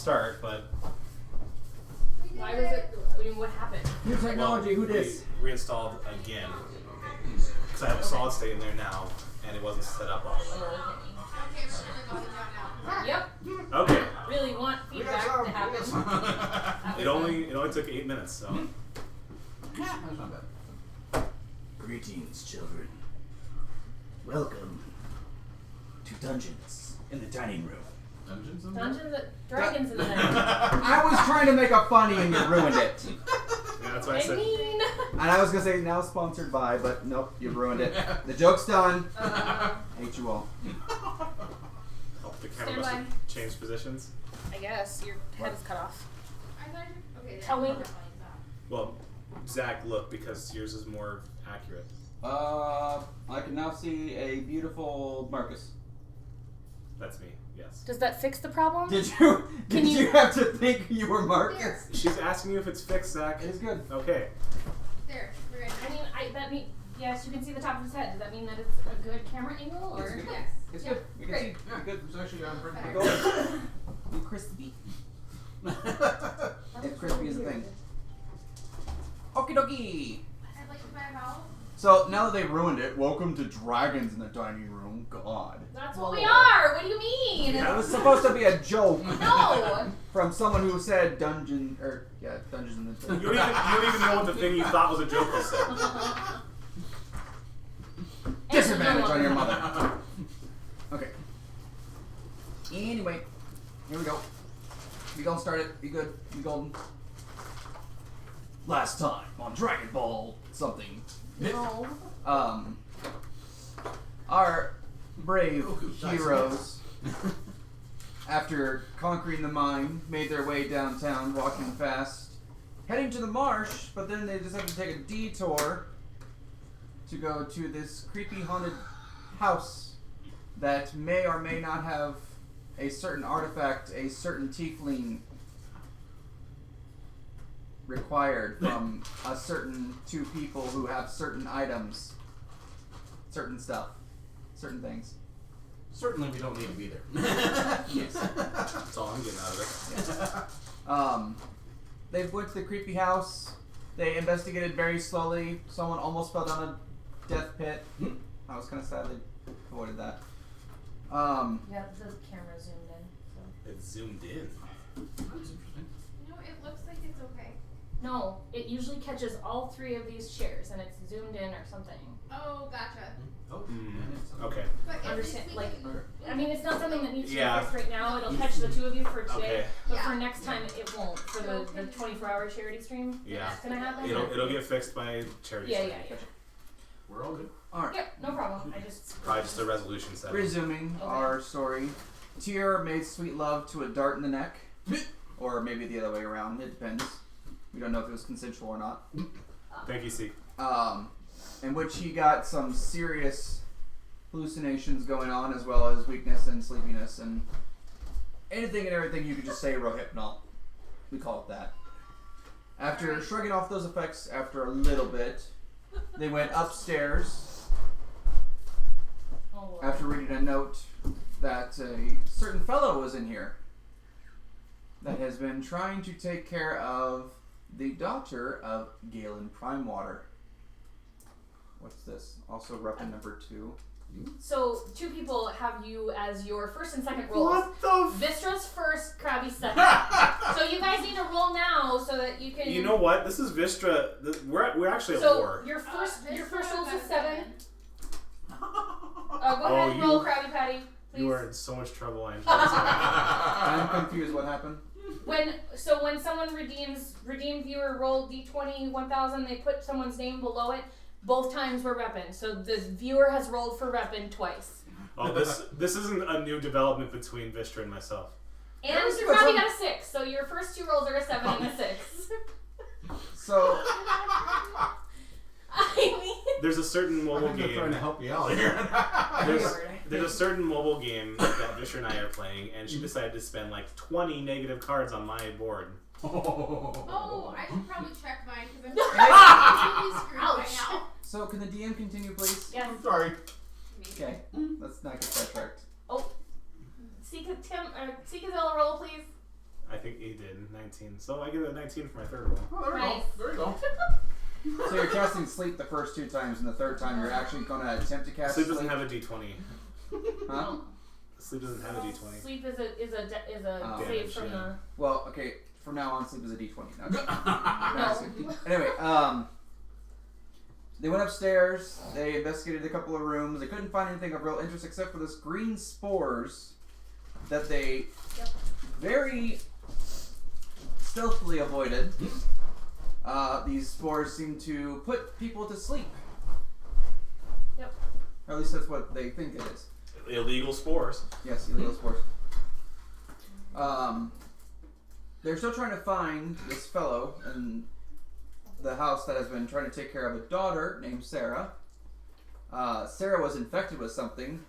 start, but Why was it? I mean, what happened? New technology. Who dis? Reinstalled again because I have a solid state in there now, and it wasn't set up all the way. Yep. Okay. Really want feedback to happen. It only took 8 minutes, so. Yeah, that's not bad. Greetings, children. Welcome to Dungeons in the Dining Room. Dungeons Dragons in the night. I was trying to make a funny and you ruined it. Yeah, that's what I said. And I was gonna say now sponsored by, but nope, you ruined it. The joke's done. Hate you all. Oh, the camera must have changed positions. I guess your head is cut off. Okay, Tell me. Well, Zach, look, because yours is more accurate. I can now see a beautiful Marcus. That's me. Yes. Does that fix the problem? Did you have to think you were Marcus? She's asking you if it's fixed, Zach. It's good. Okay. There, we're good. I mean, that mean yes, you can see the top of his head. Does that mean that it's a good camera angle, or? It's good. Yes. It's Yep. good. You can Great. see. Yeah, good. It's actually pretty Better. good. You crispy. If crispy is a thing. Okie dokie. I'd like to buy a vowel. So now that they ruined it, welcome to Dragons in the Dining Room. God. That's what we are. What do you mean? That was supposed to be a joke. No. From someone who said Dungeons in the You don't even know what the thing you thought was a joke was said. Disadvantage on your mother. Okay. Anyway, here we go. We gonna start it. Be good. Be golden. Last time on Dragon Ball something. No. Our brave heroes, after conquering the mine, made their way downtown, walking fast, heading to the marsh, but then they decided to take a detour to go to this creepy haunted house that may or may not have a certain artifact, a certain tiefling required from a certain two people who have certain items, certain stuff, certain things. Certainly we don't need to be there. Yes. That's all I'm getting out of it. They went to the creepy house. They investigated very slowly. Someone almost fell down a death pit. I was kind of sad they avoided that. Yeah, the camera zoomed in. So. It zoomed in. That's interesting. No, it looks like it's okay. No, it usually catches all three of these chairs, and it's zoomed in or something. Oh, gotcha. Oh, Okay. But if Understand? we Like, can- I mean, it's not something that needs to be Yeah. fixed right now. It'll catch the two of you for today, Okay. but Yeah. for next time it won't. For the 24-hour charity stream. Yeah. It's gonna happen. It'll get fixed by charity. Yeah. we're all good. Alright. Yep, no problem. I just. Probably just a resolution setting. Resuming Okay. our story. Tyr made sweet love to a dart in the neck. Or maybe the other way around. It depends. We don't know if it was consensual or not. Thank you, C. In which he got some serious hallucinations going on, as well as weakness and sleepiness and anything and everything you could just say rohypnol. We call it that. After shrugging off those effects after a little bit, they went upstairs Oh, after reading a note that a certain fellow was in here that has been trying to take care of the daughter of Galen Primewater. What's this? Also weapon number 2. So two people have you as your first and second rolls. What the Vistra's first, Krabby's second. So you guys need to roll now so that you can. You know what? This is Vistra. We're actually at So war. your first Vistra roll's a got 7. Go Oh, ahead and you- roll, Krabby Patty. Please. You are in so much trouble, Angela. I'm confused. What happened? When someone redeemed viewer rolled D20 1000, they put someone's name below it. Both times were weapon. So the viewer has rolled for weapon twice. Oh, this isn't a new development between Vistra and myself. And That was you good. probably got a 6. So your first two rolls are a 7 and a 6. So, I mean, There's a certain mobile I'm just trying game. to help you out here. There's a certain mobile game that Vistra and I are playing, and she decided to spend like 20 negative cards on my board. Oh, I should probably check mine because I'm completely screwed right Ouch. now. so can the DM continue, please? yes. I'm sorry. Okay, let's not get sidetracked. Seek a roll, please. I think he did. 19. So I get a 19 for my third roll. Oh, there we Nice. go. There we go. So you're casting sleep the first 2 times, and the third time you're actually going to attempt to cast Sleep doesn't have a d20. Huh? Sleep doesn't have a d20. Sleep is a Oh. save from the. Well, okay. From now on, sleep is a d20. No. No. Anyway, they went upstairs. They investigated a couple of rooms. They couldn't find anything of real interest except for this green spores that they very stealthily avoided. These spores seem to put people to sleep. Yep. Or at least that's what they think it is. Illegal spores. Yes, illegal spores. They're still trying to find this fellow in the house that has been trying to take care of a daughter named Sarah. Sarah was infected with something.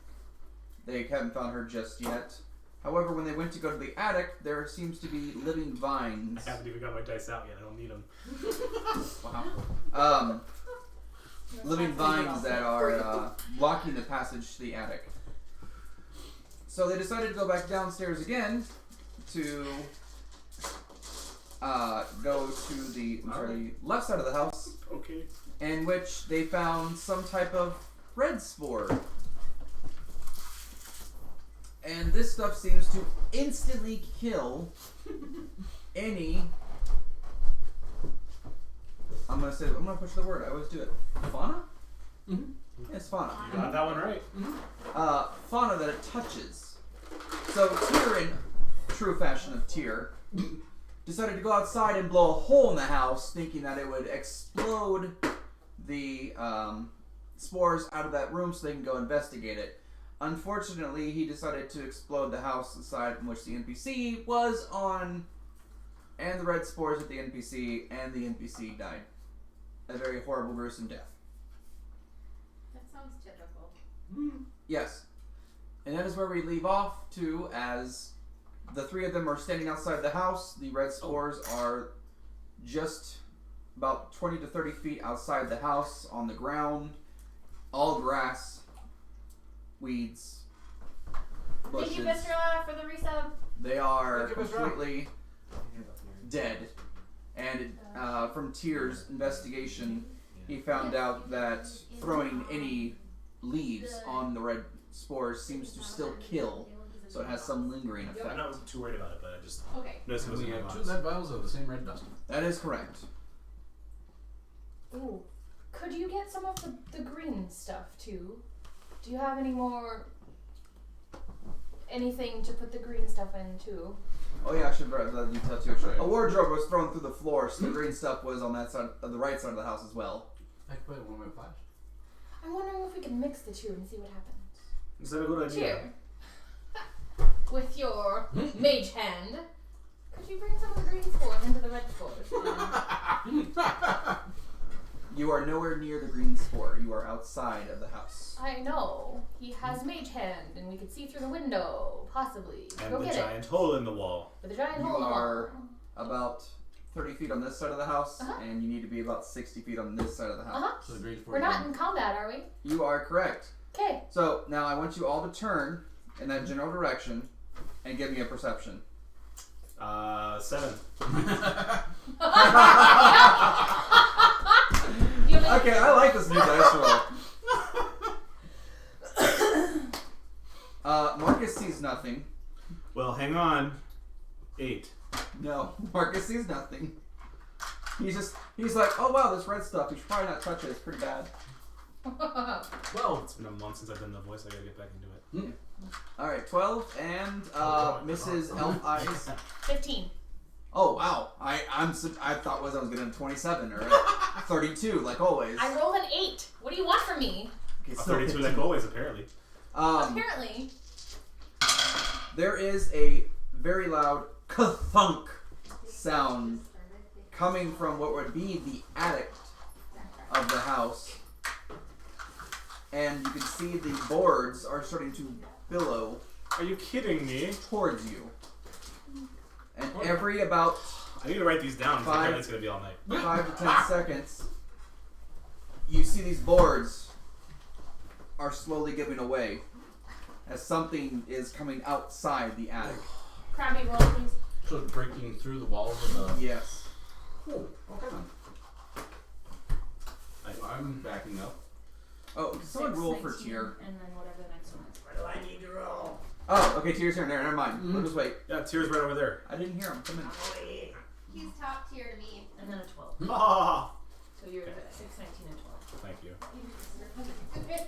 They haven't found her just yet. However, when they went to go to the attic, there seems to be living vines. I haven't even got my dice out yet. I don't need them. Wow. Living vines that are blocking the passage to the attic. So they decided to go back downstairs again to go to the left side of the house, Okay. in which they found some type of red spore. And this stuff seems to instantly kill any. I'm gonna push the word. I always do it. Fauna? Mm-hmm. Yes, fauna. You got that one right. Fauna that it touches. So Tyr, in true fashion of Tyr, decided to go outside and blow a hole in the house, thinking that it would explode the spores out of that room so they can go investigate it. Unfortunately, he decided to explode the house, the side in which the NPC was on, and the red spores at the NPC, and the NPC died. A very horrible, gruesome death. That sounds typical. Yes. And that is where we leave off to, as the 3 of them are standing outside the house. The red spores are just about 20 to 30 feet outside the house on the ground. All grass, weeds, bushes. Thank you, Viscera, for the resub. They are Thank you, Mr. completely dead. And from Tyr's investigation, he found out that throwing any leaves on the red spores seems to still kill, so it has some lingering effect. I'm not too worried about it, but I just Okay. noticed it was We in my have 2 box. lead vials of the same red dust. That is correct. Ooh. Could you get some of the green stuff too? Do you have any more? Anything to put the green stuff in too? Oh yeah, I should write the detail too. That's right. A wardrobe was thrown through the floor, so the green stuff was on that side, the right side of the house as well. I could put it in one of my flash. I'm wondering if we can mix the 2 and see what happens. Is that a good idea? Cheer. With your mage hand, could you bring some of the green spores into the red spores? You are nowhere near the green spore. You are outside of the house. I know. He has mage hand, and we could see through the window, possibly. And Go the get giant hole in the wall. it. With a giant You hole in the wall. are about 30 feet on this side of the house, Uh-huh. and you need to be about 60 feet on this side of the house. Uh-huh. So the green spore. We're not in combat, are we? You are correct. Okay. So now I want you all to turn in that general direction and give me a perception. 7. Okay, I like this new dice roll. Marcus sees nothing. Well, hang on. 8. No, Marcus sees nothing. He's like, oh wow, this red stuff. You should probably not touch it. It's pretty bad. Well, it's been a month since I've done the voice. I gotta get back into it. All right, 12 and Mrs. Elf Eyes. 15. Oh wow, I thought I was gonna 27 or 32 like always. I rolled an 8. What do you want from me? Okay, A so 32 like always, apparently. Apparently. There is a very loud ka-thunk sound coming from what would be the attic of the house. And you can see the boards are starting to billow Are you kidding me? towards you. And every about I need to write these down. 'Cause 5 apparently it's gonna be all night. 5 to 10 seconds, you see these boards are slowly giving away as something is coming outside the attic. Crabby roll, please. So it's breaking through the walls of the... Yes. Cool. Okay then. I'm backing up. Oh, can someone 6, roll for 19, Tyr? and then whatever the next one is. What do I need to roll? Oh, okay, Tyr's turn. Never mind. We'll just wait. Yeah, Tyr's right over there. I didn't hear him. Come in. Wait. He's top tier to me. And then a 12. Ah! So you're at 6, 19, and 12. Thank you. Okay.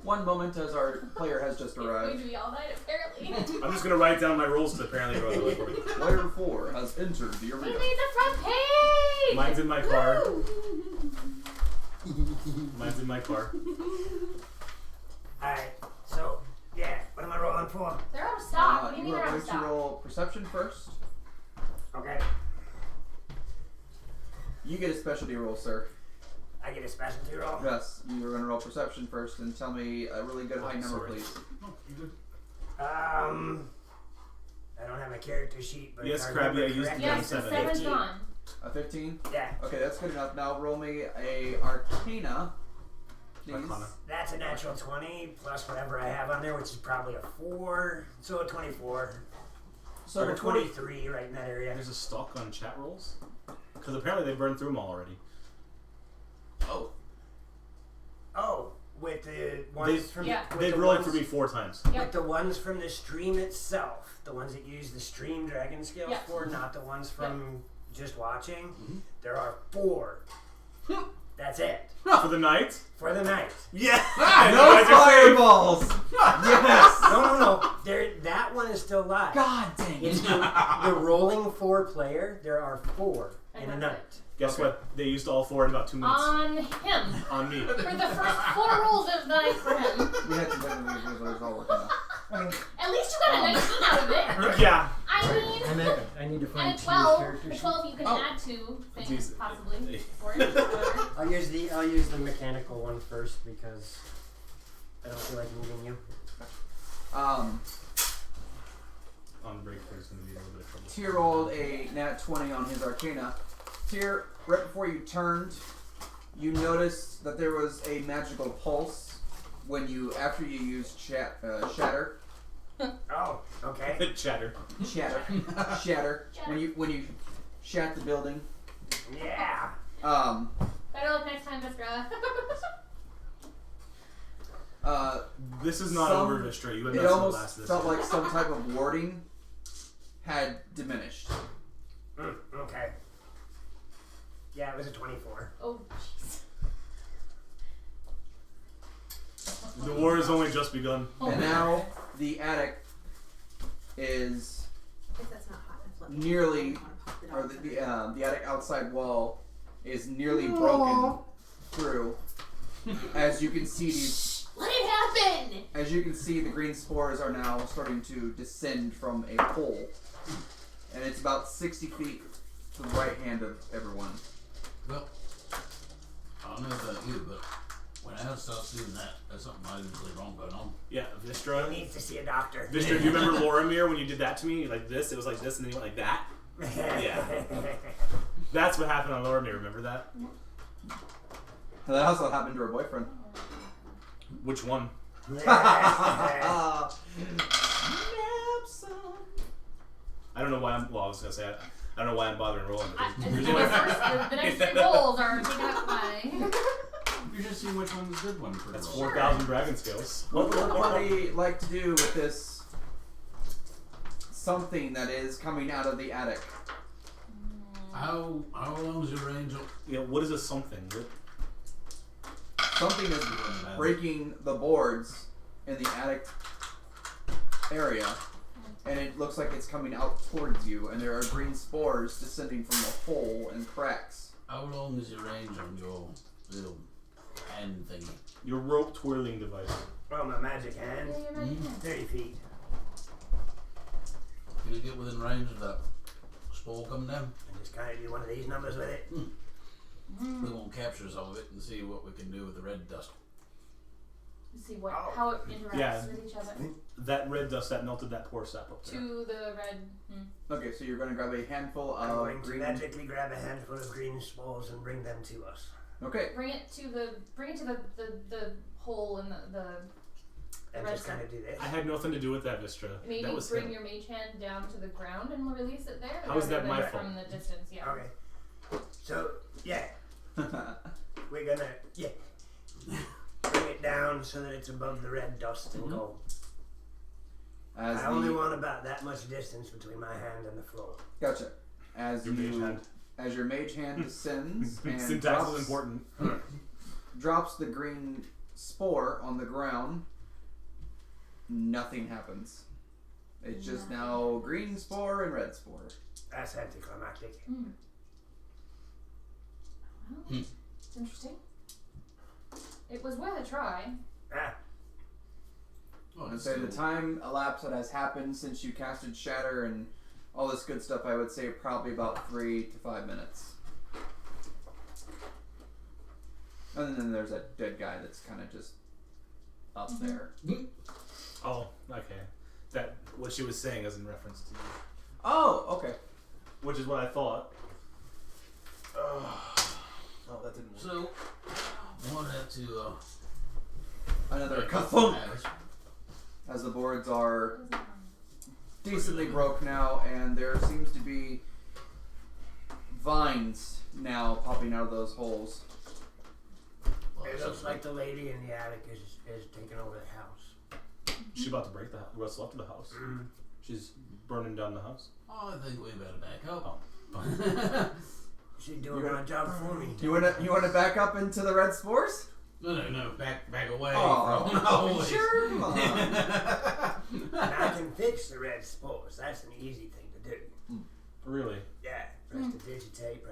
One moment as our player has just It's going arrived. to be all night, apparently. I'm just gonna write down my rolls because apparently you're really for me. Player 4 has entered the We arena. made the front page! Mine's in my car. Woo! Mine's in my car. Alright, so, yeah, what am I rolling for? They're out of stock. What do you mean You they're are out going of to stock? roll perception first. Okay, You get a specialty roll, sir. I get a specialty roll. Yes, you are going to roll perception first and tell me a really good high number, sorry. please. Oh, you good? I don't have my character sheet, but Yes, if I Krabby, remember I used correctly, the Yes, the 7. 7's 15. gone. A 15? Yeah, Okay, that's good enough. Now roll me a Arcana, please. Arcana. that's a natural 20 plus whatever I have on there, which is probably a 4, so a 24. So or before 23 right in that area. There's a stock on chat rolls? Because apparently they burned through them all already. Oh, Oh, with the ones They- from Yeah. with They've the rolled ones, for me 4 times. Yep. with the ones from the stream itself, the ones that use the stream dragon scales Yep. for, not the ones from just watching. Mm-hmm. There are 4. That's it For the night? for the night. Yeah! no You guys are safe. fireballs! Yes! No. That one is still live. God dang It's it! the rolling 4 player. There are 4 in a And night. that's Guess what? They used all 4 in about 2 minutes. On him. On me. For the first 4 rolls of the night for him. We had to it was all working out. At least you got a 19 out of it. Yeah. I mean, I need to and find a T's 12. character A sheet. 12 you can Oh. add to things, Jeez. possibly. For it, whatever. I'll use the mechanical one first because I don't feel like moving you. On break, there's going to be a little bit of trouble. Tyr rolled a nat 20 on his Arcana. Tyr, right before you turned, you noticed that there was a magical pulse after you used shatter. Oh, okay. Chatter. Shatter. When you shat the building. Yeah. Better luck next time, Vistra. This is not over, Vistra. You had It not almost last this felt year. like some type of warding had diminished. Okay. Yeah, it was a 24. Oh, jeez. The war has only just begun. Oh And my now God. the attic is If that's not hot enough, let me nearly, know. I wanna pop it or out. the attic outside wall is nearly broken through. As you can see these, Let it happen! as you can see, the green spores are now starting to descend from a hole, and it's about 60 feet to the right hand of everyone. Well, I don't know about you, but when I start seeing that, there's something obviously wrong going on. Yeah, He Vistra. needs to see a doctor. Vistra, do you remember Loramir when you did that to me? Like this? It was like this, and then you went like that? Yeah. That's what happened on Loramir. Remember that? And that also happened to her boyfriend. Which one? Ah. I don't know why I'm. Well, I was gonna say I don't know why I'm bothering rolling. The next 3 rolls are taken up by. You should see which one's the good one for That's roll. 4,000 dragon scales. What would everybody like to do with this something that is coming out of the attic? How long is your range? Yeah, what is a something? Something is breaking the boards in the attic area, and it looks like it's coming out towards you, and there are green spores descending from the hole and cracks. How long is your range on your little hand thingy? Your rope twirling device. Oh, my magic hand. 30 feet. Can you get within range of that spore coming down? And just kind of do one of these numbers with it. We won't capture some of it and see what we can do with the red dust. See how it interacts Yeah. with each other. That red dust that melted that poor sap up there. To the red. Okay, so you're going to grab a handful I'm of going to green. magically grab a handful of green spores and bring them to us. Okay, Bring it to the hole in the and just kind of do this. I had nothing to do with that, Vistra. Maybe that was bring him. your mage hand down to the ground and release it there. How is that rather my than fault? From the distance, yeah. Okay. So yeah, we're gonna bring it down so that it's above the red dust and go. As I only want about that much distance between my hand and the floor. Gotcha. As Your mage hand. as your mage hand descends and Syntax is important. drops the green spore on the ground, nothing happens. It's just now green spore and red spore. That's anticlimactic. Well, it's interesting. It was worth a try. Ah, Oh, I'd say the time elapsed that has happened since you casted Shatter and all this good stuff, I would say probably about 3 to 5 minutes. And then there's that dead guy that's kind of just up there. Oh, okay. That what she was saying is in reference to you, Oh, okay. which is what I thought. Oh, that didn't work. So, one had to Another make kathunk matters. as the boards are decently broke now, and there seems to be vines now popping out of those holes. Well, it so looks like the lady in the attic is taking over the house. She's about to break the house. What's left of the house? She's burning down the house. Oh, I think we better back up. She's doing my job for me. You wanna back up into the red spores? No, back away Oh, from always. sure. Come on. And I can fix the red spores. That's an easy thing to do. Really? Yeah. Prestidigitate.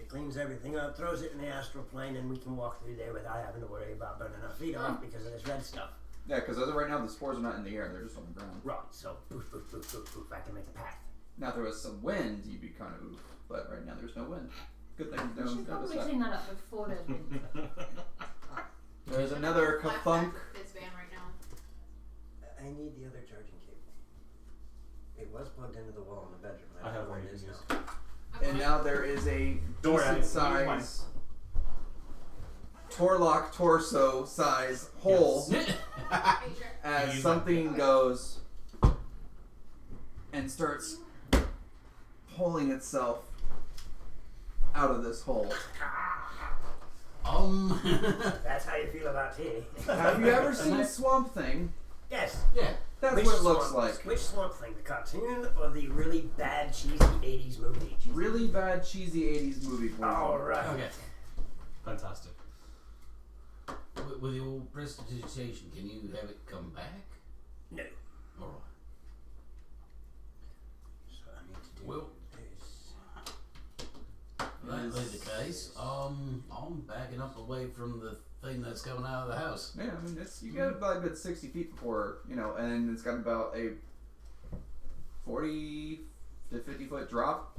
It cleans everything up, throws it in the astral plane, and we can walk through there without having to worry about burning our feet off because of this red stuff. Yeah, because as of right now, the spores are not in the air; they're just on the ground. Right. So poof, poof, poof, poof, poof. I can make a path. Now, if there was some wind, you'd be kind of oof. But right now, there's no wind. Good thing We no should notice probably that. clean that up before there's wind. There's another Flashback kathunk. This van right now. I need the other charging cable. It was plugged into the wall in the bedroom. I have where one it you is can now. use. And now there is a Don't worry, decent size Torlock torso size hole Are you sure? as Use something goes and starts pulling itself out of this hole. That's how you feel about tea. Have you ever seen Swamp Thing? Yes. Yeah. That's Which what it looks Swamp- like. Which Swamp Thing? The cartoon or the really bad, cheesy 80s movie? Really bad, cheesy 80s movie version. Alright. Okay. Fantastic. With the old prestidigitation, can you have it come back? No. Alright. So I need to do Well, this. that being the case, I'm backing up away from the thing that's coming out of the house. Yeah, I mean, you got about a good 60 feet before, and it's got about a 40 to 50 foot drop.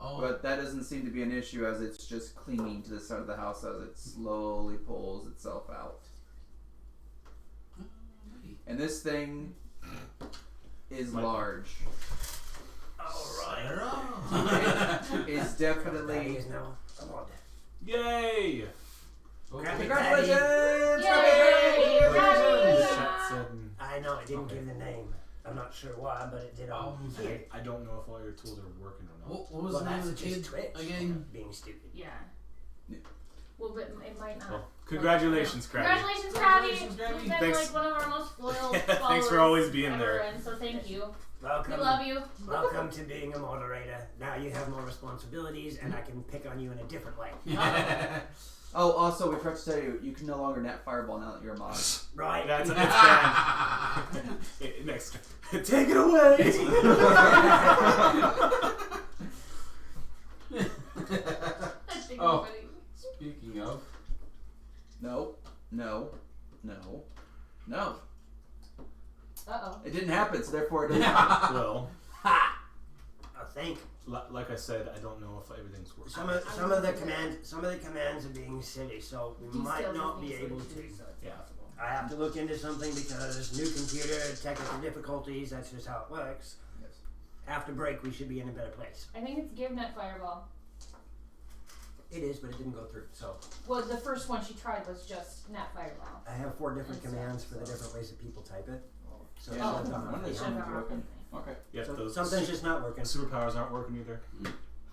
Oh, But that doesn't seem to be an issue as it's just clinging to the side of the house as it slowly pulls itself out. And this thing is large. Alright. It is Daddy definitely. is now odd. Yay! Grab it, Congratulations! Yay! Shetson. I know, it didn't give the name. I'm not sure why, but it did on here. I don't know if all your tools are working or not. what was Well, the name that's of the just kid Twitch again? being stupid. Yeah. Yeah. Well, but it might not. Well, congratulations, Krabby. Congratulations, Krabby! Congratulations, Krabby. You've been Thanks. like one of our most loyal followers. Thanks for always being ever, there. And so thank you. Welcome. We love you. Welcome to being a moderator. Now you have more responsibilities, and I can pick on you in a different way. Oh, also, we forgot to tell you, you can no longer net fireball now that you're a mod. Right? That's it's banned. Next. Take it away! That's Oh. funny. Speaking of, No. Uh-oh. It didn't happen, so therefore it didn't happen. Well, I think like I said, I don't know if everything's working. some of the commands are being silly, so we might not be able to. Yeah. I have to look into something because new computer, technical difficulties. That's just how it works. Yes. After break, we should be in a better place. I think it's give net fireball. It is, but it didn't go through. So Well, the first one she tried was just Nat Fireball. I have 4 different It's commands for the so- different ways that people type it. So Yeah, it Oh, should have gone one off. of It the should have ones gone off broken. with me. Okay. Yep, So those something's just not working. superpowers aren't working either.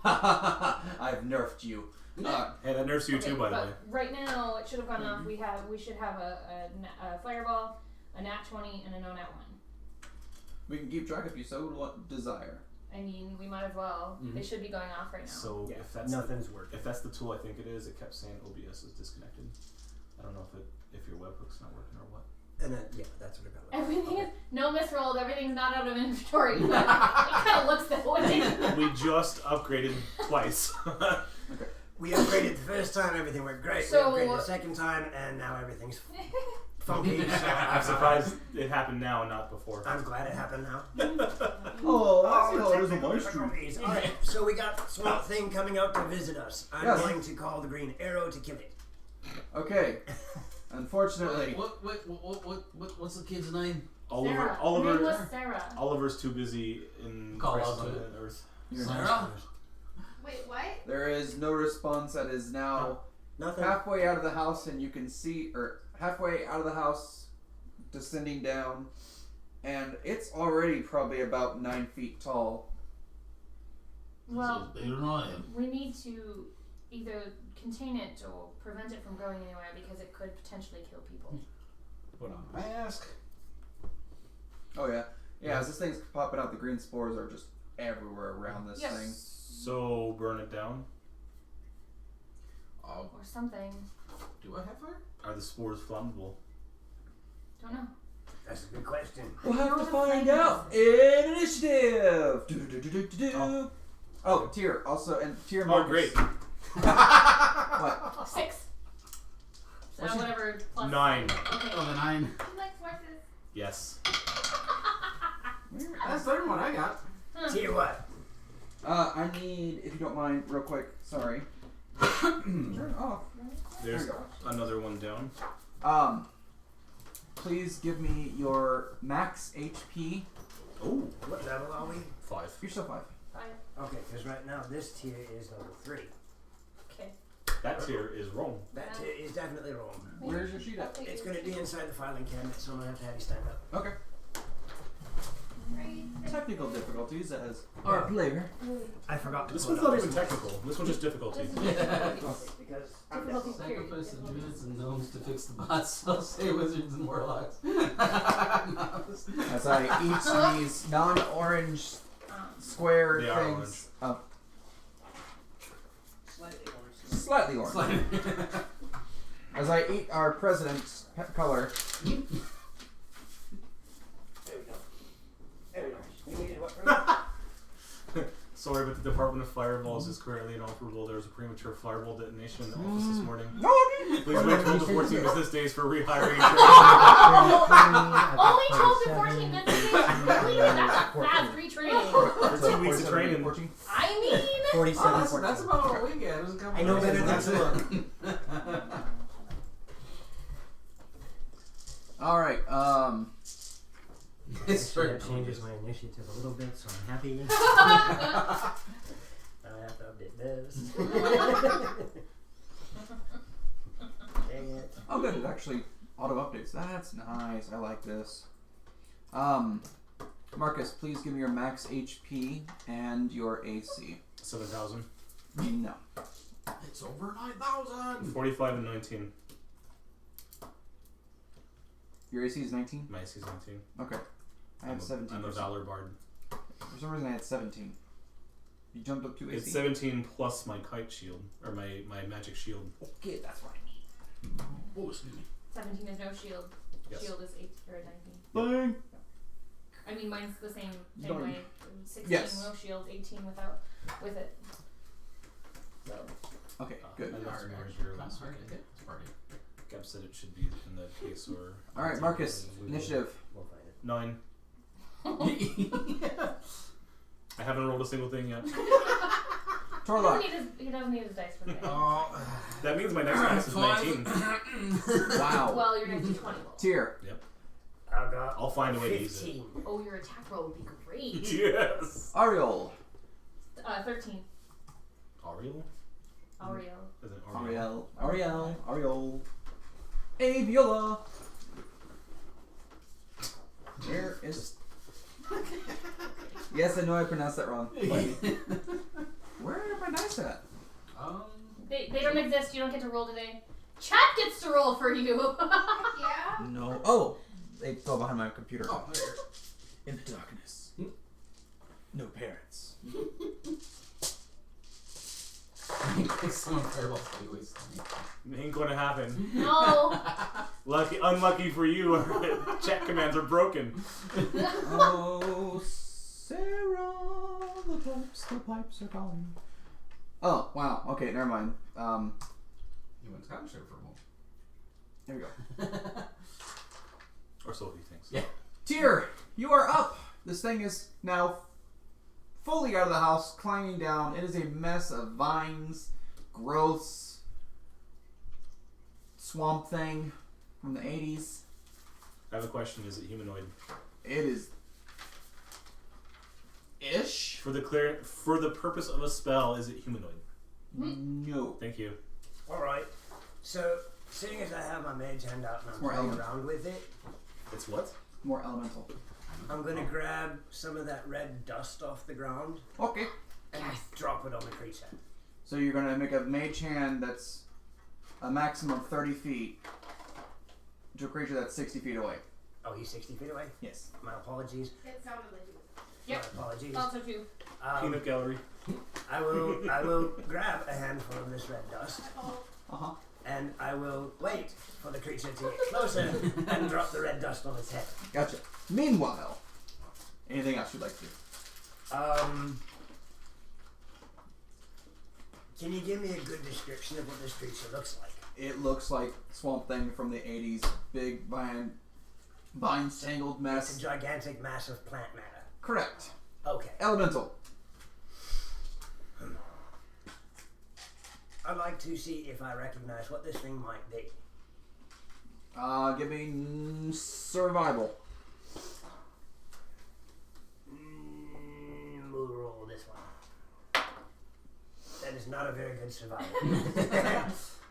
I've nerfed you. Hey, that nerfs you Okay, too, by the but way. right now it should have gone off. We should have a Fireball, a Nat 20, and a no Nat 1. We can keep track if you so desire. I mean, we might as well. They should be going off right now. So Yeah, if that's nothing's working. if that's the tool I think it is, it kept saying OBS is disconnected. I don't know if your webhook's not working or what. And then that's what it got. Like. Everything is no misrolled. Everything's not out of inventory, but it kind of looks that way. We just upgraded twice. We upgraded the first time, everything went great. So- We upgraded the second time, and now everything's funky. So I'm surprised it happened now and not before. I'm glad it happened now. there's a voice difficulties. Alright, so we got Swamp Thing coming out to visit us. I'm Yes. going to call the Green Arrow to kill it. Okay. Unfortunately, What's the kid's name? Sarah. Her Oliver. name was Sarah. Oliver's too busy in Call Crisis out on to it. Earth. Sarah? Wait, what? there is no response that is now Nothing. halfway out of the house, and you can see, or halfway out of the house, descending down, and it's already probably about 9 feet tall. Well, They don't know him. we need to either contain it or prevent it from going anywhere because it could potentially kill people. Put on a mask. Oh yeah, yeah. As this thing's popping out, the green spores are just everywhere around this Yes. thing. So burn it down. Or something. Do I have fire? Are the spores flammable? Don't know. That's a good question. We'll have to Don't find have out in initiative. Do. Oh, Tyr also, and Tyr. Oh, Marcus. great. What? 6. So What's your- whatever. Plus 9. Okay. Oh, the 9. He likes horses. Yes. That's the third one I got. Tell you what. I need, if you don't mind, real quick. Sorry. Turn it off. There's There you another one down. Please give me your max HP. Oh, What level are we? 5. You're still 5. 5. Okay, because right now this tier is level 3. Okay. That tier is Rome. That tier is definitely wrong. Where's your sheet at? It's going to be inside the filing cabinet, so I'm going to have to have you stand up. Okay. Right. Technical difficulties as our player. I forgot to This pull one's it not up. even technical. This one's just difficulty. Because I'm Difficulty definitely- period. Sacrifice the druids and gnomes to fix the bots. I'll say wizards and warlocks. As I eat these non-orange square They are things. Slightly orange. Slightly orange. As I eat our president's color. There we go. There we go. You needed what from me? Sorry, but the Department of Fireballs is currently inoperable. There was a premature fireball detonation in the office this morning. No, okay. Please wait 12 to 14 business days for rehiring. Only 12 to 14 minutes. Really? That's a fast retraining. For 2 weeks of training. 14? I mean. 47, That's about what we get. It was a couple I know of better days. than someone. Alright, It's That changes my initiative a little bit, so I'm happy. I have to update this. Dang it. oh good, it actually auto-updates. That's nice, I like this. Marcus, please give me your max HP and your AC. 7,000. No. It's over 9,000. 45 and 19. Your AC is 19? My AC is 19. Okay. I have 17. I'm a Valor Bard. For some reason I had 17. You jumped up to AC? It's 17 plus my kite shield. Or my magic shield. Okay, that's what I need. Oh, excuse me. 17 is no shield. Yes. Shield is 8 or 19. Bang! I mean, mine's the same Darn. way. 16 Yes. no shield, 18 with it. So. Okay, good. I left some Alright, orange here come last on, week. okay, it's party. Gab said it should be in the case or. Alright, Marcus, initiative. We'll find it. 9. I haven't rolled a single thing yet. Torlock. He doesn't need his dice for that. Oh, That means my next class is 19. Wow. Well, your next 20 roll. Tier. I've got I'll find a way to use it. 15. Oh, your attack roll would be great. Yes. Ariel. 13. Ariel? Ariel. Is it Ariel. Aviola. Where is? Yes, I know I pronounced that wrong. Where are my dice at? They don't exist. You don't get to roll today. Chat gets to roll for you. Yeah? No. Oh, they fell behind my computer. Oh, there. In the darkness. No parents. Someone fireballs anyways. Ain't gonna happen. No. Unlucky for you, chat commands are broken. Oh, Sarah, the pipes are calling. Oh, wow. Okay, never mind. You went Scottish there for a moment. There we go. Or so he thinks. Yeah. Tyr, you are up. This thing is now fully out of the house, climbing down. It is a mess of vines, growths, swamp thing from the 80s. I have a question. Is it humanoid? It is ish. For the purpose of a spell, is it humanoid? No. Thank you. Alright. So, seeing as I have my mage hand out and I'm More playing element. around with it, It's what? More elemental. I'm going to grab some of that red dust off the ground Okay. and drop it on the creature. So you're going to make a mage hand that's a maximum of 30 feet to a creature that's 60 feet away. Oh, he's 60 feet away? Yes. My apologies. It sounded like you. Yep. My apologies. Also too. Peanut gallery. I will grab a handful of this red dust Uh-huh. and I will wait for the creature to get closer and drop the red dust on its head. Gotcha. Meanwhile, anything else you'd like to do? Can you give me a good description of what this creature looks like? It looks like Swamp Thing from the 80s. Big vines tangled It's a mess. gigantic mass of plant matter. Correct. Okay. Elemental. I'd like to see if I recognize what this thing might be. Give me survival. We'll roll this one. That is not a very good survival.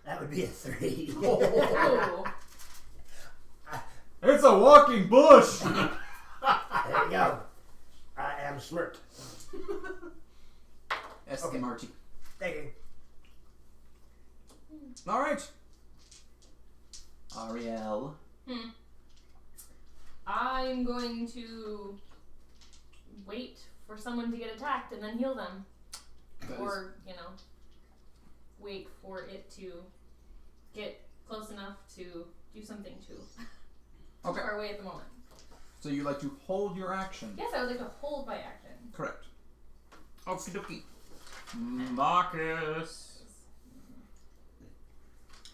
That would be a 3. Oh. It's a walking bush! There you go. I am smirked. Escamarty. Thank you. Alright. Ariel. I'm going to wait for someone to get attacked and then heal them. Or, wait for it to get close enough to do something to. Okay. Far away at the moment. So you like to hold your action? Yes, I would like to hold my action. Correct. Okie dokie. Marcus.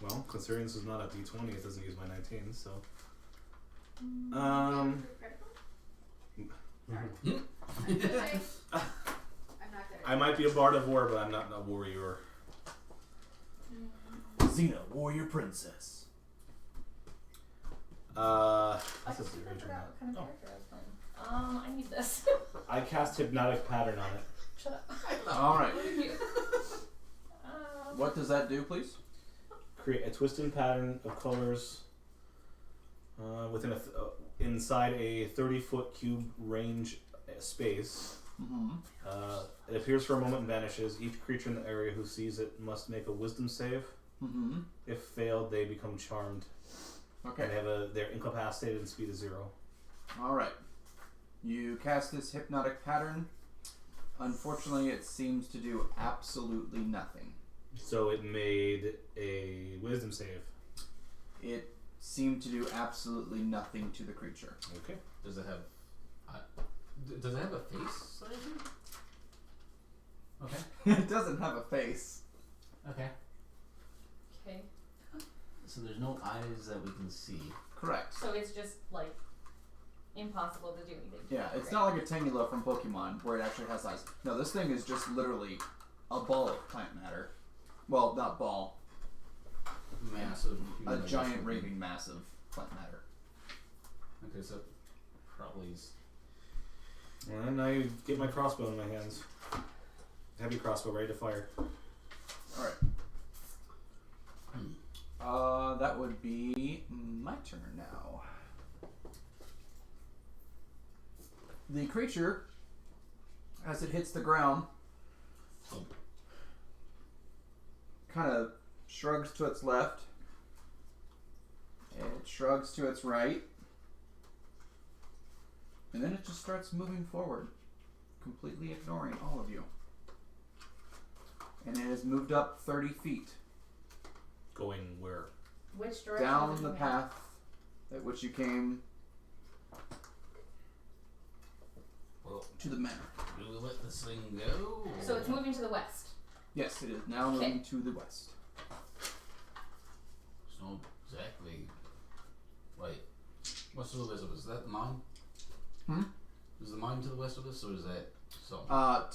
Well, considering this is not a D20, it doesn't use my 19, so. Sorry. I'm not there. I might be a bard of war, but I'm not a warrior. Xena, warrior princess. That's I a completely strange forgot what kind of one. character I was playing. I need this. I cast hypnotic pattern on it. Shut up. Alright. Thank you. What does that do, please? Create a twisting pattern of colors within inside a 30-foot cube range space. Mm-hmm. It appears for a moment and vanishes. Each creature in the area who sees it must make a wisdom save. Mm-hmm. If failed, they become charmed. Okay. And they're incapacitated and speed is 0. Alright. You cast this hypnotic pattern. Unfortunately, it seems to do absolutely nothing. So it made a wisdom save. It seemed to do absolutely nothing to the creature. Okay. Does it have a face or anything? Okay. It doesn't have a face. Okay. Okay. So there's no eyes that we can see. Correct. So it's just like impossible to do anything. Yeah, it's not like a Tangela from Pokemon where it actually has eyes. No, this thing is just literally a ball of plant matter. Well, not ball. Massive. A giant raving mass of plant matter. Okay, so probably is. And I get my crossbow in my hands. Heavy crossbow ready to fire. Alright. That would be my turn now. The creature, as it hits the ground, kind of shrugs to its left. It shrugs to its right. And then it just starts moving forward, completely ignoring all of you. And it has moved up 30 feet. Going where? Which direction? Down the path at which you came to the manor. Do we let this thing go? So it's moving to the west. Yes, it is now moving to the west. It's not exactly. Wait. What's to the west of us? Is that the mine? Is the mine to the west of us, or is that something?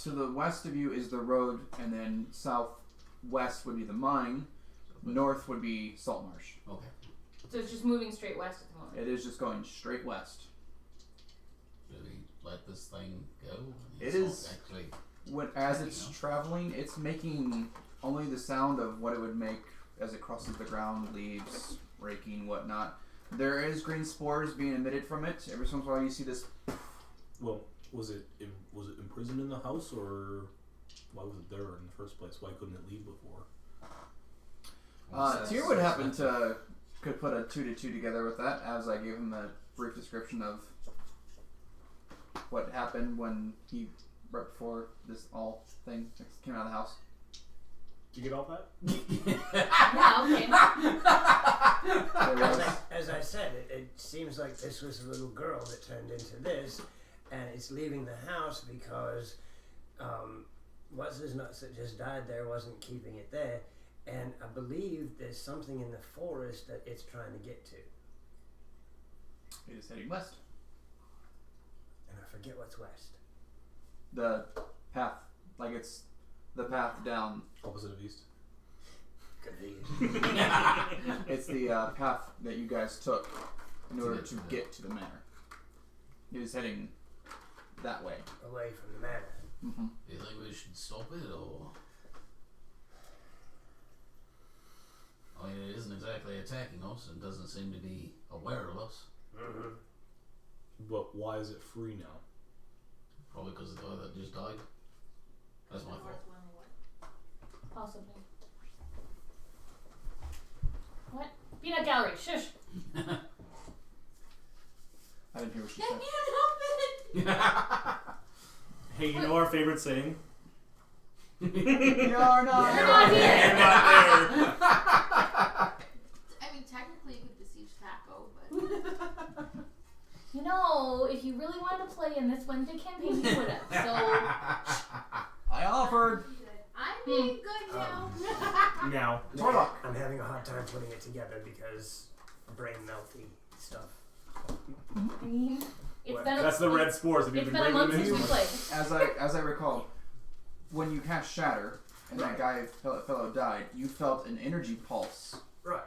To the west of you is the road, and then southwest would be the mine. North would be Saltmarsh. Okay. So it's just moving straight west at the moment. It is just going straight west. Do we let this thing go? It It's is- not actually. As it's traveling, it's making only the sound of what it would make as it crosses the ground, leaves, raking, whatnot. There is green spores being emitted from it. Every once in a while you see this. Well, was it imprisoned in the house, or why was it there in the first place? Why couldn't it leave before? Tyr would happen to could put a 2 to 2 together with that, as I gave him a brief description of what happened when he right before this all thing came out of the house. Did you get all that? Yeah, okay. There was, As I said, it seems like this was a little girl that turned into this, and it's leaving the house because what's his nuts that just died there wasn't keeping it there, and I believe there's something in the forest that it's trying to get to, it is heading west. and I forget what's west. The path, like it's the path down. Opposite of east. Confused. It's the path that you guys took in order to get to the manor. It is heading that way. Away from the manor. Mm-hmm. Do you think we should stop it, or? I mean, it isn't exactly attacking us, and doesn't seem to be aware of us. Mm-hmm. But why is it free now? Probably because of the guy that just died. That's my thought. Possibly. What? Peanut gallery, shush. I didn't hear what she I said. can't help it. Hey, you know our favorite saying? You're not You're not here. here. You're not there. I mean, technically, you could besiege Taco, but You know, if you really wanted to play in this Wednesday campaign, you would have. So, I offered. I'm being good now. Now. Torlock. I'm having a hard time putting it together because brain melty stuff. I mean, it's been That's the red spores. Have you It's been been a bringing month them since in? we played. As I recall, when you cast Shatter and that guy fellow died, you felt an energy pulse. Right.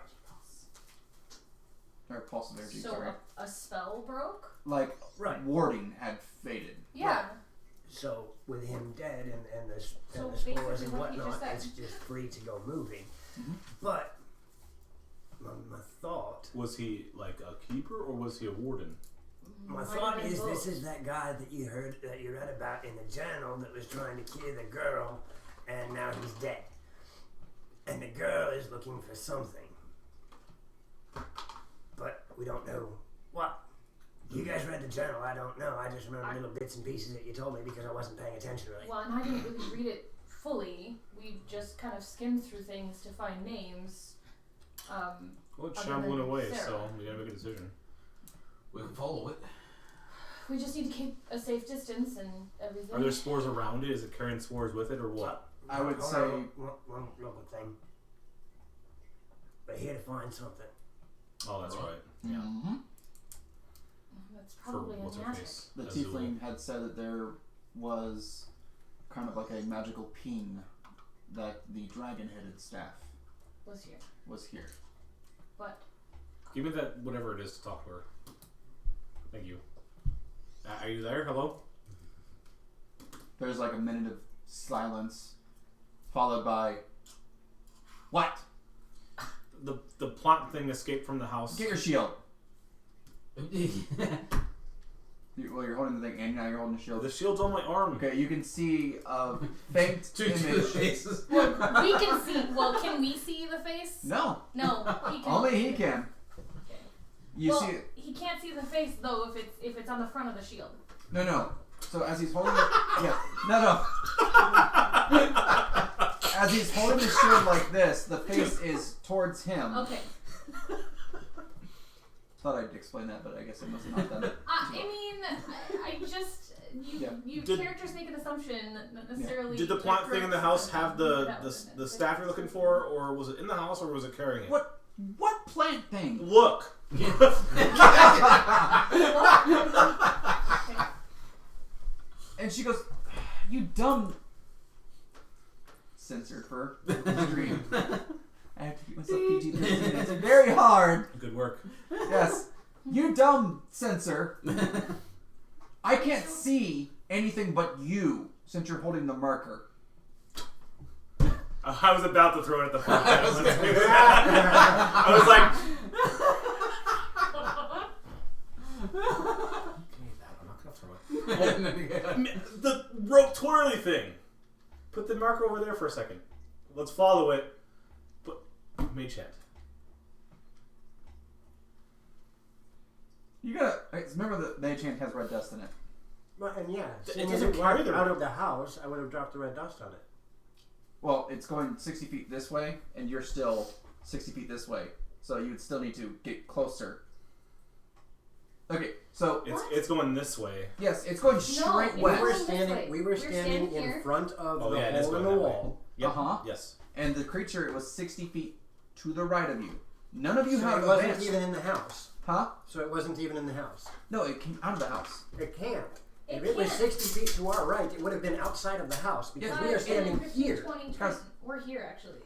Or pulse of energy, So sorry. a spell broke? Like Right. warding had faded. Yeah. So with him dead and the So spores basically and what he just whatnot, said. it's just free to go moving. Mhm. But my thought, Was he like a keeper or was he a warden? my Might thought have been is this both. is that guy that you read about in the journal that was trying to kill the girl, and now he's dead. And the girl is looking for something, but we don't know what. You guys read the journal, I don't know. I just remember little bits and pieces that you told me because I wasn't paying attention really. Well, and I didn't really read it fully. We just kind of skimmed through things to find names. Well, it's Other shambling than away, Sarah. so we gotta make a decision. We can follow it. We just need to keep a safe distance and everything. Are there spores around it? Is it carrying spores with it or what? I would Hold say- on, one local thing. We're here to find something. Oh, that's right. Yeah. Mm-hmm. That's For probably what's a her magic. face? The Azul. tiefling had said that there was kind of like a magical ping that the dragon-headed staff Was here. was here. But Give me that whatever it is to talk to her. Thank you. Are you there? Hello? There's like a minute of silence, followed by, "What?" the plot thing escaped from the house. Get your shield. You're holding the thing, and now you're holding the shield. The shield's on my arm. Okay, you can see a faint image. Well, we can see. Well, can we see the face? No, No, he can. only he can. Okay. You well, see it. he can't see the face though if it's on the front of the shield. No. So as he's holding it, yeah, no. As he's holding the shield like this, the face is towards him. Okay. Thought I'd explain that, but I guess I must have not done it. I mean, I just you characters make an assumption, not necessarily. Did the plant thing in the house have the staff you're looking for, or was it in the house, or was it carrying it? What plant thing? Look. And she goes, "You dumb." Censored for stream. I have to keep myself PG-13. It's very hard. Good work. Yes. You dumb censor. I can't see anything but you since you're holding the marker. I was about to throw it at the fire. I was like, I'm not gonna throw it. The rope twirly thing. Put the marker over there for a second. Let's follow it. But mage hand. You gotta remember that mage hand has red dust in it. Well, and yeah, It seeing doesn't as it carry walked the out red- of the house, I would have dropped the red dust on it. Well, it's going 60 feet this way, and you're still 60 feet this way. So you would still need to get closer. Okay, so It's going this way. yes, it's going straight it's west. going this way. We were We're standing standing in here. front of Oh, the yeah, it is hole in going the that way. wall. Yep. Uh-huh. Yes. And the creature, it was 60 feet to the right of you. None of you So have it wasn't advanced. even in the house. Huh? So it wasn't even in the house. No, it came out of the house. It can't. It If it was can't. 60 feet to our right, it would have been outside of the house because Yeah, we are standing 15, here. 20, Guys. We're here actually.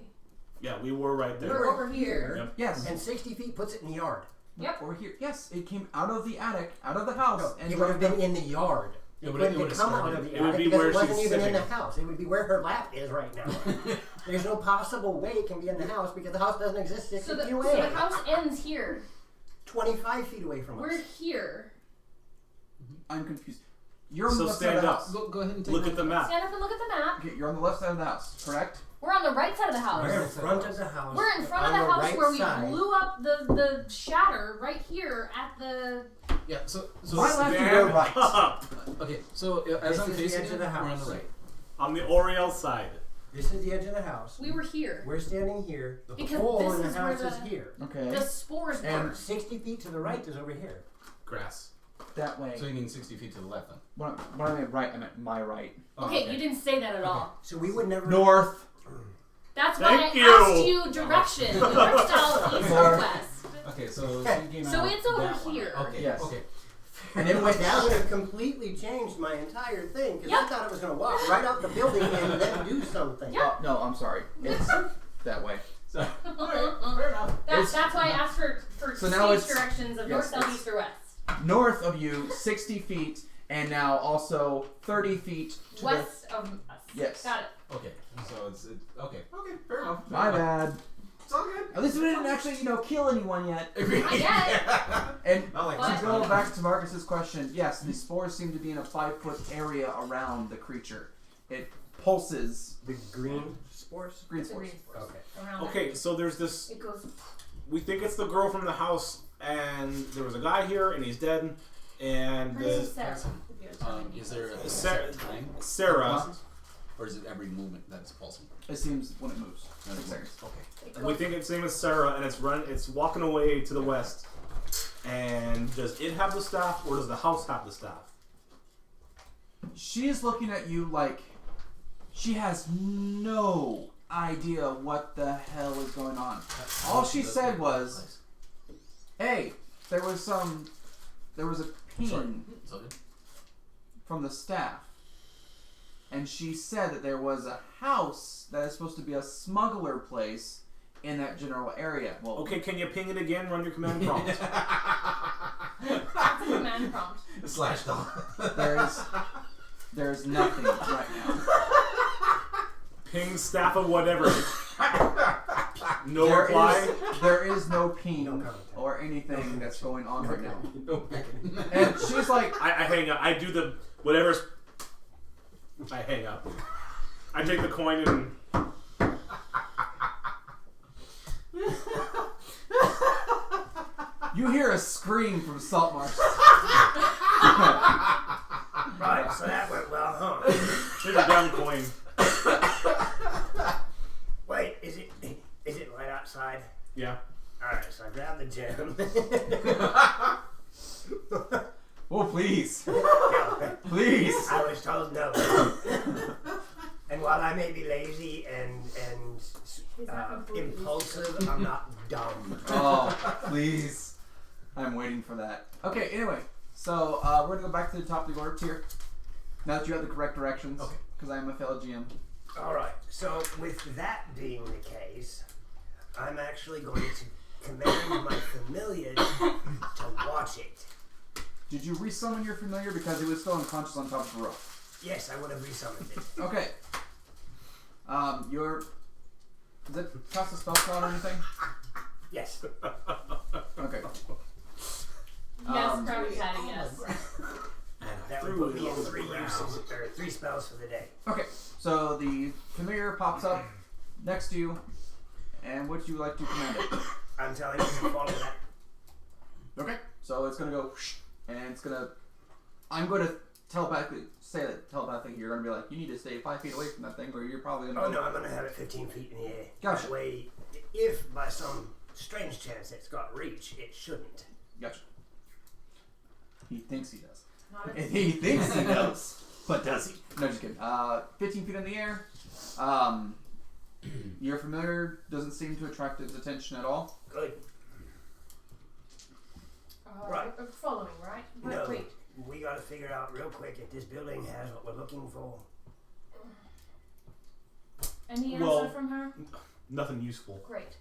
Yeah, we were right there. We're over here. Yep. Yes. And 60 feet puts it in the yard. Yep. Over here. Yes, it came out of the attic, out of the house. No, and it would have dropped been in the yard. It It would- wouldn't it would have have come out started. of the It would attic be because where it wasn't she's even in sitting. the house. It would be where her lap is right now. There's no possible way it can be in the house because the house doesn't exist 60 So the feet away. house ends here. 25 feet away from We're us. here. I'm confused. You're on So the left side of stand the up. house. Go ahead and take Look my- at the map. Stand up and look at the map. Okay, you're on the left side of the house, correct? We're on the right side of the house. We're in front of the house. We're in front of on the house right where we side. blew up the shatter right here at the. Yeah, so My left and Stand your right. up. okay, so as This I'm is the facing edge it, of the we're on house. the right. On the Oriel side. This is the edge of the house. We were here. We're standing here. The Because hole this in the is where house the- is here. Okay. The spores And- were. 60 feet to the right is over here. Grass. That way. So you mean 60 feet to the left then? When I meant right, I meant my right. Oh, Okay, you didn't say that at all. So we would never. North. That's why Thank I you. asked you direction. North, south, east, or west. Okay, so you came So out it's over that one. here. Okay, Yes. okay. And it went That would have completely changed my entire thing because I Yep. thought it was going to walk right out the building and then do something. Yep. No, I'm sorry. It's that way. So, alright, fair enough. That's why I asked for So now stage it's- directions of yes, north, south, it's- east, or west. North of you, 60 feet, and now also 30 feet to West of us. Yes. Got it. Okay, so it's okay. Okay, fair enough. the... My bad. It's all good. At least we didn't actually, kill anyone yet. Not yet. And Not like But- to go back to Marcus's question, yes, the spores seem to be in a 5-foot area around the creature. It pulses The green spores? green It's a spores. green spores. Okay. Around Okay, so there's this. It goes. We think it's the girl from the house, and there was a guy here, and he's dead. And Her name is Sarah. If you had time. Is there a Sarah- set time? Sarah. Or is it every movement that's pulsing? It seems when it moves. Every 6 movement. seconds. Okay. It And we goes- think its name is Sarah, and it's walking away to the west. And does it have the staff, or does the house have the staff? She is looking at you like she has no idea what the hell is going on. All she said was, "Hey, there was a ping It's all good. from the staff, and she said that there was a house that is supposed to be a smuggler place in that general area." Well, Okay, can you ping it again? Run your command prompt. That's a command prompt. Slash down. there's nothing right now. Ping staff of whatever. No There reply. there is no ping No comment. or anything that's going on right now. No. And she's like, I hang up. I do the whatever's. I hang up. I take the coin and. you hear a scream from Saltmarsh. Right, so that went well, huh? Take a down coin. Wait, is it right outside? Yeah. Alright, so I grab the gem. Oh, please. Yeah, Please. I was told no. And while I may be lazy and impulsive, I'm not dumb. Oh, please. I'm waiting for that. Okay, anyway. So, we're going to go back to the top of the order tier. Now that you have the correct directions. Okay. Because I am a failed GM. Alright, so with that being the case, I'm actually going to command my familiar to watch it. Did you resummon your familiar because he was still unconscious on top of the rope? Yes, I would have resummoned it. Okay. Does it cast a spell slot or anything? Yes. Okay. Yes, Krabby Patty, yes. That would put me in 3 uses, or 3 spells for the day. Okay. So the familiar pops up next to you, and would you like to command it? I'm telling you to follow that. Okay. So it's gonna go, whoosh, and it's gonna. I'm going to telepathically say that telepathically. You're gonna be like, you need to stay 5 feet away from that thing, or you're probably gonna. Oh no, I'm gonna have it 15 feet in the air. Gotcha. That way, if by some strange chance it's got reach, it shouldn't. Gotcha. He thinks he does. Not a- He thinks he does, but does he? No, just kidding. 15 feet in the air. Your familiar doesn't seem to attract his attention at all. Good. Right. We're following, right? No, Wait. we gotta figure out real quick if this building has what we're looking for. Any answer Well- from her? Nothing useful. Great.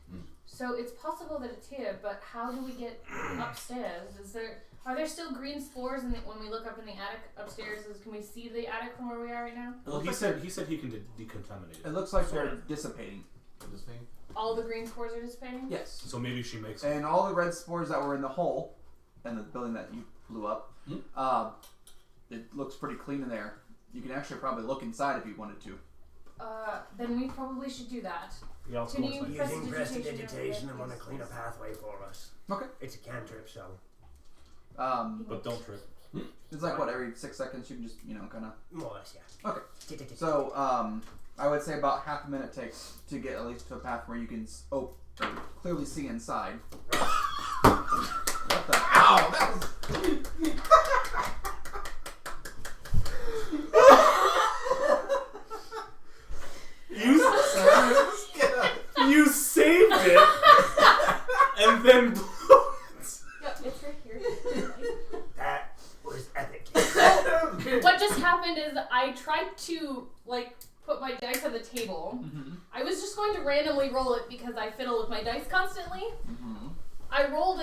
So it's possible that it's here, but how do we get upstairs? Are there still green spores when we look up in the attic upstairs? Can we see the attic from where we are right now? Well, he said he can decontaminate It it. looks like they're dissipating. This thing. All the green spores are dissipating? Yes. So maybe she makes. And all the red spores that were in the hole, and the building that you blew up, it looks pretty clean in there. You can actually probably look inside if you wanted to. Then we probably should do that. Yeah, let's Can go you- inside. Using Prestidigitation prestidigitation, I'm or- gonna clean a pathway for us. Okay. It's a cantrip, so But don't trip. It's like what, every 6 seconds you can just, kind of. more or less, yeah. Okay. So, I would say about half a minute takes to get at least to a path where you can clearly see inside. What the hell? Ow! That was. You saved it, and then Yep, it's right here. That was epic. What just happened is I tried to, put my dice on the table. Mm-hmm. I was just going to randomly roll it because I fiddle with my dice constantly. Mm-hmm. I rolled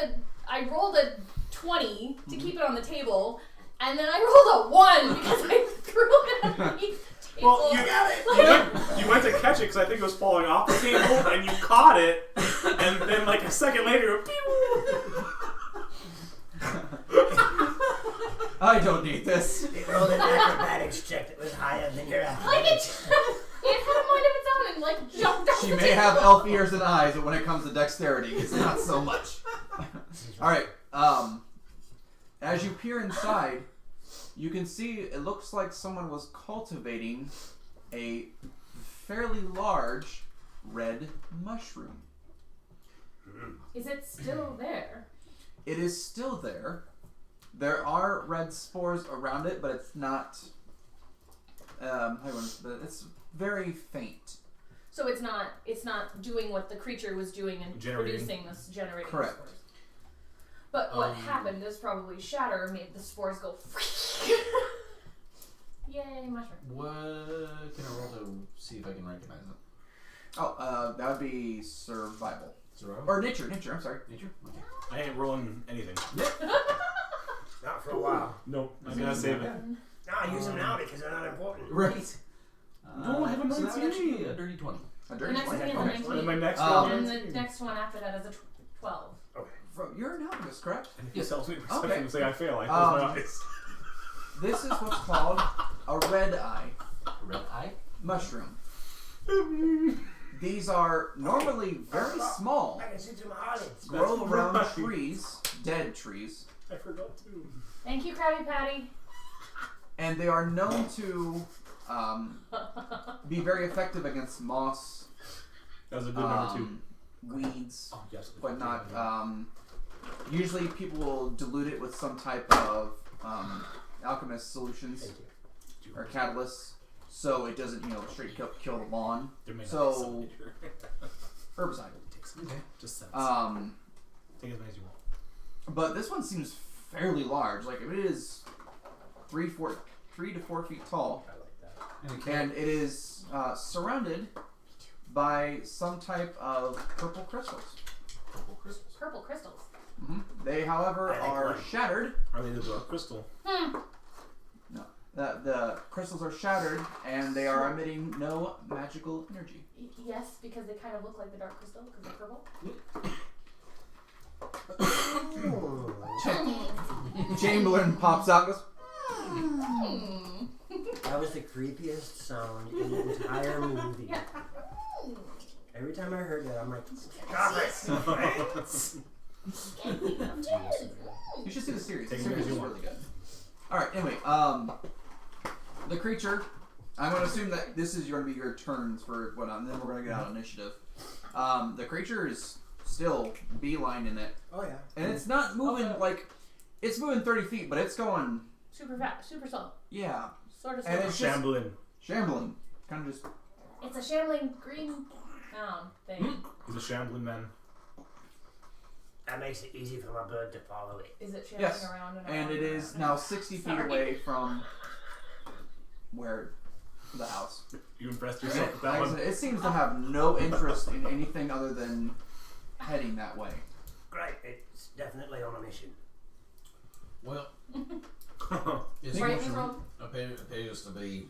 a 20 to keep it on the table, and then I rolled a 1 because I threw it underneath the table. well, you went to catch it because I think it was falling off the table, and you caught it, and then like a second later, pew! I don't need this. It rolled an acrobatics check that was higher than your athletics. It had a mind of its own and jumped off She the may table. have elf ears and eyes, but when it comes to dexterity, it's not so much. Alright, as you peer inside, you can see it looks like someone was cultivating a fairly large red mushroom. Is it still there? It is still there. There are red spores around it, but it's not. It's very faint. So it's not doing what the creature was doing and Generating. producing this generating Correct. spores. But what happened is probably shatter made the spores go. Yay, mushroom! What can I roll to see if I can recognize it? Oh, that would be survival. Survival? Or nature, I'm sorry. Nature? Okay. I ain't rolling anything. Not for a while. Nope, I'm gonna save it. No, use them now because they're not important. Right. No, I have a so that would 19. actually be a dirty 20. A The dirty next 20. one is a Okay. 19. And my next Um, And one. the next one after that is a 12. You're an alchemist, correct? And if he tells me perception Okay. and say I fail, I close my eyes. This is what's called a red eye Red eye? mushroom. These are normally very small, I can see through my eyelids. grow That's around right. trees, dead trees, I forgot to. Thank you, Krabby Patty. and they are known to be very effective against moss, That was a good number 2. weeds, Oh, yes. but not. Usually, people will dilute it with some type of alchemist solutions Thank you. or catalysts, so it doesn't, straight kill the lawn. There may not So- be some nature. Herbicide. Take some. Okay. Just sense. Take as many as you want. But this one seems fairly large. Like if it is 3 to 4 feet tall, I like that. and it is surrounded by some type of purple crystals. Purple crystals. Purple crystals. They, however, I like are one. shattered. Are they the dark crystal? No, the crystals are shattered, and they are emitting no magical energy. Yes, because they kind of look like the dark crystal because they're purple. Chamberlain pops out and goes, That was the creepiest sound in the entire movie. Every time I heard that, I'm like, stop it! you should see the series. The Take it series as you is want. really good. Alright, anyway, the creature, I'm going to assume that this is going to be your turns for whatnot, and then we're going to get out initiative. The creature is still beelining it, Oh yeah. and it's not moving it's moving 30 feet, but it's going, Super fast, super slow. yeah, Sort of And slow. it's just- Shambling. shambling. Kind of just, It's a shambling green thing. He's a shambling man. That makes it easy for my blood to follow it. Is it shambling yes, around and around? and it is now 60 feet Sorry. away from where the house. You impressed It, yourself with that one? it seems to have no interest in anything other than heading that way. Great, it's definitely on a mission. Well, this Right, mushroom appears to be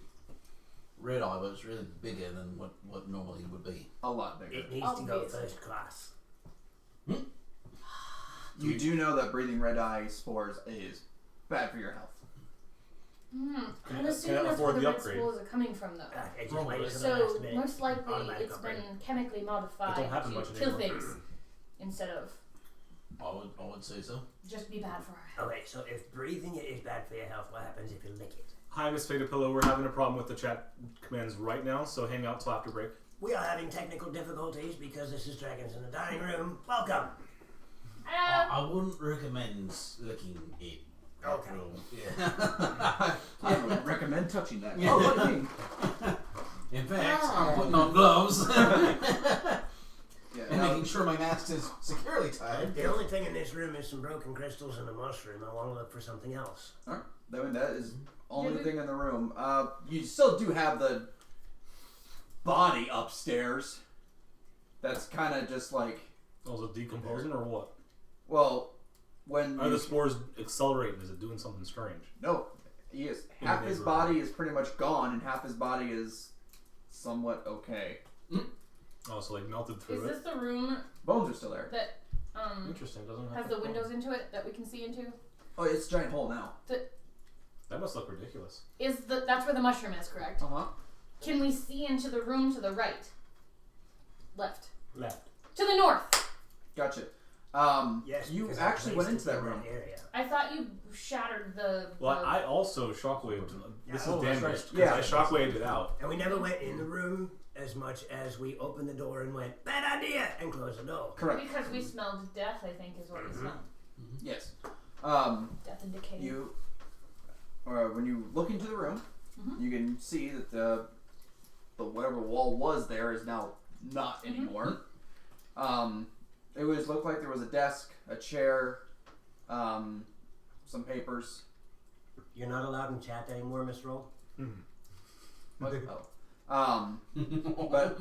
red eye, but it's really bigger than what normally would be. A lot bigger. It needs to go Obviously. first class. You do know that breathing red eye spores is bad for your health. I'm Can I assuming that's where afford the the red upgrade? spores are coming from, though. It just Probably. waited for the So last minute. most likely Automatic it's upgrade. been chemically It modified don't happen to much kill anymore. things instead of I would say so. just be bad for our health. Okay, so if breathing it is bad for your health, what happens if you lick it? Hi, Miss Fada Pillow. We're having a problem with the chat commands right now, so hang out till after break. We are having technical difficulties because this is Dragons in the Dining Room. Welcome! I wouldn't recommend licking it. Okay. Yeah. I would recommend touching that. Yeah. Oh, what do you mean? In fact, I'm putting on gloves Yeah, and making sure my mask is securely tied. The only thing in this room is some broken crystals and a mushroom. I want to look for something else. Alright, that is only Did we- thing in the room. You still do have the body upstairs. That's kind of just like, Oh, is it decomposing or what? well, when Are you, the spores accelerating? Is it doing something strange? no, he is In half the his neighborhood. body is pretty much gone, and half his body is somewhat okay. Oh, so like melted Is through this it? the room Bones are still there. that Interesting. Doesn't has have the that windows into it that we can see into? Oh, it's a giant hole now. That must look ridiculous. That's where the mushroom is, correct? Uh huh. Can we see into the room to the right? Left. Left. To the north! Gotcha. Yes, You because I actually went placed into it that in room. area. I thought you shattered the... Well, the I also shockwaved. This Oh, is that's damaged. right. Yeah. I shockwaved it out. And we never went in the room as much as we opened the door and went, bad idea, and closed the door. Correct. Because we smelled death, I think, is what we smelled. Yes. Death and decay. You, when you look into the room, you can see that the whatever wall was there is now not anymore. It looked like there was a desk, a chair, some papers. You're not allowed in chat anymore, Miss Roll? What? Oh. But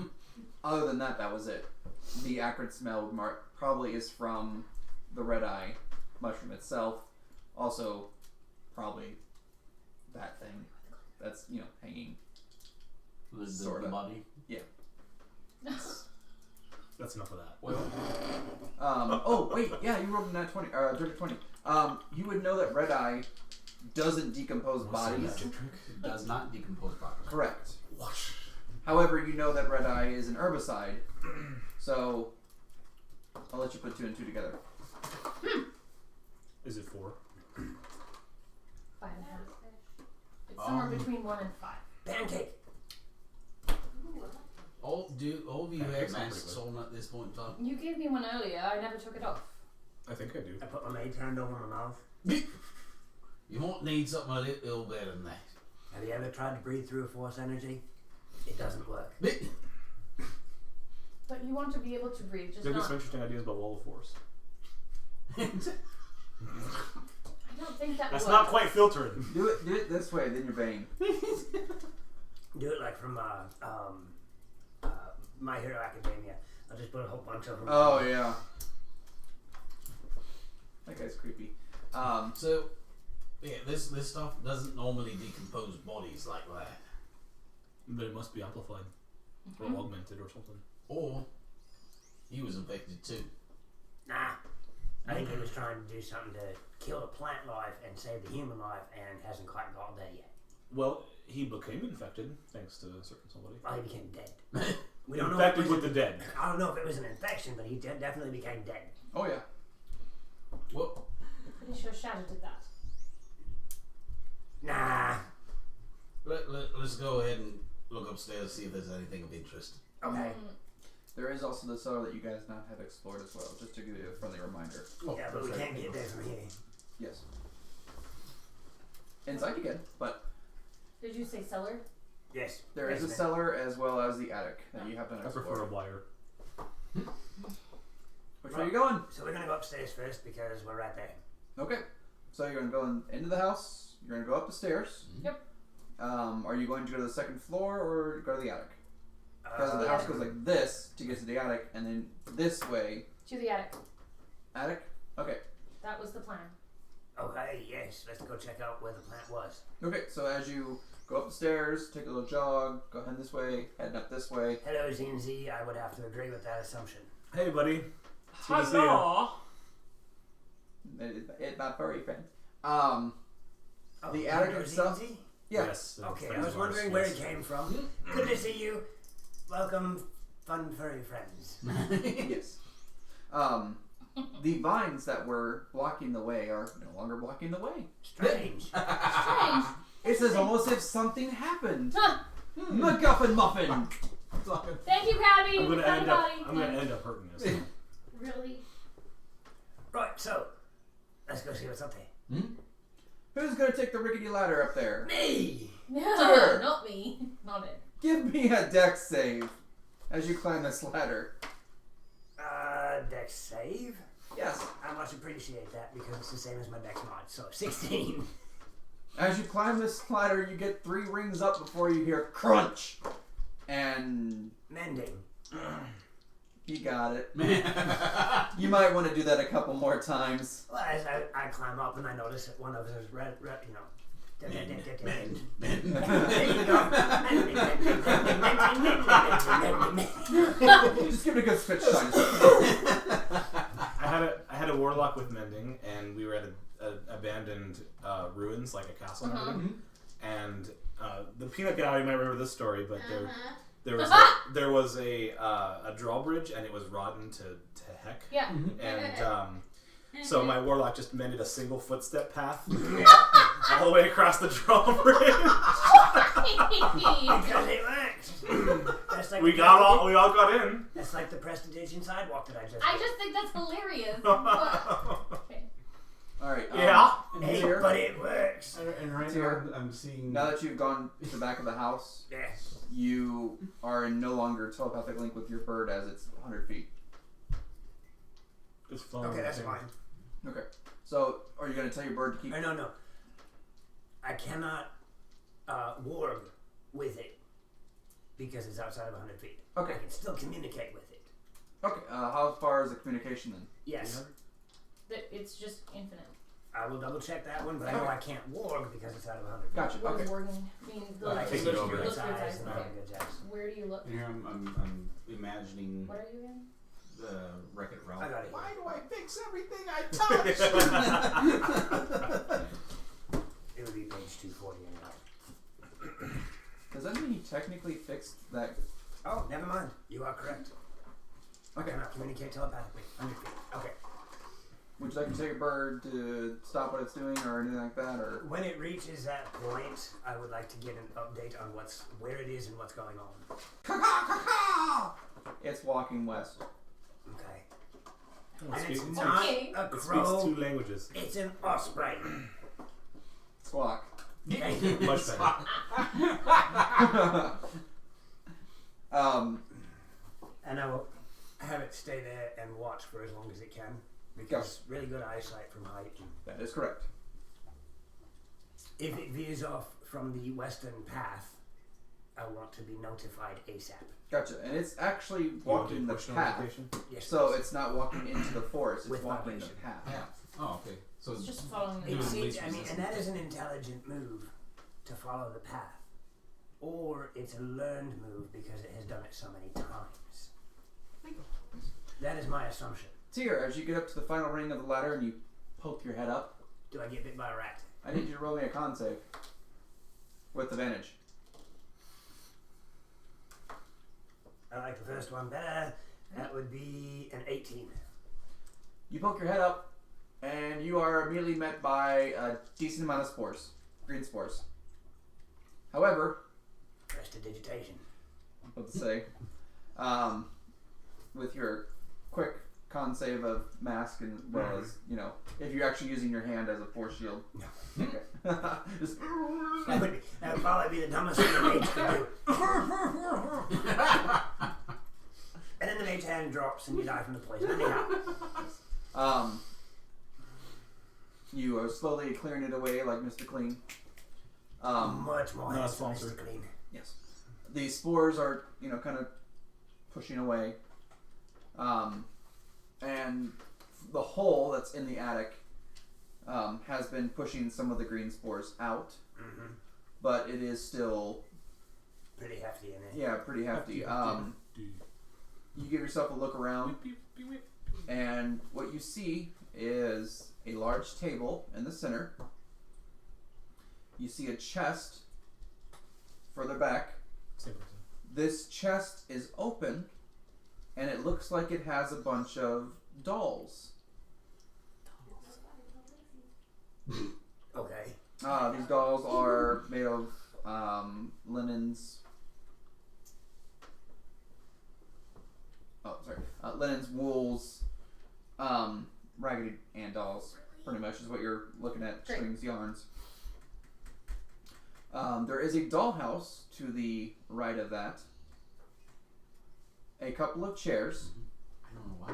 other than that, that was it. The acrid smell probably is from the red eye mushroom itself. Also, probably that thing that's hanging. The Sorta. body. Yeah. That's enough of that. Oh wait, yeah, you rolled a nat 20, dirty 20. You would know that red eye doesn't decompose bodies. It does not decompose bodies. Correct. However, you know that red eye is an herbicide, so I'll let you put 2 and 2 together. Is it 4? 5.5. It's somewhere between 1 and 5. Pancake. All of you Yeah, have it's not masks pretty good. on at this point in time? You gave me one earlier. I never took it off. I think I do. I put my maid hand over my mouth. You won't need something a little better than that. Have you ever tried to breathe through a force energy? It doesn't work. But you want to be able to breathe, just There are not. some interesting ideas about Wall of Force. I don't think that That's works. not quite filtered. Do it this way, then you're vain. Do it like from My Hero Academia. I'll just put a whole bunch of them. Oh yeah. That guy's creepy. So, yeah, this stuff doesn't normally decompose bodies like that. But it must be amplified. Or augmented or something. Or, he was infected too. Nah. I think he was trying to do something to kill the plant life and save the human life and hasn't quite got there yet. Well, he became infected thanks to a certain somebody. Well, he became dead. We don't know. Infected if it was with the dead. I don't know if it was an infection, but he definitely became dead. Oh yeah. Well, Pretty sure Shadow did that. Nah. let's go ahead and look upstairs, see if there's anything of interest. Okay. There is also the cellar that you guys not have explored as well, just to give you a friendly reminder. Yeah, but we can't get there from here. Yes. Inside you can, but Did you say cellar? Yes. there is a basement. cellar as well as the attic that you have to I prefer a explore. wire. Which way are you going? So we're gonna go upstairs first because we're right there. Okay. So you're gonna go into the house. You're gonna go up the stairs. Yep. Are you going to go to the second floor or go to the attic? Because the the house attic. goes like this to get to the attic, and then this way. To the attic. Attic? Okay. That was the plan. Okay, yes. Let's go check out where the plant was. Okay, so as you go up the stairs, take a little jog, go ahead this way, heading up this way. Hello, ZNZ. I would have to agree with that assumption. Hey, buddy. It's good to see you. It's my furry friend. Oh, The attic hello, itself? ZNZ? Yeah. Yes. Okay, friends I was of ours, wondering where yes. it came from. Good to see you. Welcome, fun furry friends. Yes. The vines that were blocking the way are no longer blocking the way. Strange. Strange. It's as almost if something happened. Huh. MacGuffin muffin. Thank you, Cabby. I'm gonna Found end a up. body. I'm gonna end up hurting this. Really? Right, so let's go see what's up there. Who's gonna take the rickety ladder up there? Me. No, Sure. not me. Not it. Give me a dex save as you climb this ladder. Dex save. Yes. I much appreciate that because it's the same as my dex mod. So 16. As you climb this ladder, you get 3 rings up before you hear crunch. And Mending. you got it. You might want to do that a couple more times. Well, as I climb up and I notice that one of us is red, you know. Just give it a good switch shine. I had a warlock with mending, and we were at abandoned ruins, like a castle and everything. And the peanut gallery might remember this story, but there was a drawbridge, and it was rotten to heck. Yeah. And so my warlock just mended a single footstep path all the way across the drawbridge. Because it works. That's like we all got in. That's like the prestidigitation sidewalk that I just. I just think that's hilarious. Okay. Alright. Yeah. Hey, here, but it works. And right Here. now I'm seeing. now that you've gone to the back of the house, Yes. you are in no longer telepathic link with your bird as it's 100 feet. Just following Okay, the that's thing. fine. Okay. So, are you going to tell your bird to keep... No. I cannot warg with it because it's outside of 100 feet. Okay. I can still communicate with it. Okay, how far is the communication then? Yes. It's just infinite. I will double check that one, but I know I can't warg because it's out of 100 feet. Gotcha, What okay. is working? I mean, But I look, can Take look it through over. its Look through its eyes eyes and and make okay. a good judge. Where do you look? And here I'm imagining. What are you in? Wreck-It Ralph. I got it. Why do I fix everything I touch? It would be page 240 anyway. Does that mean he technically fixed that? Oh, never mind. You are correct. I cannot communicate telepathically. 100 feet. Okay. Would you like to take a bird to stop what it's doing or anything like that, or? When it reaches that point, I would like to get an update on where it is and what's going on. Caw-caw! It's walking west. Okay. Oh, And it's speaks- not Okay. a It speaks crow. 2 languages. It's an osprey. Squawk. Much better. And I will have it stay there and watch for as long as it can. Because really good eyesight from height. That is correct. If it veers off from the western path, I want to be notified ASAP. Gotcha. And it's actually You want to walking the push path. notification? Yes, So please. it's not walking into the forest, it's With walking the vibration. path. Yeah. Oh, okay. So It's just following the Doing It map. seems, least I mean, and resistance. that is an intelligent move to follow the path. Or it's a learned move because it has done it so many times. That is my assumption. Tyr, as you get up to the final ring of the ladder and you poke your head up, Do I get bit by a rat? I need you to roll me a con save. With advantage. I like the first one better. That would be an 18. You poke your head up, and you are immediately met by a decent amount of spores. Green spores. However, Prestidigitation. I'm about to say, with your quick con save of mask and as well as, you know, if you're actually using your hand as a force shield. No. Okay. Just, That would probably be the dumbest thing the mage could do. And then the mage hand drops and you die from the poison. Anyhow. you are slowly clearing it away like Mr. Clean. Much more not handsome, sponsored. Mr. Clean. Yes. The spores are, you know, kind of pushing away. And the hole that's in the attic has been pushing some of the green spores out. Mm-hmm. But it is still, Pretty hefty in there. yeah, pretty hefty. You give yourself a look around, and what you see is a large table in the center. You see a chest further back. This chest is open, and it looks like it has a bunch of dolls. Okay. These dolls are made of linens. Linens, wools, Raggedy Ann dolls. Pretty much is what you're looking at. Great. Strings, yarns. There is a dollhouse to the right of that. A couple of chairs. I don't know why.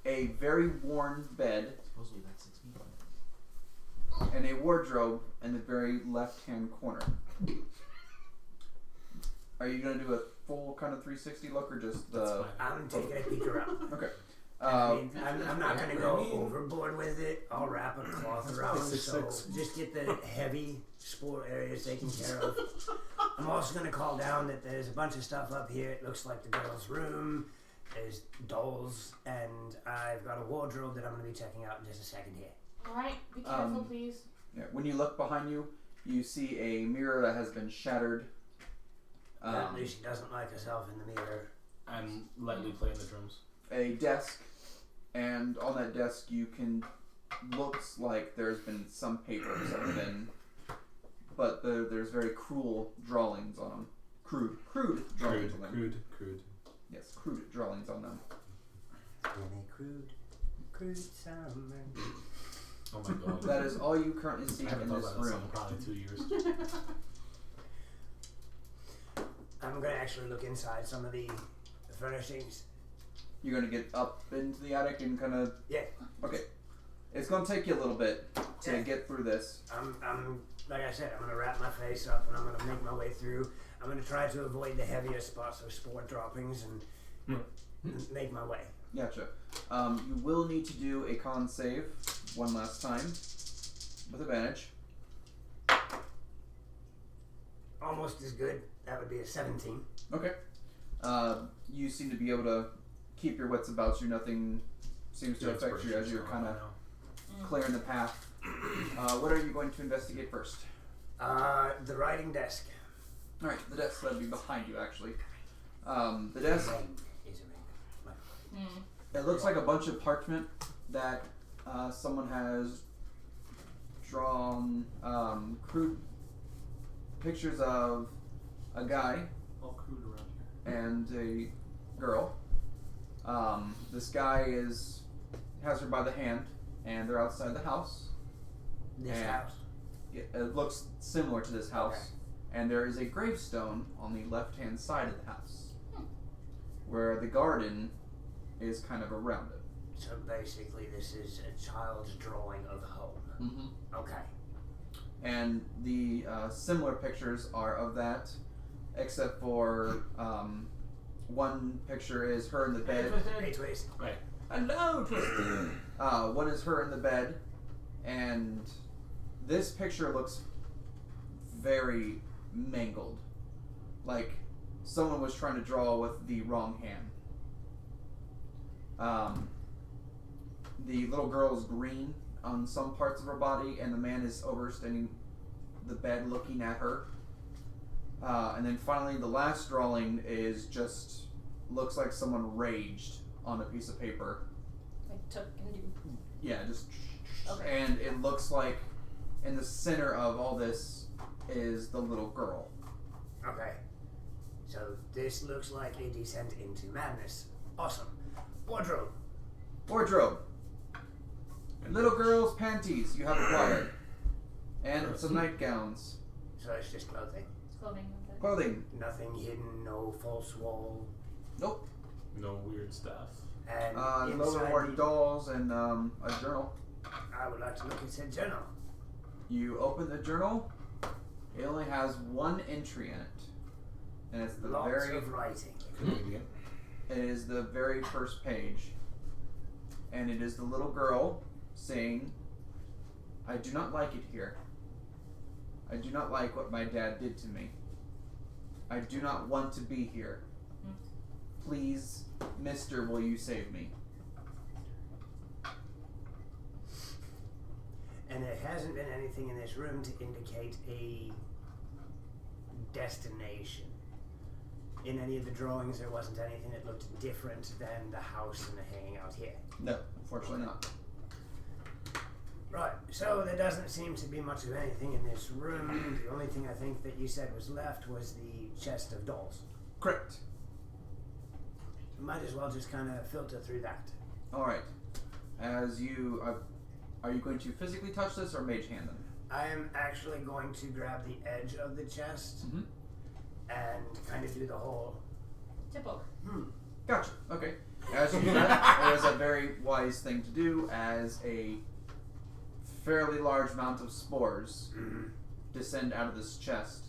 A very worn bed. Supposedly that's 6 feet. And a wardrobe in the very left-hand corner. Are you going to do a full kind of 360 look or just the... I'm taking a peek around. Okay. I mean, I'm not going to go overboard with it. I'll wrap a cloth around, probably so 6'6". just get the heavy spore areas taken care of. I'm also going to call down that there's a bunch of stuff up here. It looks like the girl's room. There's dolls, and I've got a wardrobe that I'm going to be checking out in just a second here. Alright, be careful, please. Yeah, when you look behind you, you see a mirror that has been shattered. At least she doesn't like herself in the mirror. I'm lightly playing the drums. A desk, and on that desk you can... Looks like there's been some papers that have been... But there's very cruel drawings on them. Crude drawings on them. Crude. Yes, crude drawings on them. In a crude summer. Oh my god. That is all you currently see I haven't in thought this about that song room. in probably 2 years. I'm going to actually look inside some of the furnishings. You're going to get up into the attic and kind of... Yeah. Okay. It's going to take you a little bit to Yeah. get through this. I'm like I said, I'm going to wrap my face up and I'm going to make my way through. I'm going to try to avoid the heavier spots of spore droppings and make my way. Gotcha. You will need to do a con save one last time with advantage. Almost as good. That would be a 17. Okay. You seem to be able to keep your wits about you. Nothing seems to affect you as you're kind of clearing the path. What are you going to investigate first? The writing desk. All right, the desk that'd be behind you, actually. The desk. Is a ring. It looks like a bunch of parchment that someone has drawn crude pictures of a guy All crude around here. and a girl. This guy has her by the hand, and they're outside the house. This And house. it looks similar to this house. Okay. And there is a gravestone on the left-hand side of the house, where the garden is kind of around it. So basically, this is a child's drawing of home. Mm-hmm. Okay. And the similar pictures are of that, except for one picture is her in the bed. Hey, Twist. Right. Hello, Twisty. One is her in the bed, and this picture looks very mangled, like someone was trying to draw with the wrong hand. The little girl is green on some parts of her body, and the man is overstanding the bed looking at her. And then finally, the last drawing is just looks like someone raged on a piece of paper. Like took and do. Yeah, just Okay. and it looks like in the center of all this is the little girl. Okay. So this looks like a descent into madness. Awesome. Wardrobe. Wardrobe. Little girl's panties you have acquired. And some nightgowns. So it's just clothing. It's clothing. Okay. Clothing. Nothing hidden, no false wall. Nope. No weird stuff. And A little bit inside more the, dolls and a journal. I would like to look at said journal. You open the journal. It only has one entry in it. And it's the Lots very of writing. Convenient. it is the very first page. And it is the little girl saying, I do not like it here. I do not like what my dad did to me. I do not want to be here. Please, mister, will you save me? And there hasn't been anything in this room to indicate a destination. In any of the drawings, there wasn't anything that looked different than the house and the hanging out here. No, unfortunately not. Right, so there doesn't seem to be much of anything in this room. The only thing I think that you said was left was the chest of dolls. Correct. Might as well just kind of filter through that. Alright. As you... are you going to physically touch this or mage hand them? I am actually going to grab the edge of the chest Mm-hmm. and kind of do the whole... Tip over. Gotcha. Okay. As you do that, it is a very wise thing to do as a fairly large amount of spores descend out of this chest.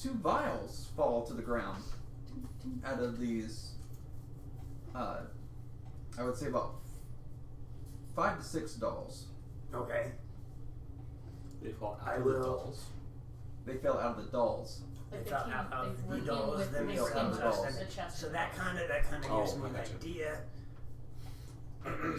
2 vials fall to the ground out of these, I would say about 5 to 6 dolls. Okay. They fall I out of the will- dolls. They fell out of the dolls. Like They they fell came, out of they the were in dolls, with, then they they were fell in out of the with dolls. the chest. So that kind of Oh, gives me I an gotcha. idea.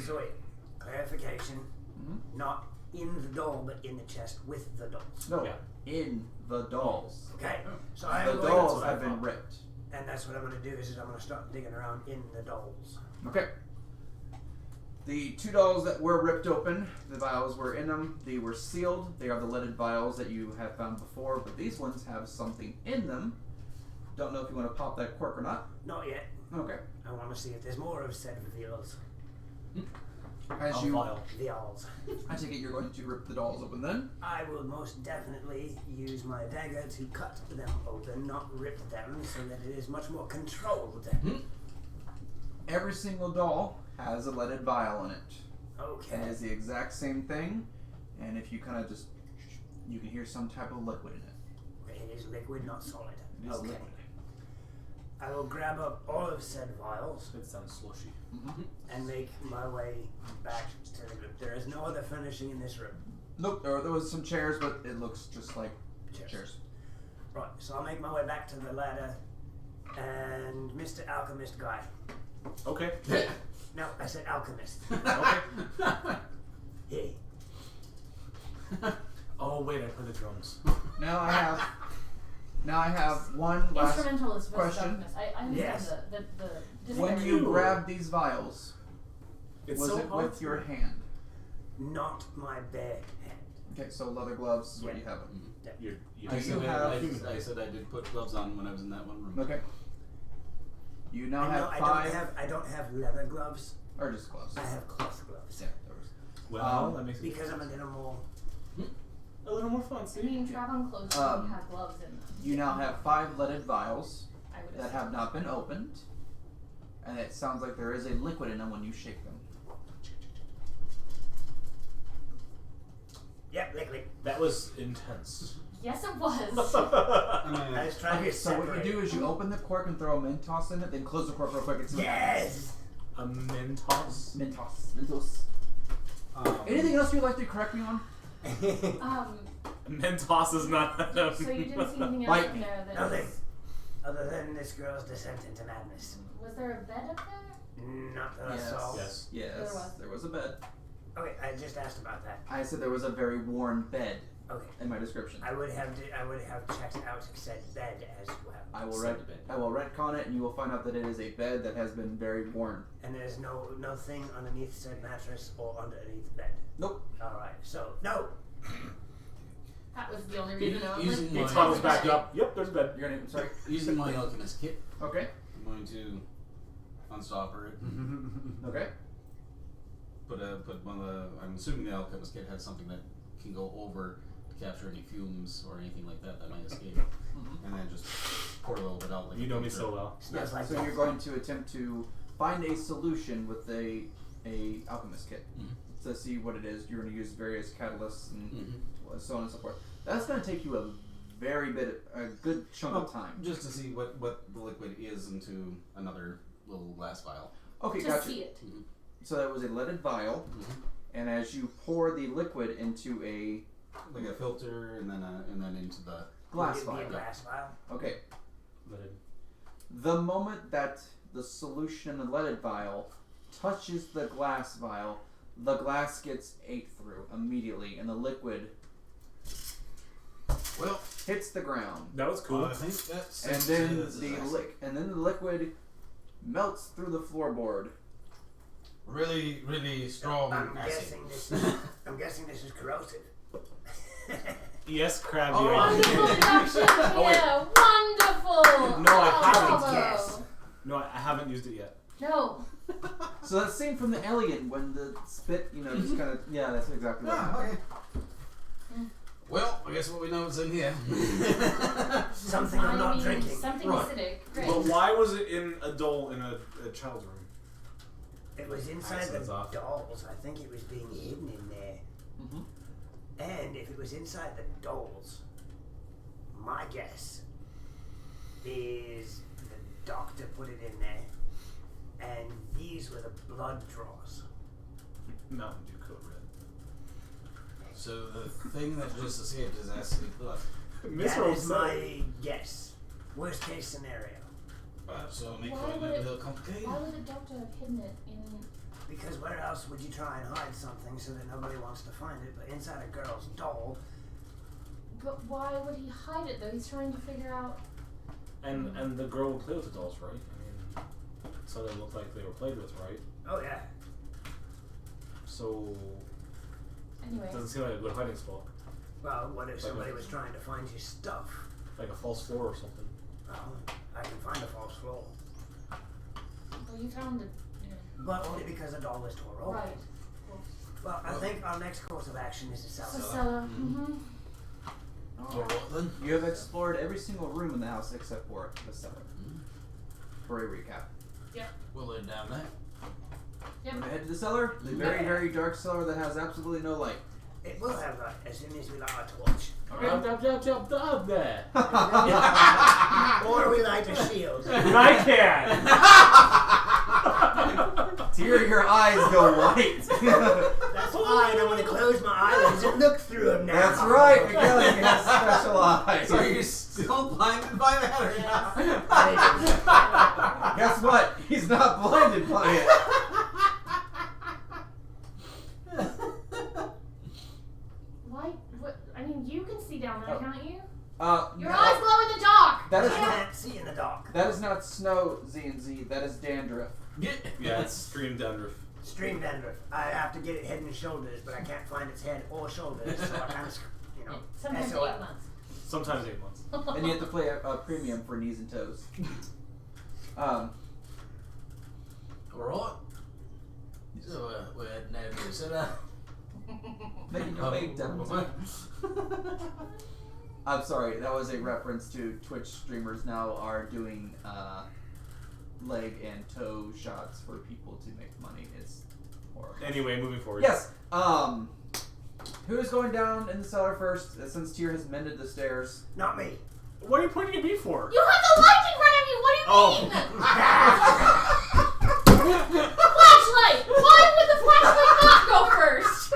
So wait, clarification. Mhm. Not in the doll, but in the chest with the dolls. No, Yeah. in the dolls. Okay. So I The am going dolls to, have been ripped. and that's what I'm going to do is I'm going to start digging around in the dolls. Okay. The 2 dolls that were ripped open, the vials were in them. They were sealed. They are the leaded vials that you have found before, but these ones have something in them. Don't know if you want to pop that cork or not. Not yet. Okay. I want to see if there's more of said reveals. As you, Vials. I take it you're going to rip the dolls open then. I will most definitely use my dagger to cut them open, not rip them, so that it is much more controlled. Every single doll has a leaded vial in it. Okay. It is the exact same thing, and if you kind of just, you can hear some type of liquid in it. It is liquid, not solid. It is Okay. liquid. I will grab up all of said vials It sounds slushy. and make my way back to the group. There is no other furnishing in this room. Nope, there was some chairs, but it looks just like chairs. Right, so I'll make my way back to the ladder and Mr. Alchemist guy. Okay. No, I said alchemist. Okay. Hey. Oh wait, I played the drums. Now I have one last Instrumentalist versus question. alchemist. I understand Yes. the When you grab these vials, It's was so it hard with your hand? Not my bare hand. Okay, so leather gloves is what Yeah. you have. You I do you have- have- I said I did put gloves on when I was in that one room. Okay. You now I have know, 5, I don't have leather gloves. or just gloves. I have cloth gloves. Yeah, there was. Well, that makes it Because I'm a little more. a little more fun. I See? mean, traveling clothes don't have gloves in them. You now have 5 leaded vials I would that assume. have not been opened, and it sounds like there is a liquid in them when you shake them. Yep, liquid. That was intense. Yes, it was. I was trying Okay, to so what separate. you do is you open the cork and throw a Mentos in it, then close the cork real quick and see what happens. Yes! A Mentos. Mentos. Anything else you'd like to correct me on? Mentos is not. So you didn't see anything else Bite in me. there that Nothing. was, Other than this girl's descent into madness. was there a bed up there? Not that Yes. I saw. Yes. Yes, there was a bed. Okay, I just asked about that. I said there was a very worn bed Okay. in my description. I would have checked out said bed as well. I will Said the bed. I will retcon it, and you will find out that it is a bed that has been very worn. And there's no thing underneath said mattress or underneath bed. Nope. Alright, so no. That was the only reason I was Using like, my- Tom's back up. Yep, there's a bed. You're gonna. Sorry. Using my alchemist kit, Okay. I'm going to unstopper it. Okay. Put one of the. I'm assuming the alchemist kit has something that can go over to capture any fumes or anything like that that might escape, and then just pour a little bit out. Like You a know me filter. so well. Smells like So death. you're going to attempt to find a solution with a alchemist kit to see what it is. You're going to use various catalysts and so on and so forth. That's going to take you a good chunk of time. Just to see what the liquid is into another little glass vial. Okay, to gotcha. see it. So that was a leaded vial, and as you pour the liquid into a Like a filter, and then into the glass It'd be a vial. glass vial. Okay. Leaded. The moment that the solution in the leaded vial touches the glass vial, the glass gets ate through immediately, and the liquid hits the ground. That was cool. I think that's And then the liquid melts through the floorboard. really, really strong I'm acid. guessing this is corrosive. Yes, Krabby. Oh, I did. Wonderful deduction here. Wonderful. No, I haven't. Bravo. Yes. No, I haven't used it yet. No. So that scene from the Alien when the spit, just kind of that's exactly what happened. Okay. Well, I guess what we know is in here. Something I'm not drinking. Something Right. acidic. Great. But why was it in a child's room? It was inside Accents the off. dolls. I think it was being hidden in there. And if it was inside the dolls, my guess is the doctor put it in there, and these were the blood draws. Mountain Dew Code Red. So the thing that just escaped is acidic blood. That is my guess. Worst case scenario. So make Why it a would it- little complicated. Why would the doctor have hidden it in? Because where else would you try and hide something so that nobody wants to find it? But inside a girl's doll, But why would he hide it though? He's trying to figure out. And the girl would play with the dolls, right? I mean, so they looked like they were played with, right? oh yeah. So Anyway. it doesn't seem like a good hiding spot. Well, what if Like somebody a- was trying to find your stuff? Like a false floor or something. Well, I can find a false floor. Well, you found it. But only because the doll was tore open. Right. Well, I think our next course of action is to sell So it. cellar. Oh, what then? You have explored every single room in the house except for the cellar. For a recap. We'll head down there. Yep. We're gonna head to the cellar, the very, very dark cellar that has absolutely no light. It will have light as soon as we light our torch. Up there. Or we light a shield. I can. Tear your eyes go white. That's fine. I'm going to close my eyelids and look through them now. That's right, Miguel, you have special eyes. So you're still blinded by that or not? Guess what? He's not blinded by it. Why? What? I mean, you can see down there, can't you? Your No. eyes glow in the dark. That I is not. can't see in the dark. That is not snow, Z and Z. That is dandruff. Yeah, it's stream dandruff. Stream dandruff. I have to get it head and shoulders, but I can't find its head or shoulders, so I kind of, Sometimes SOL. 8 months. Sometimes 8 months. And you have to play a premium for knees and toes. Alright. So, we're heading out to the center. Making your way down. I'm sorry, that was a reference to Twitch streamers now are doing leg and toe shots for people to make money. It's horrible. Anyway, moving forward. Yes. Who's going down in the cellar first? Since Tyr has mended the stairs. Not me. What are you pointing at me for? You have the light in front of you. What do you mean? The flashlight. Why would the flashlight not go first?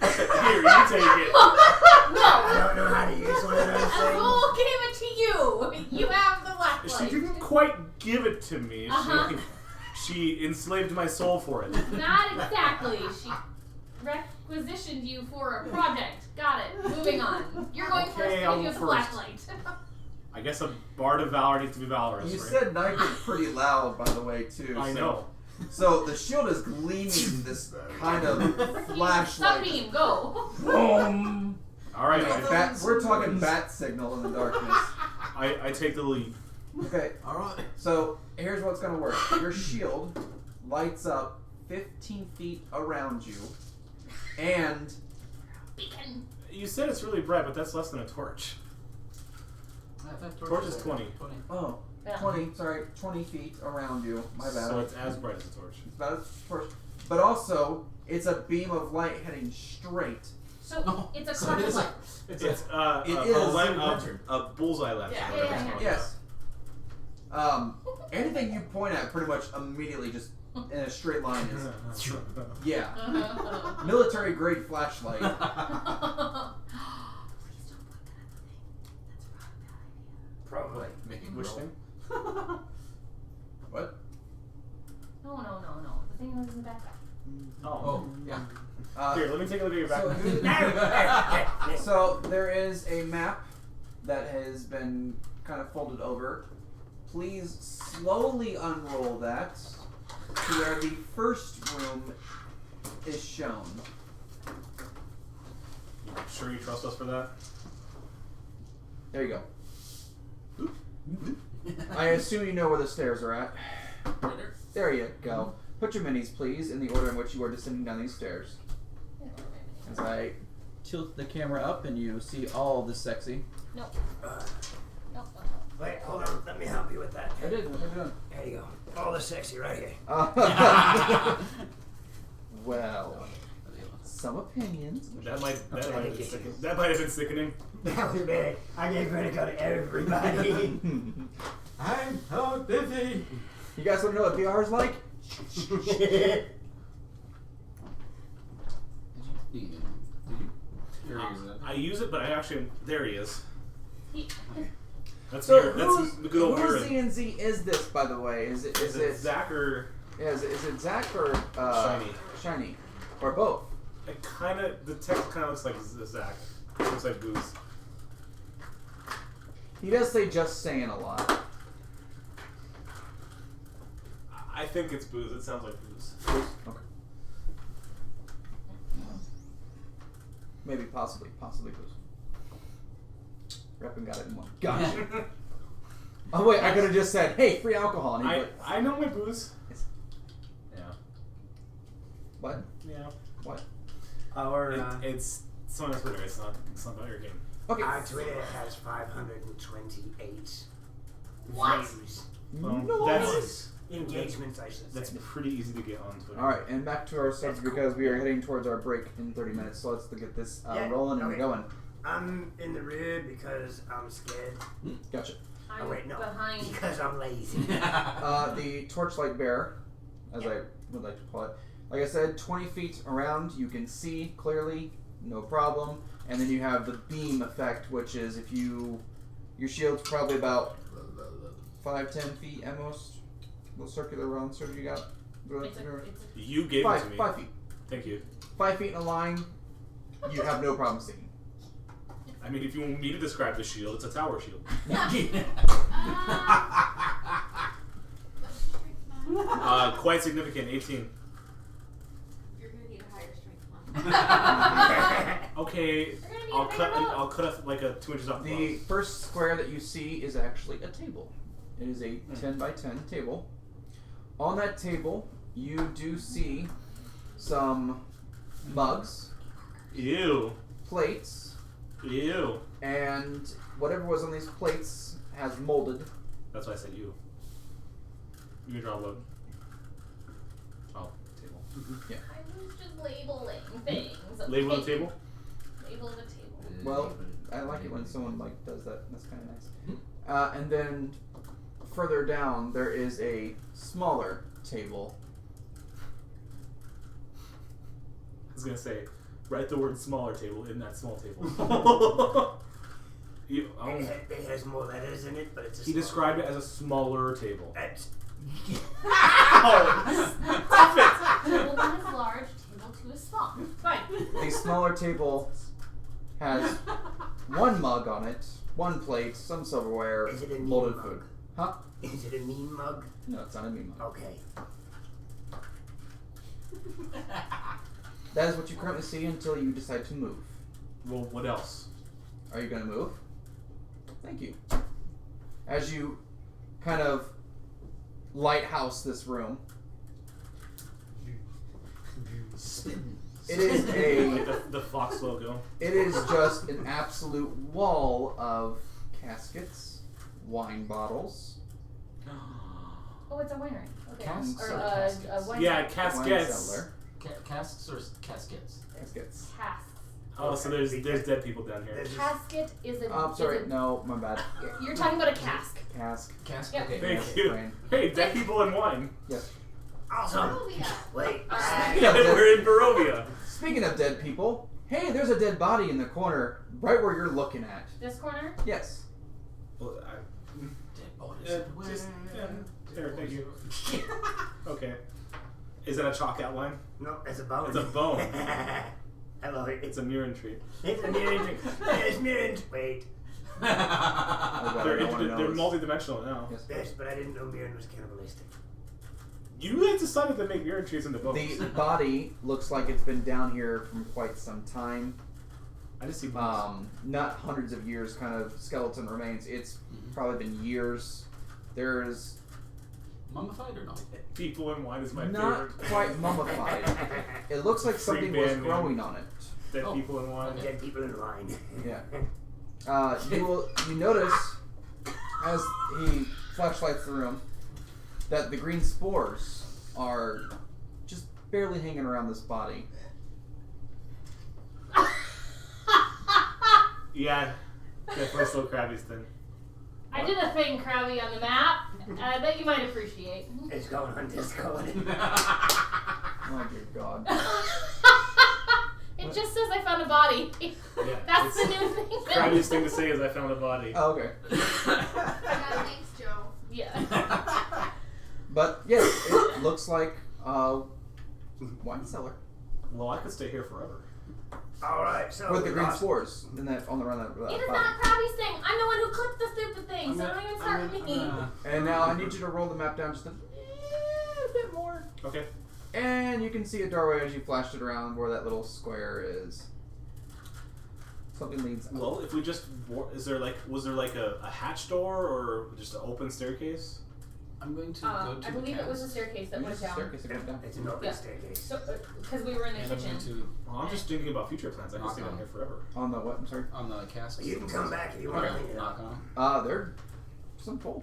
Here, you take it. No. I don't know how to use one of those things. Who gave it to you? You have the flashlight. She didn't quite give it to me. Uh-huh. She enslaved my soul for it. Not exactly. She requisitioned you for a project. Got it. Moving on. You're going first Okay, because I'll you have go the first. flashlight. I guess a bard of valor needs to be valorous. You right? said knife is pretty loud, by the way, too. I know. So the shield is gleaming this kind of flashlight. Sunbeam, go. Boom. All right, We're talking bat signal in the darkness. I take the lead. Okay. Alright. So here's what's gonna work. Your shield lights up 15 feet around you, and Beacon. You said it's really bright, but that's less than a torch. Torch is 20. oh, Yeah. 20 feet around you. My bad. So it's as bright as a torch. It's about as torch, but also it's a beam of light heading straight. So No. it's a So cloud it of is light. It's It is a bullseye lantern. Yeah. whatever it's Yeah. called. Yes. Anything you point at pretty much immediately just in a straight line is yeah. Military grade flashlight. Please don't put that on the thing. That's a bad idea. Probably. Making Which roll. thing? What? No. The thing was in the backpack. Oh, yeah. Here, let me take a look at your So, backpack. so there is a map that has been kind of folded over. Please slowly unroll that to where the first room is shown. Sure you trust us for that? There you go. I assume you know where the stairs are at. Right there. There you go. Put your minis, please, in the order in which you are descending down these stairs. As I tilt the camera up and you see all this sexy. Nope. Nope. Wait, hold on. Let me help you with that. I did. What are you doing? There you go. All the sexy right here. Well, some opinions. That might have been sickening. That was bad. I gave vertigo to everybody. I'm so busy. You guys want to know what VR is like? Did you? Here he is. I use it, but I actually there he is. That's So your, that's the good old whose Aaron. Z and Z is this, by the way? Is it Zach or yeah, is it Zach or Shiny? Shiny, or both? It kind of the text kind of looks like Zach. It looks like Booze. He does say "just saying" a lot. I think it's Booze. It sounds like Booze. Okay. Maybe, possibly Booze. Rep and got it in one. Gotcha. Oh wait, I could have just said, "Hey, free alcohol." And he put, I know my Booze. It's- Yeah. what? Yeah. What? Our It's someone on Twitter. It's not about your game. Okay. our Twitter has 528 What? views. No. That's Engagements, I should say. that's pretty easy to get on Twitter. All right, and back to our subject That's because we are heading towards our break in 30 minutes. So let's get this Yeah, rolling and okay. going. I'm in the rear because I'm scared. Gotcha. I'm Oh wait, no. behind. Because I'm lazy. The torchlight bearer, as I would like to call it, like I said, 20 feet around, you can see clearly, no problem. And then you have the beam effect, which is if you Your shield's probably about 5-10 feet at most. Little circular round sword you got. You gave it to me. 5 feet. Thank you. 5 feet in a line. You have no problem seeing. I mean, if you want me to describe the shield, it's a tower shield. Quite significant. 18. You're gonna need a higher strength one. Okay, I'll cut like a 2 inches off The first square that you see is actually a table. It is a 10 by 10 table. On that table, you do see some mugs, Ew. plates, Ew. and whatever was on these plates has molded. That's why I said you. You can draw wood. Oh, table. I was just labeling things. Label the table? Label the table. Well, I like it when someone like does that. That's kind of nice. And then further down, there is a smaller table. I was gonna say, write the word smaller table in that small table. It has more letters in it, but it's a He small described it as a smaller table. That's Stop it! Table 1 is large, table 2 is small. Fine. The smaller table has one mug on it, one plate, some silverware, Is it a mean molded mug? food. Huh? Is it a mean mug? No, it's not a mean mug. Okay. That is what you currently see until you decide to move. Well, what else? Are you going to move? Thank you. As you kind of lighthouse this room, it is Like the Fox logo. it is just an absolute wall of caskets, wine bottles, Oh, it's a winery. Okay. Casks or or a caskets? wine Yeah, wine caskets. cellar, Casks or caskets? caskets. Casks. Oh, so there's dead people down here. There's Casket is a. Oh, I'm sorry. No, my bad. You're talking about a cask. Cask. Cask? Yep. Okay. Thank Yes, you. brain. Hey, dead people and wine. Yes. awesome. Barovia. Wait. Yeah, we're in Barovia. Speaking of dead people, hey, there's a dead body in the corner, right where you're looking at. This corner. Yes. Well, Dead bodies. There, thank you. Okay. Is that a chalk outline? No, it's a bone. It's a bone. I love it. It's a mirror tree. It's a mirror. It's mirror. Wait. Oh, God, They're, I don't wanna know they're this. multi-dimensional now. Yes. Yes, but I didn't know mirror was cannibalistic. You guys decided to make mirror trees into bones. The body looks like it's been down here from quite some time. I just see bones. Not hundreds of years, kind of skeleton remains. It's probably been years. There's Mummified or not? People and wine is my not favorite. quite mummified. It looks like something was band name. growing on it. Dead Oh. people and wine. Dead people in line. Yeah. You notice as he flashlights the room that the green spores are just barely hanging around this body. Yeah. Definitely slow crabby's thing. I did a thing, Krabby, on the map that you might appreciate. It's going on Discord. Oh dear God. It just says I found a body. Yeah. That's the it's- new thing. Crabby's thing to say is I found a body. Oh, okay. Yeah, thanks, Joe. Yeah. But yes, it looks like wine cellar Well, I could stay here forever. Alright, so. with the we green lost- spores in that on the run that It is body. not Krabby's thing. I'm the one who clicked the stupid thing, so don't even start with me. And now I need you to roll the map down just a bit more. Okay. And you can see a doorway as you flashed it around where that little square is. Something leads out. Well, if we just was there like a hatch door or just an open staircase? I'm going to go to I believe it was a staircase that went There's a down. staircase that goes down. It's an open Yeah. staircase. So, because we were in the And I'm kitchen. going to Well, I'm just thinking about future plans. I can stay down here forever. On the what? I'm sorry. on the casks. You can come back if you want to Okay. clean it Knock up. on. They're some full.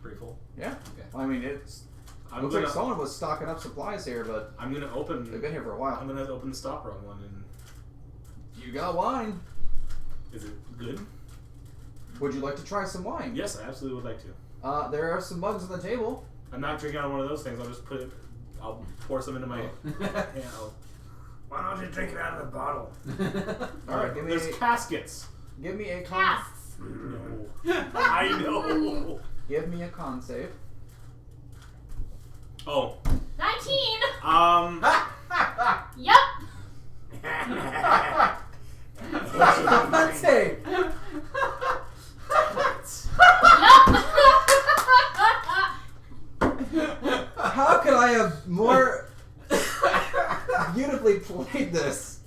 Pretty full. Yeah. Okay. I mean, it's I'm looks gonna like someone was stocking up supplies here, but I'm gonna open. they've been here for a I'm while. gonna open the stopper on one. And You got wine. is it good? Would you like to try some wine? Yes, I absolutely would like to. There are some mugs on the table. I'm not drinking out of one of those things. I'll just put it. I'll pour some into my. Yeah. Why don't you drink it out of the bottle? All right, give me There's caskets. give me a Casks. No. I know. Give me a con save. Oh. 19! Yep! What's your con save? How could I have more beautifully played this?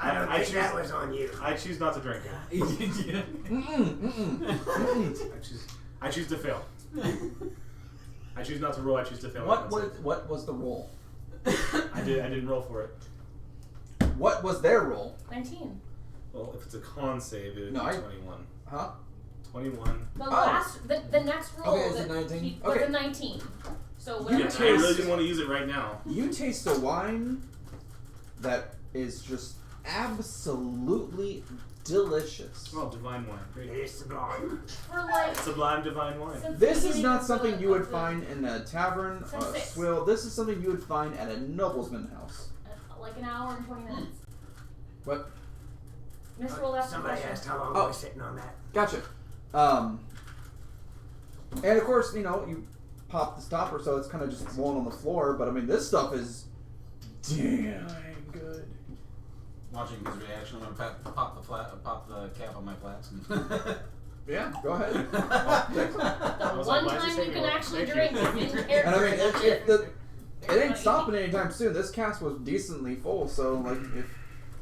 I don't I think that choose- was on you. I choose not to drink it. I choose to fail. I choose not to roll. I choose to fail. What was the roll? I didn't roll for it. What was their roll? 19. Well, if it's a con save, it would No, be I- 21. Huh? 21. The next roll Okay, is it that 19? he- was Okay. a 19. So You whatever. Yeah, I taste- really didn't want to use it right now. You taste a wine that is just absolutely delicious. Oh, divine wine. It Great. is sublime. For like. Sublime divine wine. since This the is beginning not of something the- you would of the- find in a tavern, Since a six. swill. This is something you would find at a nobleman's house. Like an hour and 20 minutes. What? Mr. Roll after Somebody question. asked how long Oh. I was sitting on that. Gotcha. And of course, you know, you pop the stopper, so it's kind of just rolling on the floor. But I mean, this stuff is damn good. Watching his reaction, I'm gonna pop the cap on my flask. Yeah, go ahead. The was one like, why is time this you taking can a actually while? drink Thank you. is in And character. I mean, that's it ain't stopping anytime soon. This cask was decently full, so like if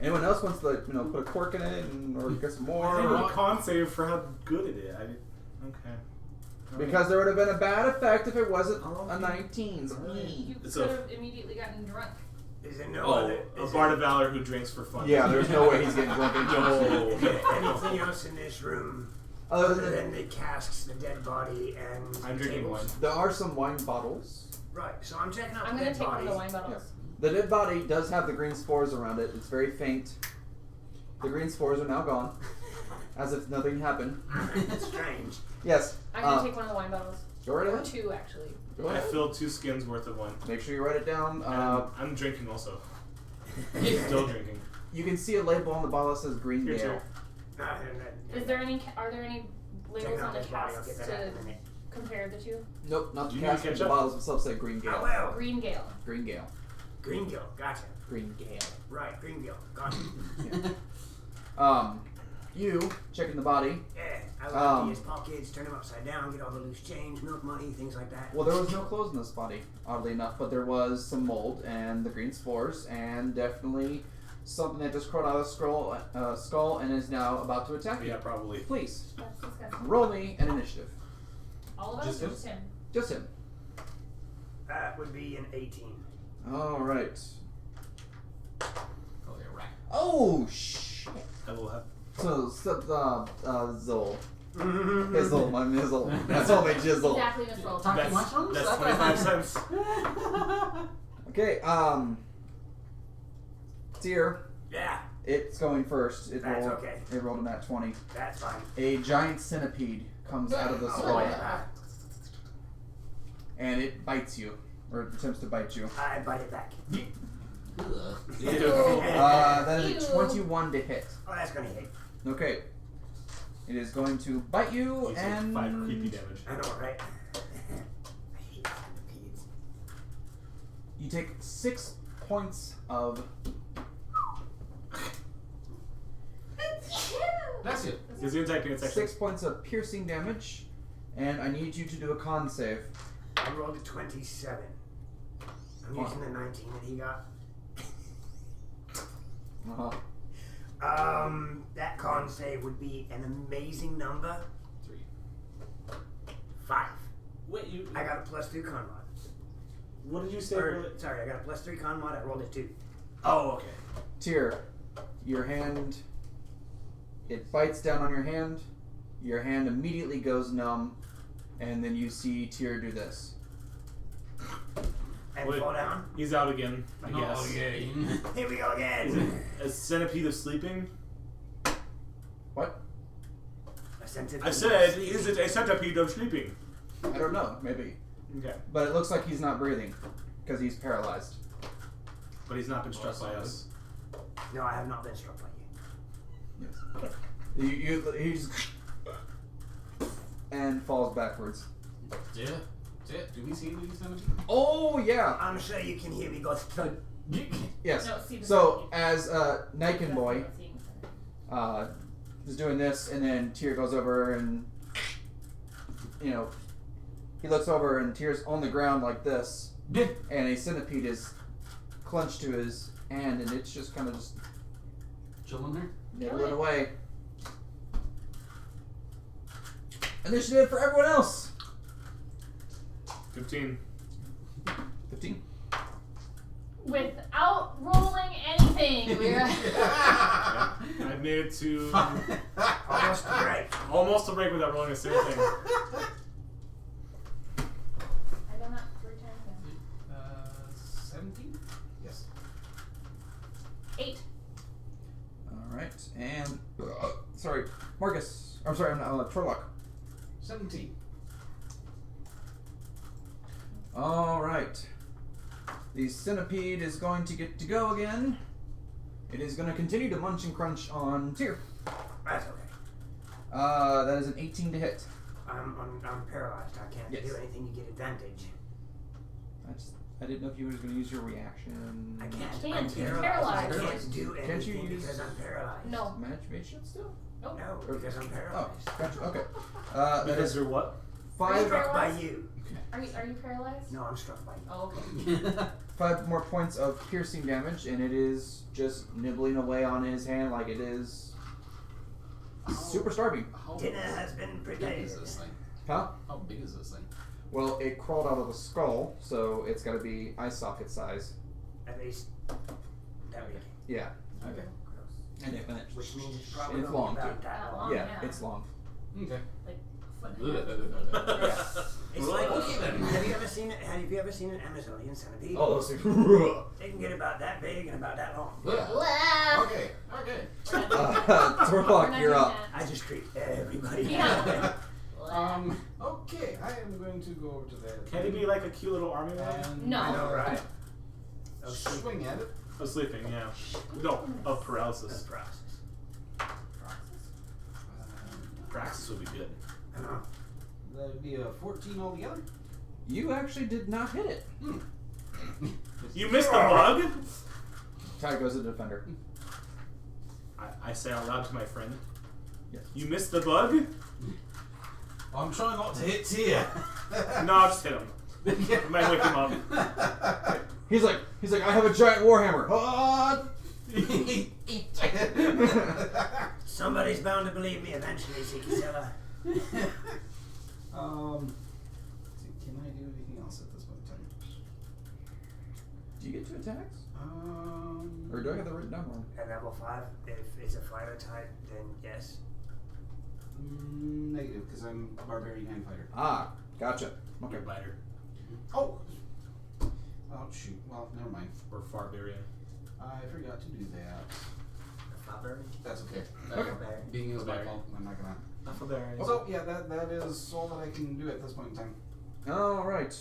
anyone else wants to, you know, put a cork in it or get some I more, didn't roll a con save for how good it is. Okay. because there would have been a bad effect if it wasn't Oh, a okay. 19. You It's could a- have immediately gotten drunk. Is there no Oh, other? a Is bard of valor who drinks for fun. Yeah, there's no way he's getting drunk and Oh. there anything else in this room Other other than than the casks, the dead body, and I'm the drinking tables? wine. there are some wine bottles. Right. So I'm checking out I'm the gonna dead take one bodies. of the wine bottles. The dead body does have the green spores around it. It's very faint. The green spores are now gone, as if nothing happened. It's strange. Yes. I'm gonna take one of the wine bottles. Go right Or ahead. 2 actually. Go I ahead. filled 2 skins worth of wine. Make sure you write it down. I'm drinking also. Still drinking. You can see a label on the bottle that says Green Here Gale. too. Is there any? Are there any labels Checking on out the this body. I'll casks get that out in a to minute. compare the two? Nope, not Do the you need cask. The ketchup? bottles themselves say Green Gale. Oh well. Green Gale. Green Gale. Green Gill. Gotcha. Green Gale. Right. Green Gill. Gotcha. You checking the body. Yeah. I like Um, his pockets. Turn them upside down. Get all the loose change, milk money, things like that. Well, there was no clothes in this body, oddly enough, but there was some mold and the green spores, and definitely something that just crawled out of the skull and is now about to attack you. Yeah, probably. Please That's disgusting. roll me an initiative. All of us Just or him? just him? Just him. That would be an 18. All right. Oh, yeah, right. Oh shit. I will have. So Zol. Hizzle, my mizzle. That's all my jizzle. Exactly, Miss Roll. Talking That's mushrooms? 25 cents. Okay, Dear, Yeah. it's going first. It That's rolled, okay. It rolled a nat 20. That's fine. A giant centipede comes out of the Oh, skull, yeah. and it bites you, or attempts to bite you. I bite it back. Ugh. That is a Ew. 21 to hit. Oh, that's gonna hit. Okay. It is going to bite you, You take and 5 creepy damage. I know, right? I hate centipedes. you take 6 points of. That's it. Is the attack it's actually 6 points of piercing damage, and I need you to do a con save. I rolled a 27. I'm Wow. using the 19 that he got. Uh-huh. That con save would be an amazing number. 3. 5. Wait, you. I got a +2 con mod. What did you say? Sorry, I got a +3 con mod. I rolled a 2. Oh, okay. Tyr, your hand. It bites down on your hand. Your hand immediately goes numb, and then you see Tyr do this. And Wait. fall down. He's out again, I guess. Oh, yeah. Here we go again. A centipede of sleeping? What? A centipede. I said, is it a centipede of sleeping? I don't know. Maybe, Okay. but it looks like he's not breathing because he's paralyzed. But he's not been struck by us. No, I have not been struck by you. Yes. He's and falls backwards. Yeah. Do we see the centipede? Oh yeah. I'm sure you can hear me go thud. Yes. No, see the So centipede. as Niken Boy That's seeing the centipede. is doing this, and then Tyr goes over and he looks over and Tyr's on the ground like this, and a centipede is clenched to his hand, and it's just kind of just Chilling there? nibbling away. Initiative for everyone else. 15. 15. Without rolling anything. Yeah, I made it to Almost a break. almost a break without rolling a single thing. I done that 3 times. 17? Yes. 8. All right, and sorry, Marcus. I'm sorry, I'm not Torlock. 17. All right. The centipede is going to get to go again. It is going to continue to munch and crunch on Tyr. That's okay. That is an 18 to hit. I'm paralyzed. I can't Yes. do anything. You get advantage. I didn't know if you were going to use your reaction. I can't. Can't. I'm You're paralyzed. I paralyzed. can't do anything Can't you use- because I'm paralyzed. No. Mage shield still? Nope. No, because I'm Oh, paralyzed. gotcha. Okay. That Because is you're what? Are you 5. Struck by paralyzed? you. Are you paralyzed? No, I'm struck by you. Oh, okay. 5 more points of piercing damage, and it is just nibbling away on his hand like it is super starving. How Dinner has been big prepared. is this thing? Huh? How big is this thing? Well, it crawled out of the skull, so it's got to be eye socket size. At least that big. Yeah. Okay. And it Which means it's probably It's gonna be long, about too. that Long, long. Yeah, yeah. it's long. Okay. Foot Ugh. and a half. Yeah. It's like, have you ever seen an Amazonian centipede? Oh, those things. They can get about that big and about that long. Blah. Okay. Torlock, you're up. I just treat everybody. Yeah. Okay. I am going to go over to that. Can he be like a cute little army man? and No. I know, right? swing at it. Of sleeping, yeah. No, of paralysis. Process. Praxis would be good. I know. That'd be a 14 altogether. You actually did not hit it. You missed the bug? Ty goes to defender. I say out loud to my friend. Yes. You missed the bug? I'm trying not to hit Tia. No, I'll just hit him. I might wake him up. He's like, I have a giant warhammer. Somebody's bound to believe me eventually, Zikisella. Let's see, can I do anything else at this point in time? Do you get 2 attacks? Or do I have the written down wrong? At level 5, if it's a fighter type, then yes. Negative, because I'm a barbarian hand fighter. Ah, gotcha. Okay. Your biter. Oh! Oh, shoot. Well, never mind. Or Farbarian. I forgot to do that. A barbarian? That's okay. Okay. Being is my Barbarian. fault. I'm not gonna. Farbarian. So, yeah, that is all that I can do at this point in time. All right.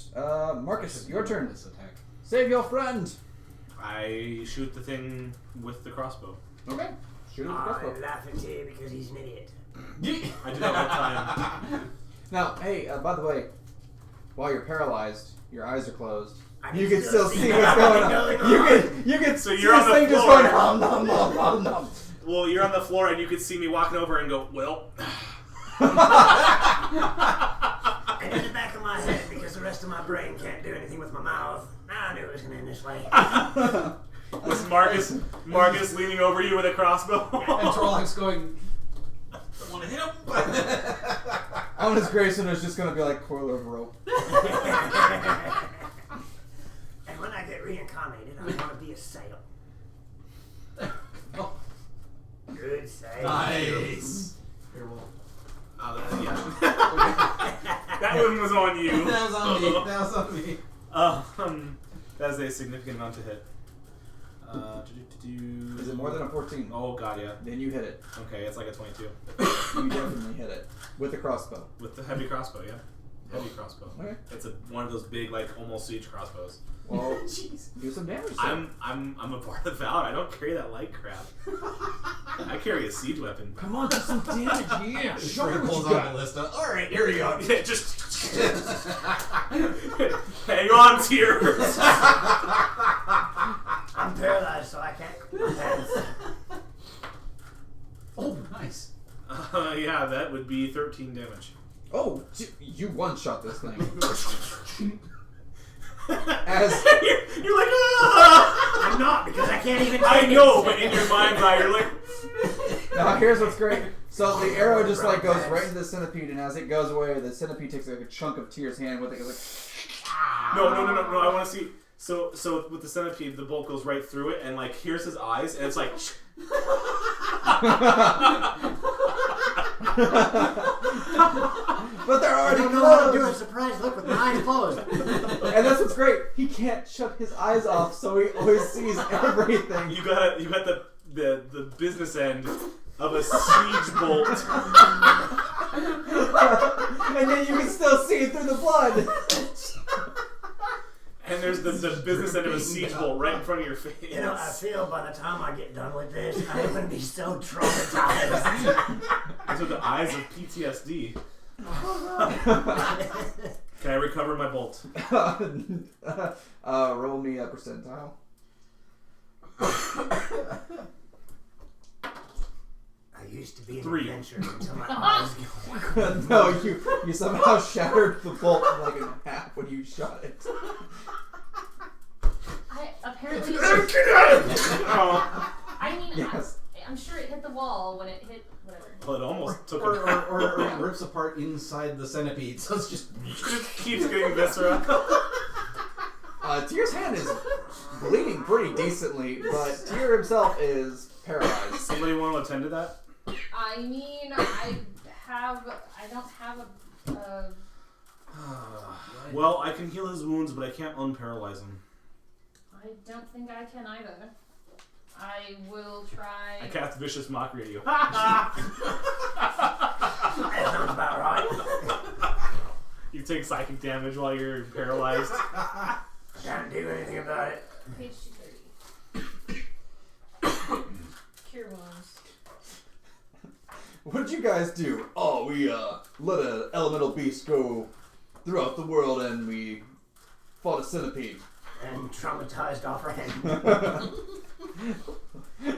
Marcus, your turn. This attack. Save your friend. I shoot the thing with the crossbow. Okay. Shoot him with the I crossbow. laugh at T because he's an idiot. I do that all the time. Now, hey, by the way, while you're paralyzed, your eyes are closed. I You can still see what's what's going on. You can So see you're on this the thing just floor. going nom nom nom nom nom. Well, you're on the floor and you can see me walking over and go, well. And in the back of my head, because the rest of my brain can't do anything with my mouth, I knew it was going to end this way. Was Marcus leaning over you with a crossbow? And Trollocs going, I want to hit him. Honest Grayson is just gonna be like coil of rope. And when I get reincarnated, I want to be a sail. Good sail. Nice. Here, well. Yeah. That one was on you. That was on me. That was on me. That is a significant amount to hit. Is it more than a 14? Oh god, yeah. Then you hit it. Okay, it's like a 22. You definitely hit it with the crossbow. With the heavy crossbow, yeah. Heavy crossbow. Okay. It's one of those big, like almost siege crossbows. Well, do some damage. Then. I'm a part of Valor. I don't carry that light crap. I carry a siege weapon. Come on, do some damage. Yeah. Show me what pulls you out got. the list. All right, here we go. Yeah, just hang on, tears. I'm paralyzed, so I can't advance. Oh, nice. Yeah, that would be 13 damage. Oh, you one-shot this thing. As you're like, ah! I'm not, because I can't even. I know, but in your mind's eye, you're like. now, here's what's great. So the arrow just like goes right into the centipede, and as it goes away, the centipede takes like a chunk of Tyr's hand with it. It's like, No. I want to see. So with the centipede, the bolt goes right through it, and like here's his eyes, and it's like. but they're I already don't know how to do a closed. surprise look with my eyes closed. And that's what's great. He can't shut his eyes off, so he always sees everything. You got the business end of a siege bolt. And then you can still see through the blood. And there's the business end of a siege bolt right in front of your face. You know, I feel by the time I get done with this, I'm going to be so traumatized. Those are the eyes of PTSD. Can I recover my bolt? Roll me a percentile. I used to be an 3. adventurer until my eyes go. No, you somehow shattered the bolt like in half when you shot it. I apparently. Oh. I mean, Yes. I'm sure it hit the wall when it hit whatever. Well, it almost took Or him. it rips apart inside the centipede, so it's just. Just keeps getting viscera. Tyr's hand is bleeding pretty decently, but Tyr himself is paralyzed. Somebody want to attend to that? I mean, I don't have a Well, I can heal his wounds, but I can't unparalyze him. I don't think I can either. I will try. I cast vicious mockery at you. That sounds about right. You take psychic damage while you're paralyzed. I can't do anything about it. Page 230. Cure wounds. What did you guys do? Oh, we let an elemental beast go throughout the world, and we fought a centipede. And traumatized our friend.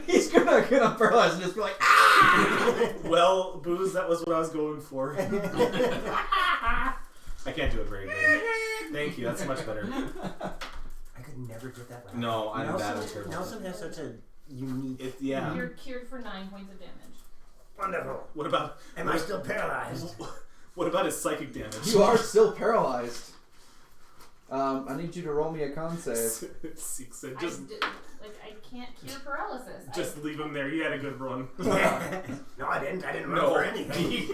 He's gonna get unparalyzed and just be like, ah! Well, Booze, that was what I was going for. I can't do it very good. Thank you, that's much better. I could never get that right. No, I'm bad at it. Nelson has such a unique. Yeah. You're cured for 9 points of damage. Wonderful. What about... Am I still paralyzed? What about his psychic damage? You are still paralyzed. I need you to roll me a con save. Just, I can't cure paralysis. just leave him there. He had a good run. No, I didn't. I didn't run for anything.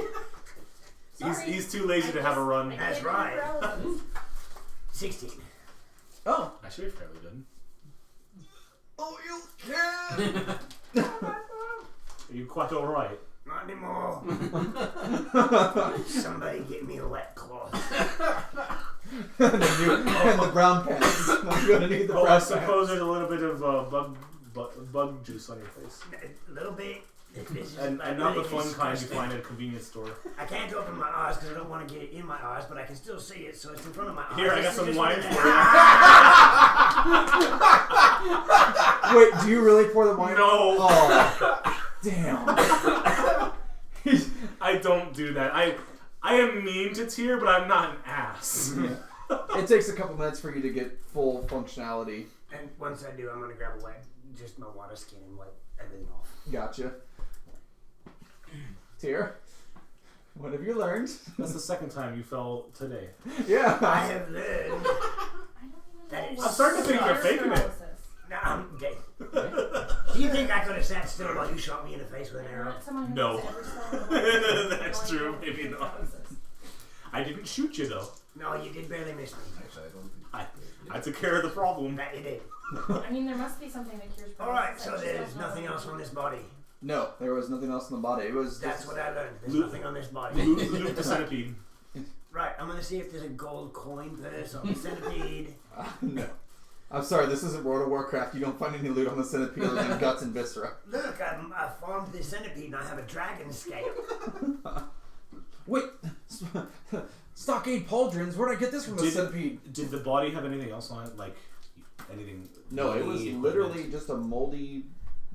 He's too lazy to have a run. That's right. 16. Oh. Actually, fairly good. Oh, you can! Are you quite alright? Not anymore. Somebody get me a wet cloth. and the brown pants. I'm gonna need the brown I pants. suppose there's a little bit of bug juice on your face. A little bit. And not the fun kind you find at a convenience store. I can't open my eyes because I don't want to get it in my eyes, but I can still see it, so it's in front of my eyes. Here, I got some wine for Wait, do you really pour the wine? No. Oh, damn. I don't do that. I am mean to Tyr, but I'm not an ass. It takes a couple minutes for you to get full functionality. And once I do, I'm going to grab just my water skin and wipe everything off. Gotcha. Tyr, what have you learned? That's the second time you fell today. Yeah. I have learned I don't even that know it's what I'm starting to think you're cure faking it. paralysis. No, I'm dead. Do you think I could have sat still while you shot me in the face with an I'm arrow? not someone who No. knows every cell in the body. That's No true, idea maybe cure not. paralysis. I didn't shoot you though. No, you did barely miss me. Actually, I don't think. I took care of the problem. That you did. I mean, there must be something that cures paralysis. Alright, I so just there's don't know. nothing else on this body. No, there was nothing else in the body. It was That's what I learned. There's Loot- nothing on this body. Loot the centipede. Right, I'm gonna see if there's a gold coin purse on the centipede. No. I'm sorry, this isn't World of Warcraft. You don't find any loot on the centipede other than guts and viscera. Look, I formed this centipede and I have a dragon scale. Wait, stockade pauldrons. Where'd I get this from? The centipede. Did the body have anything else on it? Like anything? No, it was equipment? literally just a moldy,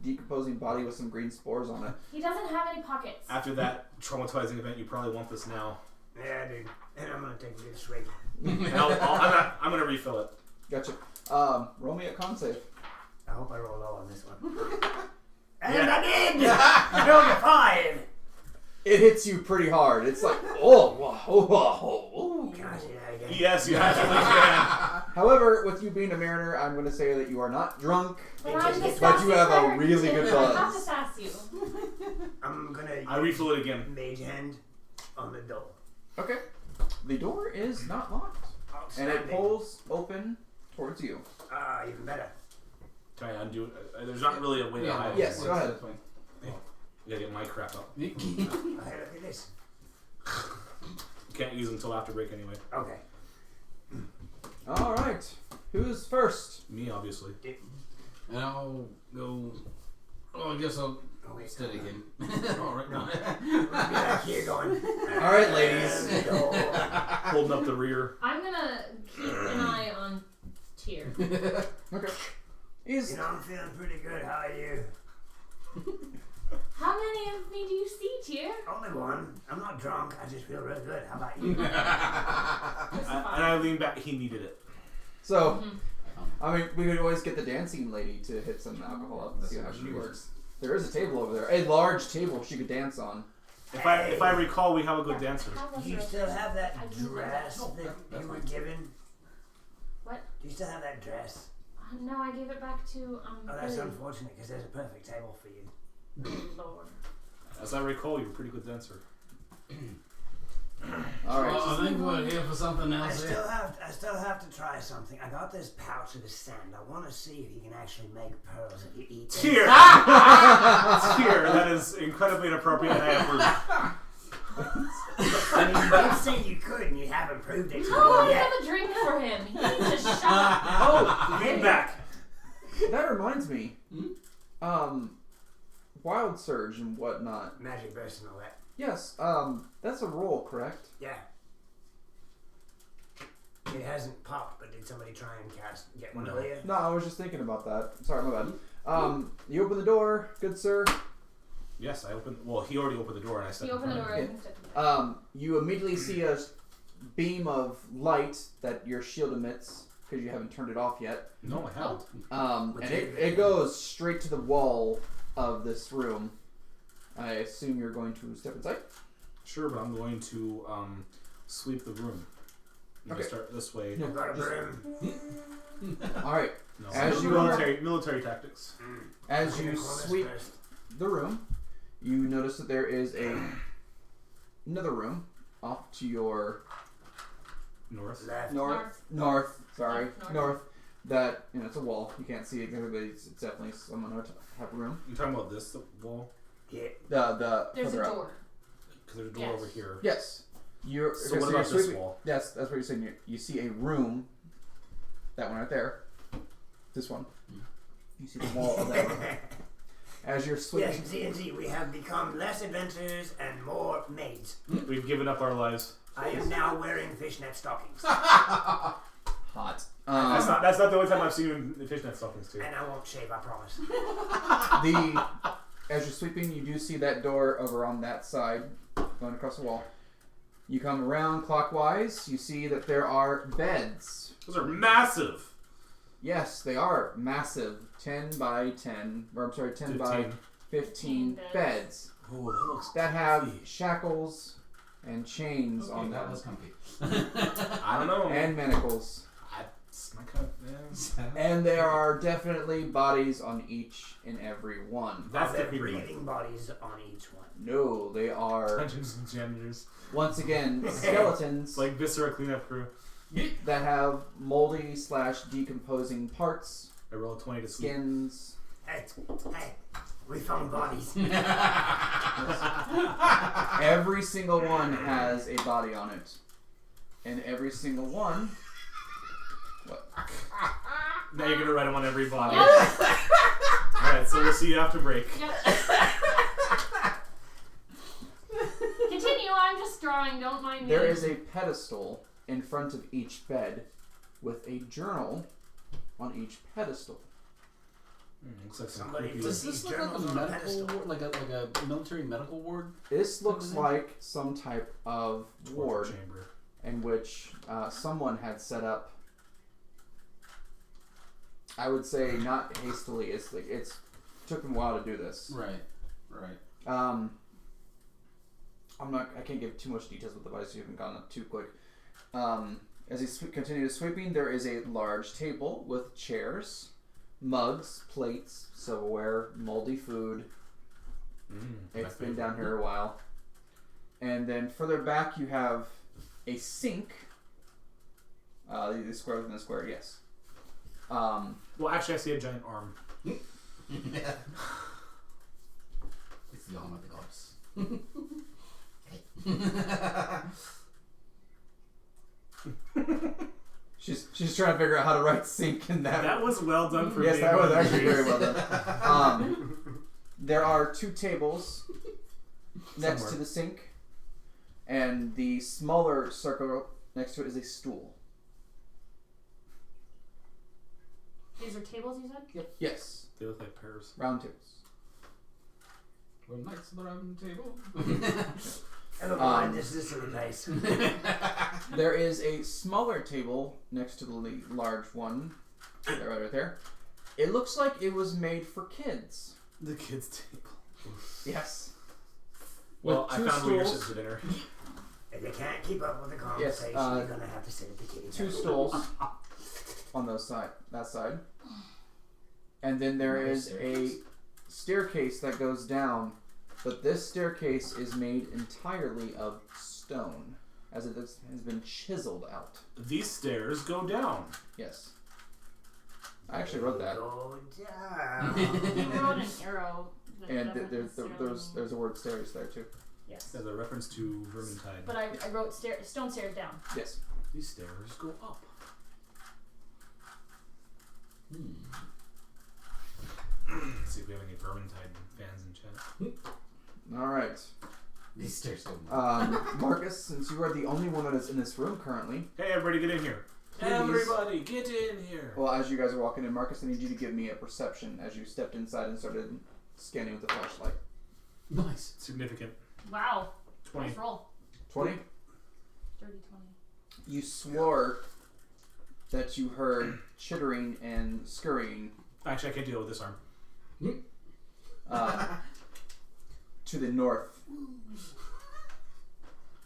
decomposing body with some green spores on it. He doesn't have any pockets. After that traumatizing event, you probably want this now. Yeah, dude. And I'm gonna take a good swig. And I'm gonna refill it. Gotcha. Roll me a con save. I hope I roll low on this one. And I did! I rolled a 5! It hits you pretty hard. It's like, oh. Can I see that again? Yes, you actually can. However, with you being a mariner, I'm going to say that you are not drunk, But I'm the but you have a sassy really cleric. good I have to buzz. sass you. I'm gonna I refill it again. mage hand on the door. Okay. The door is not locked, and it pulls open towards you. Ah, even better. Can I undo it? There's not really a way to hide it. Yes, go ahead. You gotta get my crap up. Hey, look at this. You can't use them until after break anyway. Okay. All right. Who's first? Me, obviously. And I'll go. Oh, I guess I'll Oh, wait. steady him. All right, No. We'll be back here going. All right, ladies. Holding up the rear. I'm gonna keep an eye on Tyr. Okay. You know, I'm feeling pretty good. How are you? How many of me do you see, Tyr? Only one. I'm not drunk. I just feel real good. How about you? And I lean back. He needed it. So, I mean, we could always get the dancing lady to hit some alcohol up and see how she works. There is a table over there, a large table she could dance on. If I recall, we have a good dancer. Do you still have that I didn't know dress that. that That's you were fine. given? What? Do you still have that dress? No, I gave it back to Oh, that's Billy. unfortunate because there's a perfect table for you. Lord. As I recall, you're a pretty good dancer. All right. Well, I think we're here for something I else. still have to try something. I got this pouch of the sand. I want to see if you can actually make pearls if you eat them. Tyr! Tyr, that is incredibly inappropriate. I approve. I mean, you did say you could, and you haven't proved it to Oh, me I yet. have a drink for him. He needs to shut up. Oh, Lean back. that reminds me. Wild surge and whatnot. Magic burst and all that. Yes. That's a roll, correct? Yeah. It hasn't popped, but did somebody try and get one No. earlier? No, I was just thinking about that. Sorry, my bad. You open the door, good sir. Yes, I opened. Well, he already opened the door, and I stepped You in open the front door of and step in there. You immediately see a beam of light that your shield emits because you haven't turned it off yet. him. No, I haven't. And it goes straight to the wall of this room. I assume you're going to step inside. Sure, but I'm going to sweep the room. I'm Okay. gonna start this way. Yeah. Got a broom. All right. No, As you are- military tactics. As I'm you gonna call this sweep first. the room, you notice that there is another room off to your North. Left. north. North. North. That it's a wall. You can't see it, but it's definitely someone would have a room. You talking about this wall? Yeah. The There's further a up. door. Because there's a door Yes. over here. Yes. You're. So okay, what you're about this sweeping- wall? Yes, that's what you're saying. You see a room. That one right there. This one. You see the wall of that room. As you're Yes, sweeping. Z&Z, we have become less adventurers and more maids. We've given up our lives. I am now wearing fishnet stockings. Hot. That's not the only time I've seen you in fishnet stockings too. And I won't shave, I promise. As you're sweeping, you do see that door over on that side, going across the wall. You come around clockwise. You see that there are beds. Those are massive. Yes, they are massive. 10 by 10, or I'm sorry, 10 by 15. 15 beds Oh, that looks that have comfy. shackles and chains on that them, was comfy. I don't know. and manacles. It's my kind of, yeah. And there are definitely bodies on each and every one. That's Are the there creepy one. breathing bodies on each one? No, they are, Dungeons and Janitors. once again, skeletons It's like Viscera cleanup crew. that have moldy / decomposing parts, I roll a 20 to sleep. skins. Hey, we found bodies. Every single one has a body on it. And every single one. What? Now you're gonna write them on every body. Yep. Alright, so we'll see you after break. Yep. Continue, I'm just drawing, don't mind me. There is a pedestal in front of each bed with a journal on each pedestal. Looks like Somebody creepy- just- Does this look like a medical ward, like a military medical ward? This looks like some type of ward chamber. in which someone had set up. I would say not hastily. It's took them a while to do this. Right. I can't give too much details with the device. You haven't gone up too quick. As he continues sweeping, there is a large table with chairs, mugs, plates, silverware, moldy food. It's been down here a while. And then further back, you have a sink. The square within the square, yes. Well, actually, I see a giant arm. Yeah. It's the arm of the gods. She's trying to figure out how to write sink in that. That was well done for Yes, being that was one of actually these. very well done. There are 2 tables next Somewhere. to the sink, and the smaller circle next to it is a stool. These are tables, you said? Yes, They look like pears. round tables. We're knights of the round table. Never mind, this is really nice. There is a smaller table next to the large one. Right there. It looks like it was made for kids. The kids' table. Yes. Well, With I 2 found where you're stools. sitting to dinner. If you can't keep up with the Yes, conversation, you're gonna have to sit at the kitty 2 table. stools on that side. And then there is a staircase that goes down, but this staircase is made entirely of stone, as it has been chiseled out. These stairs go down. Yes. I actually wrote that. Go down. You wrote an arrow. that And doesn't necessarily there's mean- a word stairs there too. Yes. As a reference to Vermintide. But I wrote stone stairs down. Yes. These stairs go up. Let's see if we have any Vermintide fans in chat. Alright. These stairs go. Marcus, since you are the only one that is in this room currently, Hey, everybody, get in here. Please. Everybody, get in here. well, as you guys are walking in, Marcus, I need you to give me a perception as you stepped inside and started scanning with the flashlight. Nice. Significant. Wow. 20. Nice roll. 20? Dirty 20. You swore that you heard chittering and scurrying Actually, I can't deal with this arm. to the north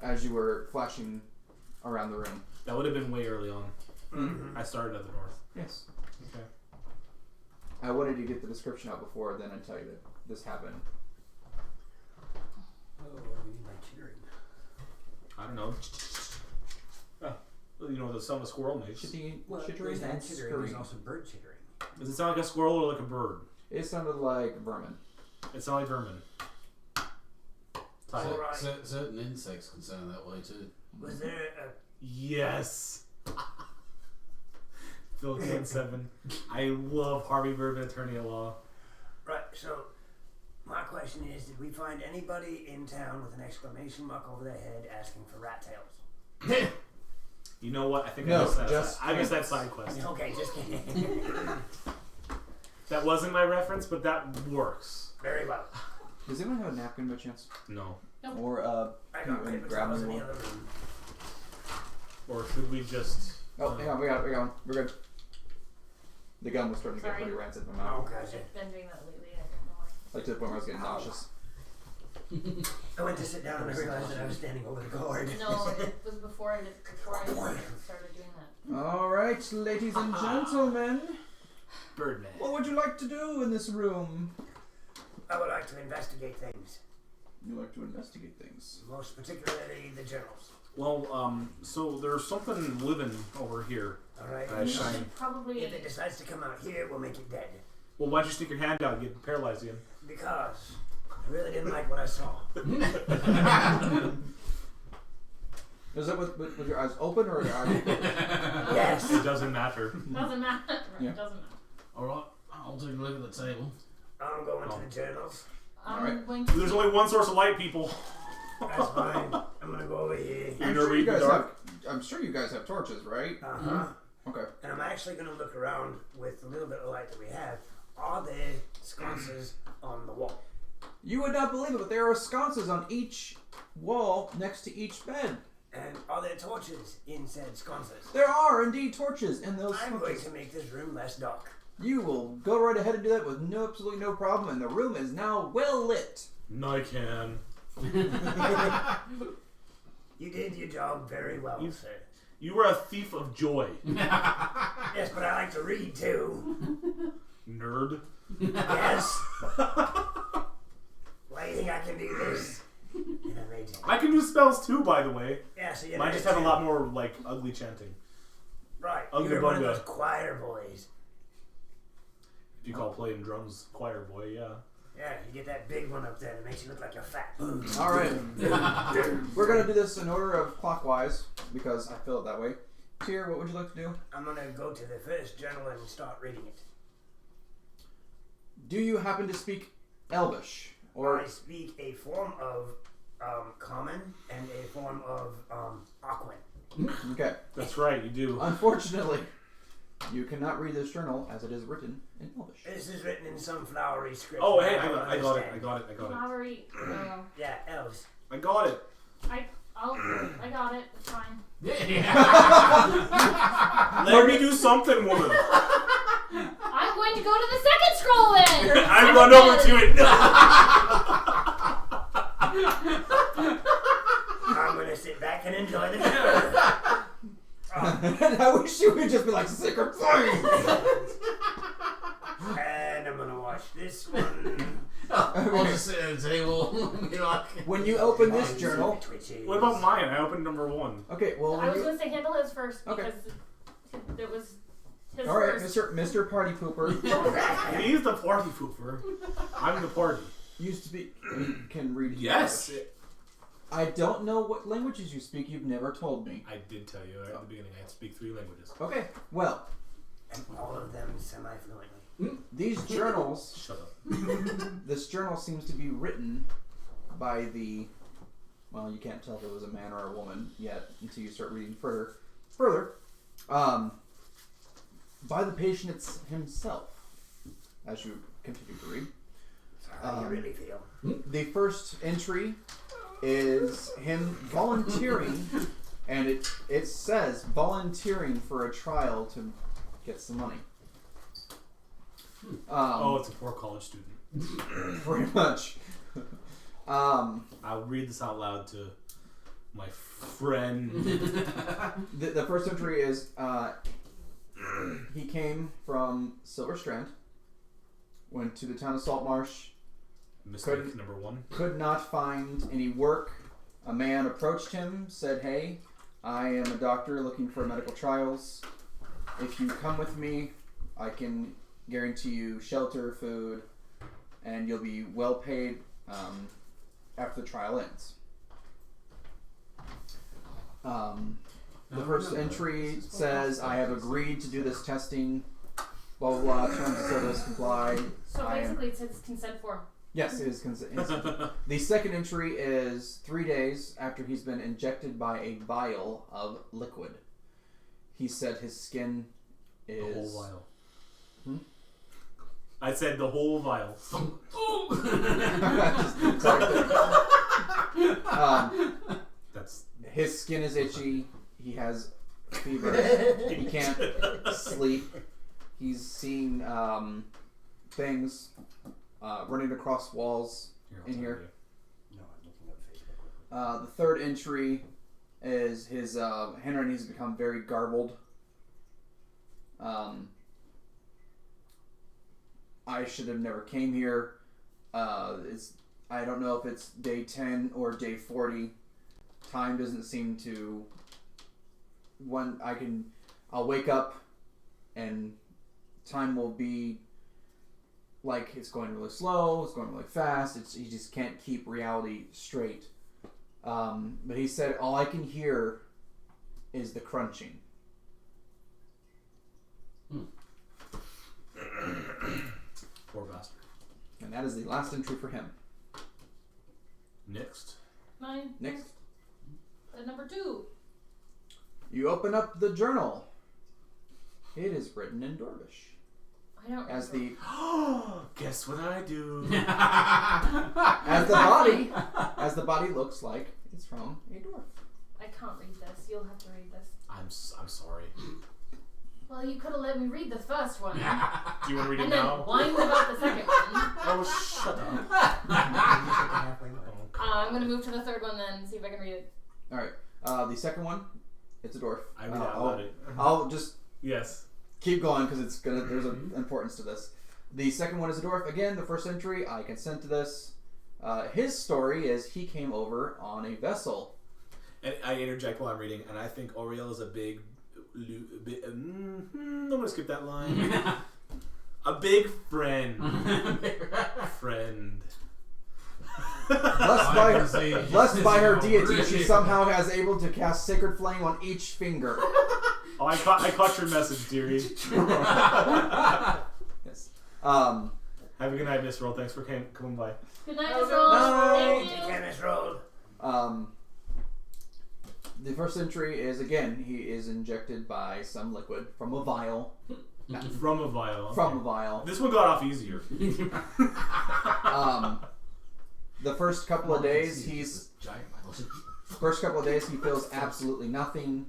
as you were flashing around the room. That would have been way early on. I started at the north. Yes. Okay. I wanted to get the description out before then and tell you that this happened. Oh, what do we mean by chittering? I don't know. Well, you know what the sound a squirrel makes. Chittering Well, and there's that chittering. There's scurrying. also bird chittering. Does it sound like a squirrel or like a bird? It sounded like vermin. It sounds like vermin. Tyler. Alright. Certain insects can sound that way too. Was there a... Yes. Phil 7. I love Harvey Birdman, attorney at law. Right, so my question is, did we find anybody in town with an exclamation mark over their head asking for rat tails? You know what? I think No, I missed that. just I missed that side quest. Okay, just kidding. That wasn't my reference, but that works. Very well. Does anyone have a napkin by chance? No. Nope. Or I got you paper grab towels in me the one? other room. Or should we just... Oh, hang on, we got one. We're good. The gun was starting to get Sorry. pretty rancid in my mouth. Oh, gotcha. I've been doing that lately. I don't know why. Like to the point where I was getting nauseous. I went to sit down and I realized that I was standing over the gourd. No, it was before I started doing that. Alright, ladies and gentlemen. Birdman. What would you like to do in this room? I would like to investigate things, You like to investigate things. most particularly the journals. Well, so there's something living over here. Alright? I shine. Should probably. If it decides to come out here, we'll make it dead. Well, why'd you stick your hand out and get paralyzed again? Because I really didn't like what I saw. Is that with your eyes open or your eyes? Yes. It doesn't matter. Doesn't matter. Right, Yeah. Doesn't matter. Alright, I'll take a look at the table. I'm going to the journals. Alright. Going to There's only one source of light, people. That's fine. I'm gonna go over here. I'm sure you guys have torches, right? Uh-huh. Okay. And I'm actually gonna look around with the little bit of light that we have. Are there sconces on the wall? You would not believe it, but there are sconces on each wall next to each bed. And are there torches in said sconces? There are indeed torches in those I'm going sconces. to make this room less dark. You will go right ahead and do that with absolutely no problem, and the room is now well lit. Nican. You did your job very well, sir. You were a thief of joy. Yes, but I like to read too. Nerd. Yes. Why do you think I can do this? And I made it. I can do spells too, by the way. Yeah, so you Mine just have a lot more, like, ugly chanting. Right. Ugly You're one of bunga. those choir boys. If you call playing drums choir boy, yeah. Yeah, you get that big one up there that makes you look like you're fat. All right. We're going to do this in order of clockwise, because I feel it that way. Tyr, what would you like to do? I'm going to go to the first journal and start reading it. Do you happen to speak Elvish? Or I speak a form of common and a form of Aquan. Okay. That's right, you do. Unfortunately, you cannot read this journal as it is written in Elvish. This is written in some flowery script. Oh, hey, I don't I got it. understand. Flowery. Yeah, elves. I got it. I got it. It's fine. Let me do something, woman. I'm going to go to the second scroll then. I run over to it. I'm going to sit back and enjoy the show. I wish you would just be like, secret thing! And I'm going to watch this one. I'll just sit at the table and be like... When you open this journal... What about mine? I opened number 1. Okay, well... I was going to say handle his first Okay. because it was his Alright, first. Mr. Party Pooper. He's the party pooper. I'm the party. Used to be... can read Yes. English. I don't know what languages you speak. You've never told me. I did tell you at the beginning I speak 3 languages. Okay, well, And all of them semi-fluently. these journals... Shut up. This journal seems to be written by the... Well, you can't tell if it was a man or a woman yet until you start reading further. By the patient himself, as you continue to read. How do you really feel? The first entry is him volunteering, and it says volunteering for a trial to get some money. It's a poor college student. Pretty much. I'll read this out loud to my friend. The first entry is he came from Silver Strand, went to the town of Saltmarsh, Mistake number 1. could not find any work. A man approached him, said, "Hey, I am a doctor looking for medical trials. If you come with me, I can guarantee you shelter, food, and you'll be well paid after the trial ends." The first entry says, "I have agreed to do this testing, blah blah blah, terms of service comply." So basically, it says consent form. Yes, it is consent. The second entry is 3 days after he's been injected by a vial of liquid. He said his skin is... The whole vial. I said the whole vial. That's... His skin is itchy. He has fever. He can't sleep. He's seeing things running across walls in here. No, I'm looking up Facebook. The third entry is his handwriting has become very garbled. I should have never came here. I don't know if it's day 10 or day 40. Time doesn't seem to... I'll wake up and time will be like it's going really slow, it's going really fast. He just can't keep reality straight. But he said, all I can hear is the crunching. Poor bastard. And that is the last entry for him. Next. Mine. Next. Number 2. You open up the journal. It is written in Dwarvish. I don't As remember. the Guess what I do? as the body looks like it's from a dwarf. I can't read this. You'll have to read this. I'm sorry. Well, you could have let me read the first one. Do you want to read it And then now? whined about the second one. Oh, shut up. I'm going to move to the third one then, see if I can read it. Alright. The second one, it's a dwarf. I read out loud. I'll just Yes. keep going because there's an importance to this. The second one is a dwarf. Again, the first entry, I consent to this. His story is he came over on a vessel. And I interject while I'm reading, and I think Oriel is a big... I'm going to skip that line. A big friend. Friend. Blessed by her deity, she somehow is able to cast Sacred Flame on each finger. Oh, I caught your message, dearie. Yes. Have a good night, Miss Roll. Thanks for coming by. Good night, Miss Roll. Thank Take you. care, Miss Roll. The first entry is, again, he is injected by some liquid from a vial. From a vial. From a vial. This one got off easier. The first couple of days, he feels absolutely nothing.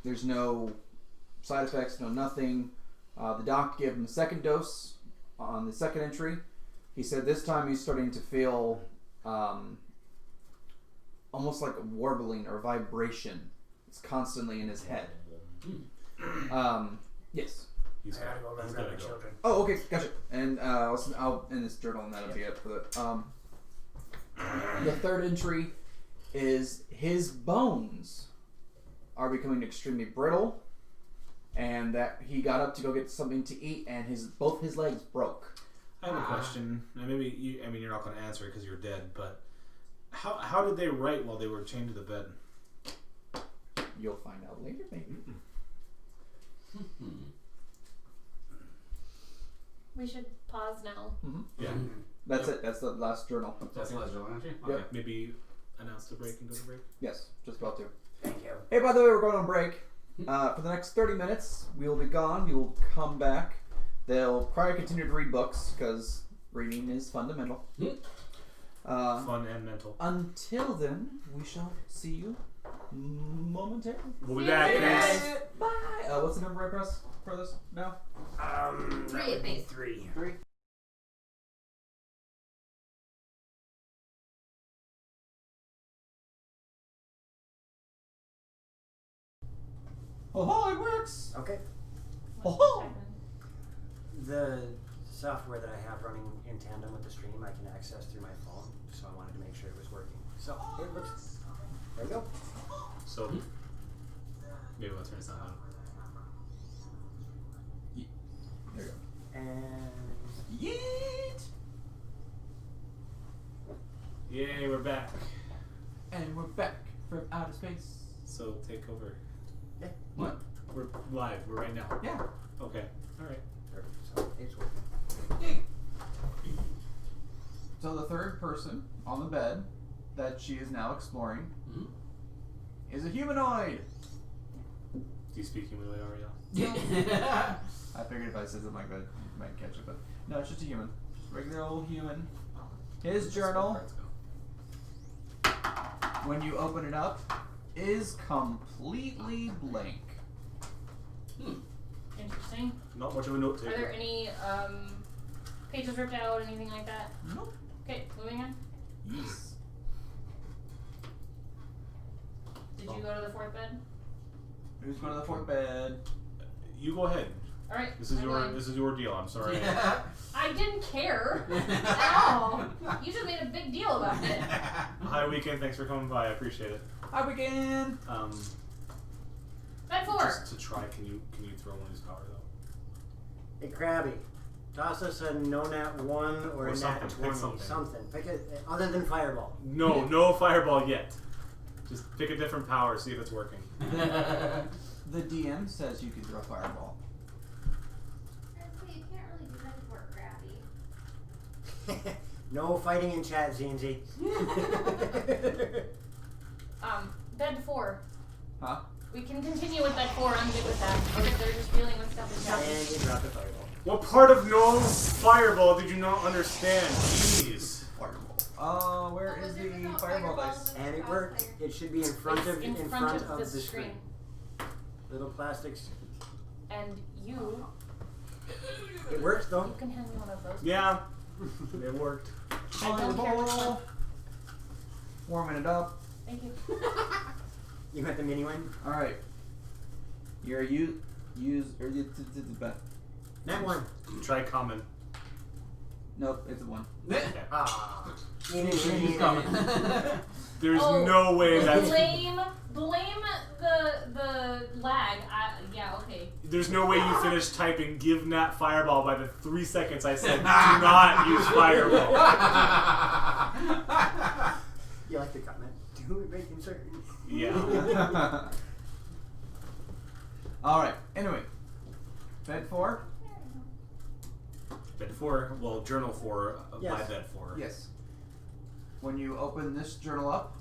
There's no side effects, no nothing. The doc gave him a second dose on the second entry. He said this time he's starting to feel almost like a warbling or vibration. It's constantly in his head. Yes. I gotta go run grab my children. Oh, okay, gotcha. And I'll end this journal, and that'll be it for the. The third entry is his bones are becoming extremely brittle, and that he got up to go get something to eat, and both his legs broke. I have a question. And maybe you're not going to answer it because you're dead, but how did they write while they were chained to the bed? You'll find out later, maybe. We should pause now. Mm-hmm. Yeah. That's it. That's the last journal. That's the last journal entry? Yep. Okay. Maybe announce the break and go to break. Yes, just about to. Thank you. Hey, by the way, we're going on break. For the next 30 minutes, we will be gone. You will come back. They'll probably continue to read books because reading is fundamental. Fun and mental. Until then, we shall see you momentarily. We'll be back. Thanks. Bye. What's the number I press for this now? That Three, would be please. 3. 3. Oh, it works. Okay. Oh. The software that I have running in tandem with the stream, I can access through my phone, so I wanted to make sure it was working. So it looks. There we go. So, maybe I'll turn something on. There you go. And Yeet. Yay, we're back. And we're back from outer space. So, take over. yeah, What? We're live. We're right now. Yeah. Okay. All right. perfect. So it's working. So the third person on the bed that she is now exploring is a humanoid. Do you speak humanly, Ariel? I figured if I said something like that, you might catch it, but no, it's just a human. Just a regular old human. His journal, when you open it up, is completely blank. Interesting. Not much of a note Are there taker. any pages ripped out, anything like that? Nope. Okay, moving on. Yes. Did you go to the fourth bed? Who's going to the fourth bed? You go ahead. All right. This is I'm your going. this is your deal. I'm sorry. I didn't care at all. You just made a big deal about it. Hi, Weekend. Thanks for coming by. I appreciate it. Hi, weekend. Bed 4. Just to try, can you throw one of these power though? Hey, Krabby, toss us a no nat 1 or a something, nat pick 20. something. Something. Pick it other than Fireball. No, no fireball yet. Just pick a different power, see if it's working. The DM says you can throw fireball. You can't really do that before Krabby. No fighting in chat, ZNZ. Bed 4. Huh? We can continue with bed 4. I'm good with that. Okay, they're just dealing with stuff in chat. And you drop the fireball. What part of no fireball did you not understand? Jeez. Fireball. Where is the fireball dice? And it worked. It should be in front of in in front front of of the the screen. Little plastics. And you It works though. can hand me one of those. Yeah, it worked. I don't care which one. Fireball. Warming it up. Thank you. You got the mini one? Alright. You're use or you That one. Try common. Nope, it's a 1. Ah. He's coming. There's no way that's. blame the lag. Yeah, okay. There's no way you finished typing "give Nat fireball" by the 3 seconds I said do not use fireball. You like the comment? Do it making certain. Yeah. Alright, anyway. Bed 4? Bed 4, well, journal 4 by Yes. bed 4. Yes. When you open this journal up,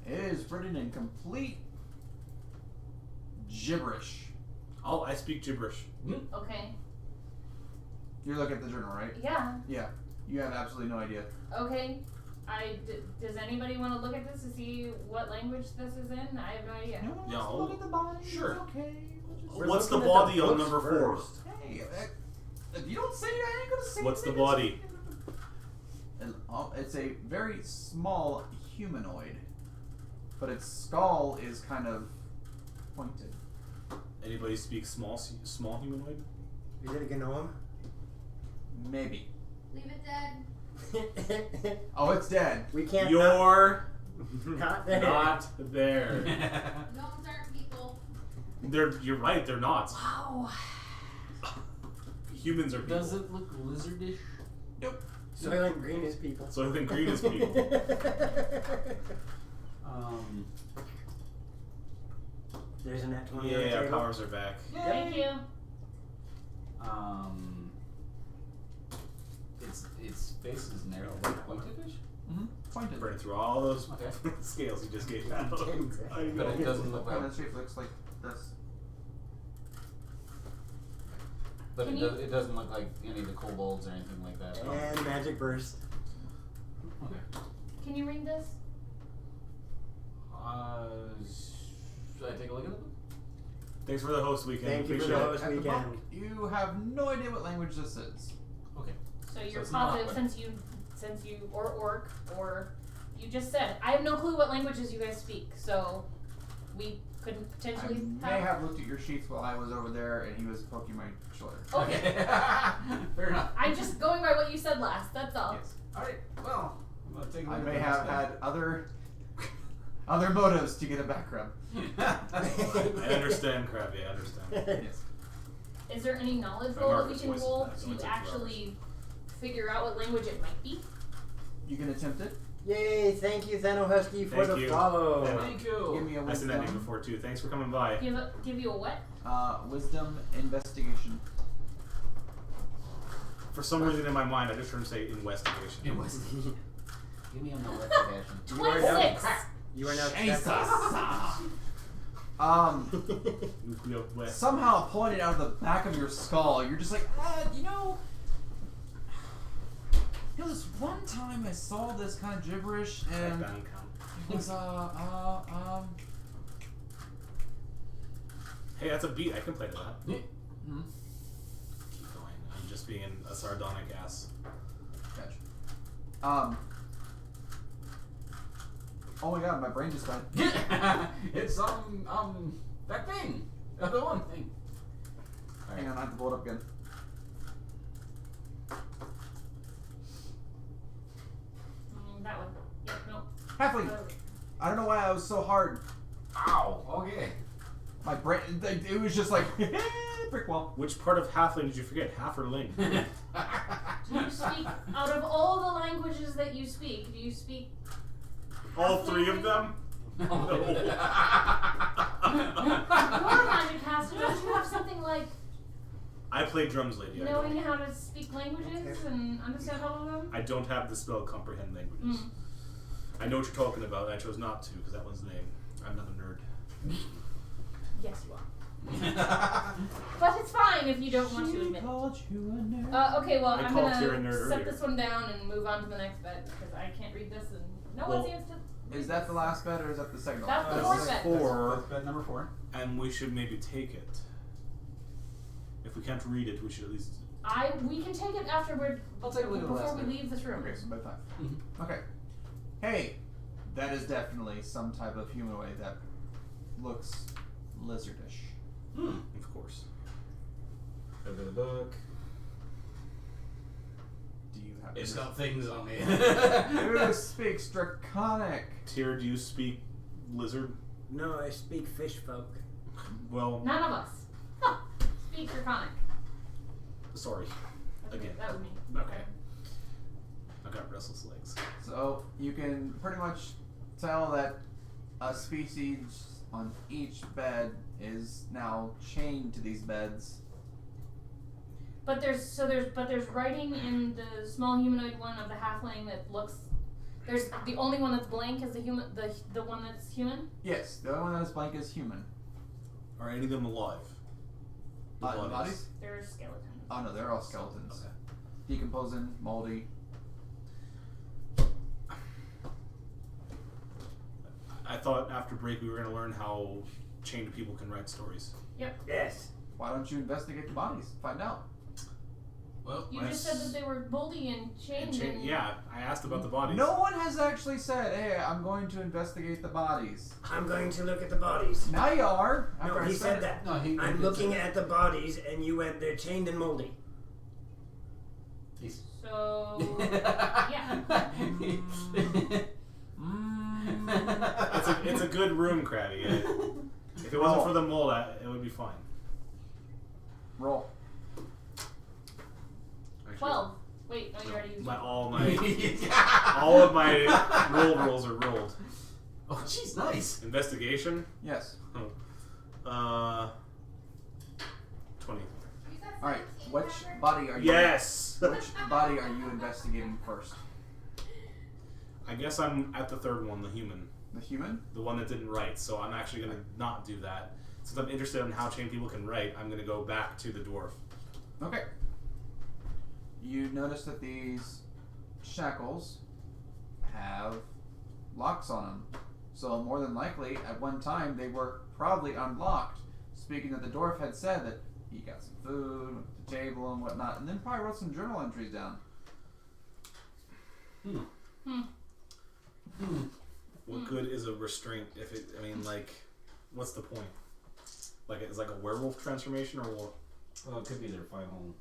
it is written in complete gibberish. Oh, I speak gibberish. Okay. You're looking at the journal, right? Yeah. Yeah. You have absolutely no idea. Okay. Does anybody want to look at this to see what language this is in? I have no idea. No one Yeah, wants to look at the body. sure. It's okay. We're What's the looking at body on books number 4? first. Hey, if you don't say it, I ain't gonna say What's the it. body? It's a very small humanoid, but its skull is kind of pointed. Anybody speak small humanoid? Is it a gnome? Maybe. Leave it dead. Oh, it's dead. We can't. You're Not there. not there. Gnomes aren't people. You're right. They're not. Wow. Humans are people. Does it look lizardish? Soylent Green is people. So I think green is people. There's a nat 20 on the Yeah, our table. powers are back. Thank you. Its face is narrow, like pointed-ish? Mm-hmm. Pointed. Burn through all those Okay. scales you just gave out. I But it know. doesn't look Kind like. of shape looks like this. But Can it doesn't look like any of the kobolds or anything like that. And magic burst. Okay. Can you read this? Should I take a look at it? Thanks for the host weekend. Thank you for Appreciate the it. host At the weekend. book, you have no idea what language this is. Okay. So you're it's not positive like- since you or orc or you just said I have no clue what languages you guys speak, so we couldn't I potentially may have looked at your sheets while I was over there, and he was poking my shoulder. Okay. Fair enough. I'm just going by what you said last. That's all. Yes. Alright, well, I'm gonna take a look I at may the have next had other motives to get a background. I understand, Krabby. I understand. Yes. Is there any knowledge My roll that we Marcus can voice is roll bad, so it to takes actually figure out what language it might be? You can attempt it. Yay! Thank you, Thano Husky, for Thank the you. follow. Thank Give you. me a I seen that name wisdom. before too. Thanks for coming by. Give you a what? Wisdom investigation. For some reason in my mind, I just heard him say investigation. It was. Give me a investigation. You are now- 26. You are now Jesus. Nuclear West. Somehow pulling it out of the back of your skull, you're just like, you know, this one time I saw this kind of gibberish, and Background count. it was Hey, that's a beat. I can play to that. hmm? Keep going. I'm just being a sardonic ass. Gotcha. Oh my god, my brain just died. It's that thing. The other one thing. Hang on, I have to blow it up again. That one. Yep, no. Halfling! I don't know why I was so hard. Ow. Okay. My brain, it was just like, brick wall. Which part of halfling did you forget? Half or ling? Do you speak out of all the languages that you speak? Do you speak All three of them? You're a magic caster. Don't you have something like I play drums, lady. knowing how to speak languages and understand all of them? I don't have the spell comprehend languages. I know what you're talking about. I chose not to because that one's the name. I'm not a nerd. Yes, you are. But it's fine if you don't want to admit it. Okay, well, I I'm called Tyr a gonna nerd set earlier. this one down and move on to the next bed because I can't read this and no Well, one seems to. Is that the last bed or is that the second That's last the bed? fourth bed. Four, Bed number 4. and we should maybe take it. If we can't read it, we should at least. We can take it afterward. I'll take a look at the before last we bed. leave this room. Okay, so bed 5. Okay. Hey, that is definitely some type of humanoid that looks lizardish. Of course. I've got a book. Do you have It's got things on me. Who speaks Draconic? Tyr, do you speak lizard? No, I speak fish folk. Well, None of us. Huh. Speak Draconic. sorry. Okay, Again. that would mean. Okay. I've got restless legs. So you can pretty much tell that a species on each bed is now chained to these beds. But there's writing in the small humanoid one of the halfling that looks. There's the only one that's blank is the human. The one that's human. Yes, the only one that is blank is human. Are any of them alive? The The bodies? They're skeletons. Oh no, they're all skeletons. Okay. Decomposing, moldy. I thought after break we were going to learn how chained people can write stories. Yes. Why don't you investigate the bodies? Find out. Well, You just said that they were moldy and chained. And Yeah, I asked about the bodies. No one has actually said, "Hey, I'm going to investigate the bodies." I'm going to look at the bodies. Now you are. No, after I he said that. No, he I'm did looking say at the bodies, and you went, they're chained and moldy. He's So yeah. It's a good room, Krabby. If it wasn't for the mold, it would be fine. Roll. Actually, 12. Wait, no, you already used it. all of my roll rolls are rolled. Oh, jeez, nice. Investigation. Yes. 20. All right. Which body are you? Yes. Which body are you investigating first? I guess I'm at the third one, the human, The human? the one that didn't write. So I'm actually gonna not do that. Since I'm interested in how chained people can write, I'm gonna go back to the dwarf. Okay. You notice that these shackles have locks on them. So more than likely, at one time, they were probably unlocked. Speaking that the dwarf had said that he got some food, went to the table and whatnot, and then probably wrote some journal entries down. What good is a restraint if it? I mean, like, what's the point? Like, it's like a werewolf transformation, or what? Well, it could be their final,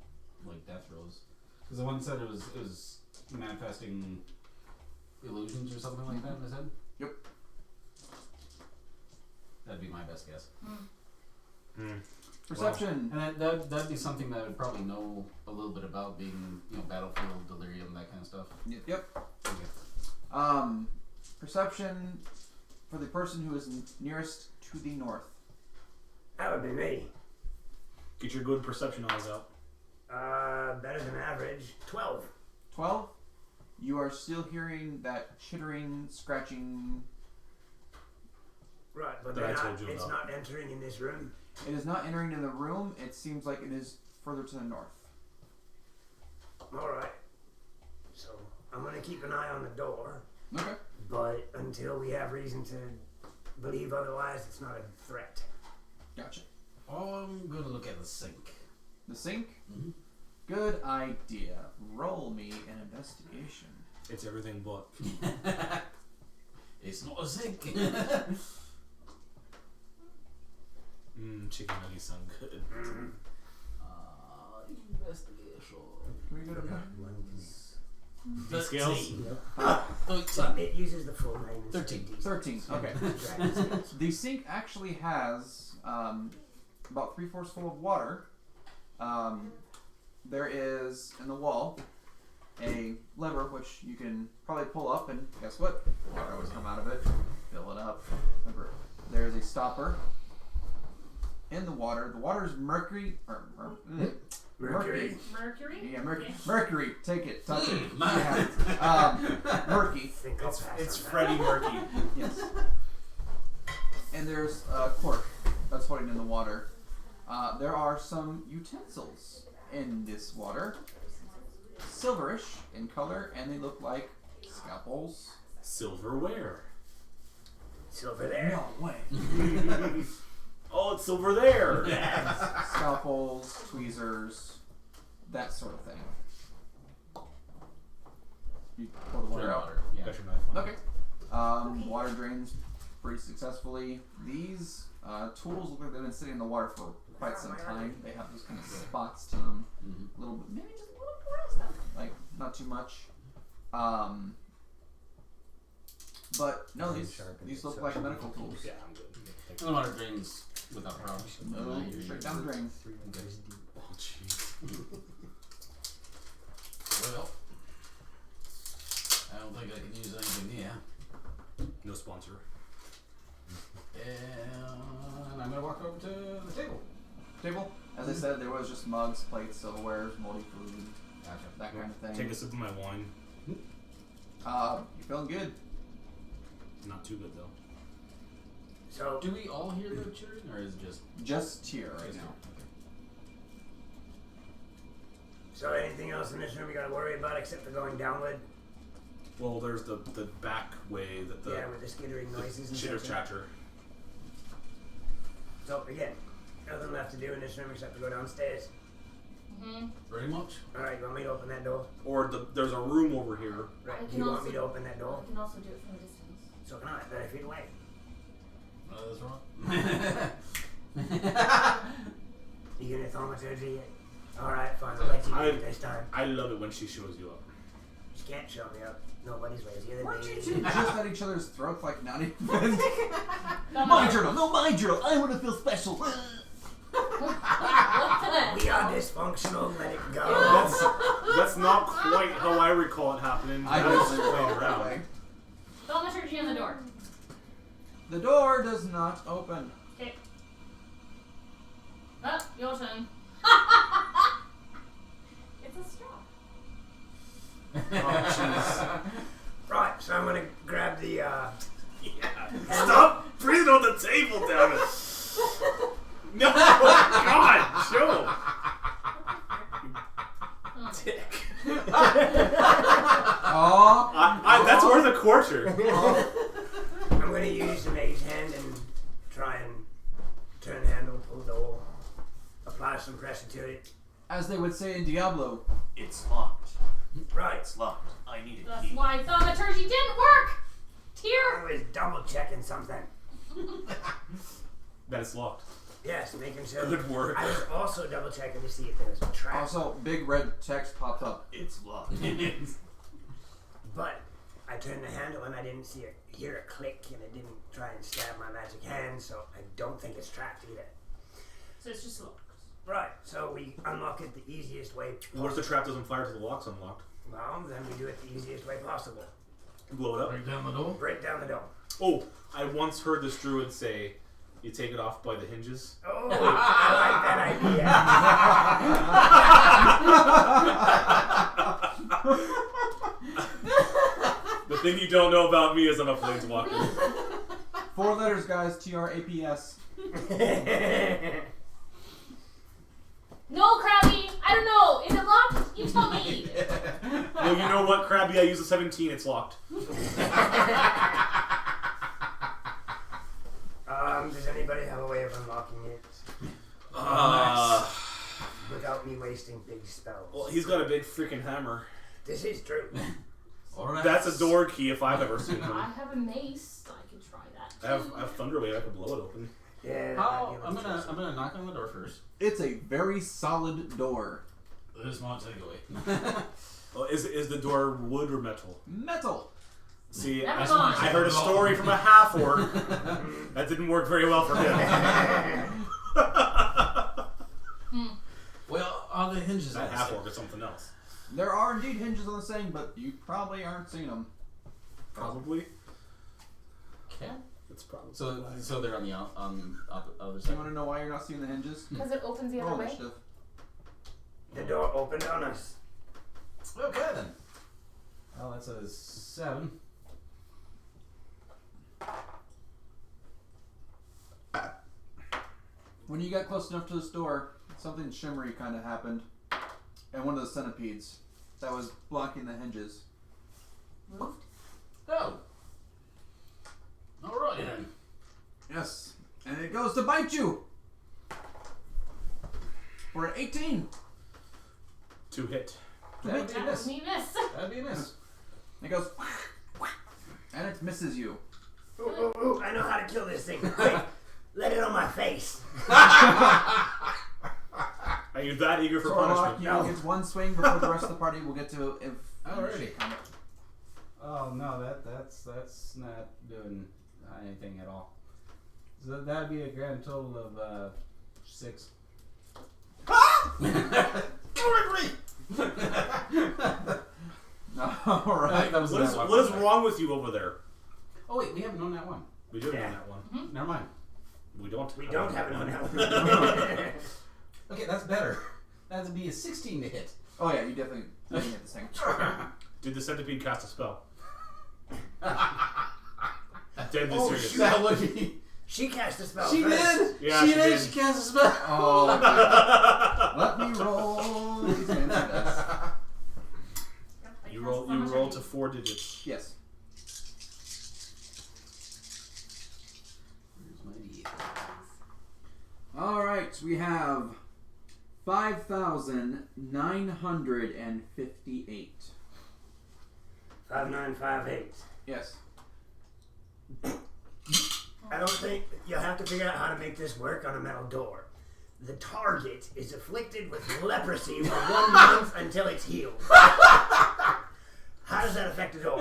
like, death throes. Because the one said it was manifesting illusions or something like that in his head. Yep. That'd be my best guess. Perception. And that'd be something that I would probably know a little bit about, being, battlefield, delirium, that kind of stuff. Yep. Okay. Perception for the person who is nearest to the north. That would be me. Get your good perception eyes out. Better than average. 12. 12. You are still hearing that chittering, scratching. Right, but That I told you it's about. not entering in this room. It is not entering in the room. It seems like it is further to the north. Alright. So, I'm going to keep an eye on the door. Okay. But until we have reason to believe otherwise, it's not a threat. Gotcha. I'm going to look at the sink. The sink? Mm-hmm. Good idea. Roll me an investigation. It's everything but. It's not a sink. Chicken nuggies sound good. Investigation. Can we go to These scales? But it uses the full name. 13. 13. Okay. Dragon scales. The sink actually has about 3/4 full of water. There is in the wall a lever which you can probably pull up, and guess what? Water would come out of it. Fill it up. Remember, there's a stopper in the water. The water is mercury. Mercury. Mercury? Yeah, Okay. mercury. Take it. Touch it. My- Yeah. Murky. Think I'll pass It's on that. Freddie Murky. Yes. And there's a cork that's floating in the water. There are some utensils in this water. Silverish in color, and they look like scalpels. Silverware. Silver there. No way. Oh, it's silver there. Scalpels, tweezers, that sort of thing. You pour the water Clear out. water. Yeah. Got your knife on. Okay. Water drains pretty successfully. These tools look like they've been sitting in the water for quite some time. They have those kind of spots to them. Mhm. A little bit, maybe just a little bit of stuff. Like, not too much. But no, these look like medical tools. Yeah, I'm good. And the water drains without problem. No, straight down the drain. Oh, jeez. Well, I don't think I can use anything here. No sponsor. And I'm gonna walk over to the table. Table. As I said, there was just mugs, plates, silverware, moldy food, Gotcha. that kind of thing. Take a sip of my wine. You're feeling good. Not too good though. So, Do we all hear the cheering, or is it Just here right now. so anything else in this room you gotta worry about except for going downward? Well, there's the back way that the Yeah, with the skittering noises and chitter such. chatter. So again, nothing left to do in this room except to go downstairs. Mm-hmm. pretty much? Alright, you want me to open that door? Or there's a room over here. Right. I Do can you want also- me to open that door? I can also do it from a distance. So can I, 30 feet away. That's wrong. You getting a thaumaturgy yet? Alright, fine, I'll let you do I- it this time. I love it when she shows you up. She can't show me up. Nobody's lazier than Weren't me. you two just at each other's throats like not even? My journal, no, my journal. I want to feel special. What We are dysfunctional, let it go. That's not quite how I recall it happening. I was don't playing know that around. way. Thaumaturgy on the door. The door does not open. Okay. Oh, your turn. It's a straw. Oh, jeez. Right, so I'm gonna grab the Yeah. Stop breathing on the table, damn it. No, God, Joe. Dick. Oh, That's worth a quarter. I'm gonna use the mage hand and try and turn the handle, pull the door, apply some pressure to it. as they would say in Diablo, it's locked. Right. It's locked. I need a That's key. why thaumaturgy didn't work. Tear. I was double checking something. That is locked. Yes, making sure. Good work. I was also double checking to see if there was a trap. Also, big red text popped up. It's locked. But I turned the handle and I didn't hear a click, and it didn't try and stab my magic hand, so I don't think it's trapped either. So it's just locked. Right, so we unlock it the easiest way What if the trap doesn't fire till the lock's unlocked? Well, then we do it the easiest way possible. Blow it up. Break down the door. Break down the door. Oh, I once heard this druid say, you take it off by the hinges. Oh, I like that idea. The thing you don't know about me is I'm a planeswalker. 4 letters, guys. TRAPS. No, Krabby. I don't know. Is it locked? You tell me. Well, you know what, Krabby? I use a 17. It's locked. Does anybody have a way of unlocking it without me wasting big spells? Well, he's got a big freaking hammer. This is true. Alright. That's a door key if I've ever seen I one. have a mace. I could try that. I have Thunderwave. I could blow it open. Yeah. How? I'm gonna knock on the door first. It's a very solid door. This might take away. Oh, is the door wood or metal? Metal. See, Never I mind. heard a story from a half orc that didn't work very well for him. Well, are the hinges That on half this orc is something else. There are indeed hinges on the thing, but you probably aren't seeing them. Probably. Cat? It's probably. So they're on the other Do side. you want to know why you're not seeing the hinges? Because it opens the other Roll way. initiative. The door opened on us. Okay then. Well, that's a 7. When you got close enough to this door, something shimmery kind of happened, and one of the centipedes that was blocking the hinges. Moved. Oh. Alright then. Yes, and it goes to bite you. We're at 18. To hit. That'd be a That miss. was me miss. That'd be a miss. It goes, and it misses you. Ooh, ooh, ooh, I know how to kill this thing. Quick, let it on my face. Are you that eager for Sorlock, punishment? you only get one swing before the rest of the party will get to if. Alrighty. Oh no, that's not doing anything at all. So that'd be a grand total of 6. Alright. That was What is wrong with you over there? Oh wait, we haven't known that one. We do Yeah. know that one. Never mind. We don't. We don't have it on that one. Okay, that's better. That'd be a 16 to hit. Oh yeah, you definitely hit this thing. Did the centipede cast a spell? Deadly Oh, serious. shoot. That would be. She cast a spell She first. did. Yeah, she she did. did. She cast a spell. Oh, let me roll these fancy dice. You roll to 4 digits. Yes. Where's my D8? Alright, we have 5,958. 5958. Yes. I don't think you'll have to figure out how to make this work on a metal door. The target is afflicted with leprosy for 1 month until it's healed. How does that affect the door?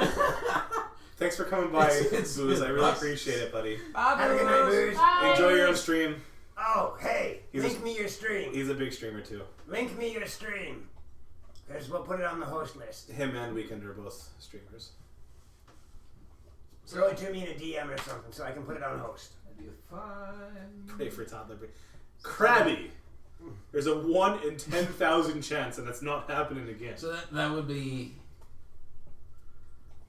Thanks for coming by, It's Booze. I really us. appreciate it, buddy. Have a good night, Booze. Bye. Enjoy your own stream. Oh, hey, He's link a- me your stream. He's a big streamer too. Link me your stream. Because we'll put it on the host list. Him and Weekend are both streamers. Throw it to me in a DM or something so I can put it on host. That'd be a 5. Pray for toddler. Krabby. There's a 1 in 10,000 chance, and it's not happening again. So that would be.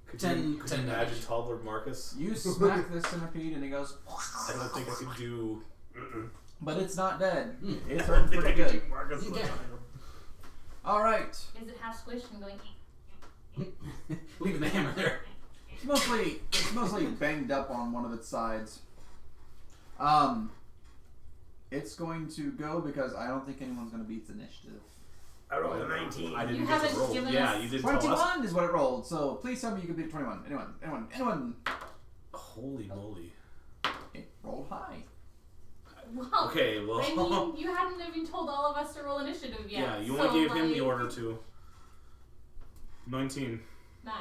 Could 10 you imagine damage. toddler Marcus? You smack this centipede and it goes, I don't think I could do. but it's not dead. It's hurting pretty good. Marcus. Okay. Alright. Is it half squished and going? Leaving the hammer there. It's mostly banged up on one of its sides. It's going to go because I don't think anyone's going to beat the initiative. I rolled a 19. I didn't You get to haven't roll. given Yeah, us- you did tell us. 21 is what it rolled, so please tell me you can beat 21. Anyone. Holy moly. It rolled high. Well, Okay, well. I mean, you hadn't even told all of us to roll initiative yet. Yeah, you so, only gave him the like, order to. 19. 9.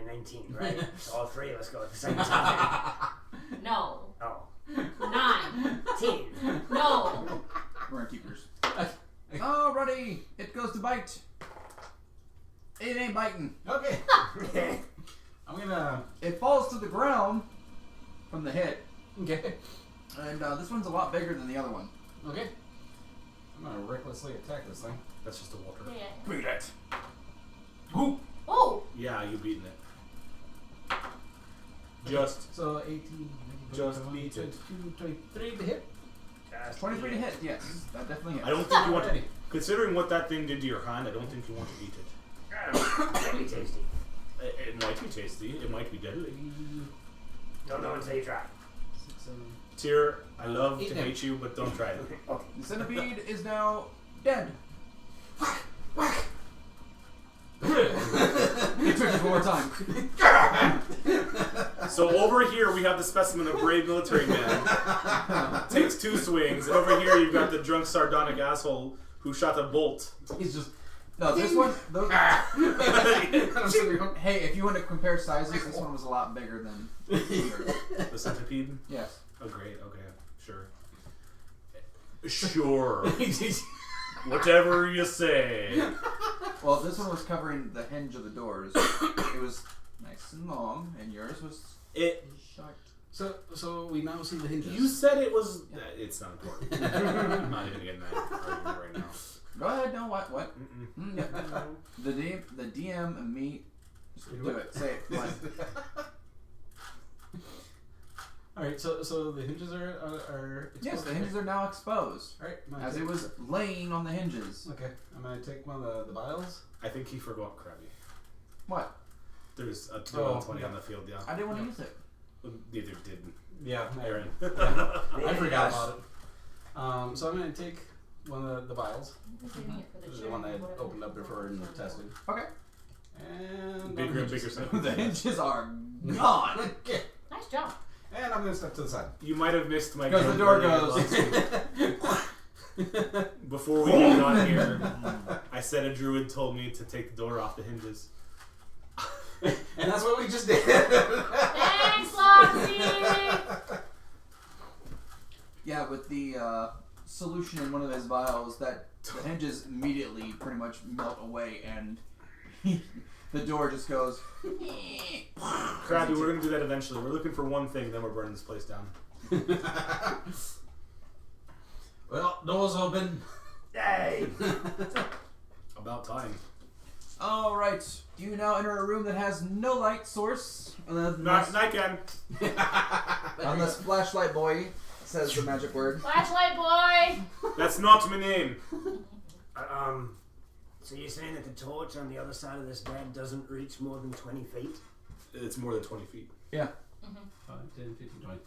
19, right? So all three of us go at the same time. No. Oh. 9. No. We're going to keep yours. Alrighty, it goes to bite. It ain't biting. Okay. I'm gonna. It falls to the ground from the hit, Okay. and this one's a lot bigger than the other one. Okay. I'm gonna recklessly attack this thing. That's just a Walter. Yeah. Beat it. Oh! Yeah, you beaten it. Just. So 18. Just beat it. 23 to hit. 23 to hit, yes. That definitely hits. I don't think you want to. Alrighty. Considering what that thing did to your hand, I don't think you want to eat it. That'd be tasty. It might be tasty. It might be deadly. Don't know until you try. 6, 7. Tyr, I love Eat to him. hate you, but don't try it. Okay. The centipede is now dead. It triggers one more time. So over here we have the specimen of brave military man. Takes 2 swings, and over here you've got the drunk sardonic asshole who shot a bolt. He's just. No, this one. Those, I'm sitting there going, hey, if you want to compare sizes, this one was a lot bigger than. The centipede? Yes. Oh great, okay, sure. Sure. Whatever you say. Well, this one was covering the hinge of the doors. It was nice and long, and yours was short. So we now see the hinges. You said it was. It's not important. I'm not even getting that argument right now. Go ahead. No, what? Yeah. The DM and me. Just do it. Say it. Come on. All right. So the hinges are exposed. Yes, the hinges are now exposed. All right. As it was laying on the hinges. Okay. I'm gonna take one of the vials. I think he forgot Krabby. What? There's a 2 on the field, yeah. I didn't want to use it. Neither did Yeah. Aaron. I forgot about it. So I'm gonna take one of the vials. Saving it for This is the the one that I whatever opened up before and tested. Okay. And Bigger and bigger sound. The hinges are gone. Okay. Nice job. And I'm gonna step to the side. You might have missed my Because the joke door earlier goes. last week. Before we got here, I said a druid told me to take the door off the hinges. And that's what we just did. Thanks, Loxy! Yeah, with the solution in one of his vials, that the hinges immediately pretty much melt away, and the door just goes. Krabby, we're gonna do that eventually. We're looking for one thing, then we're burning this place down. Well, door's open. Hey! About time. All right, you now enter a room that has no light source, Night again. unless Flashlight Boy says the magic word. Flashlight boy! That's not my name. So you're saying that the torch on the other side of this bed doesn't reach more than 20 feet? It's more than 20 feet. Yeah. 5, 10, 15, 20.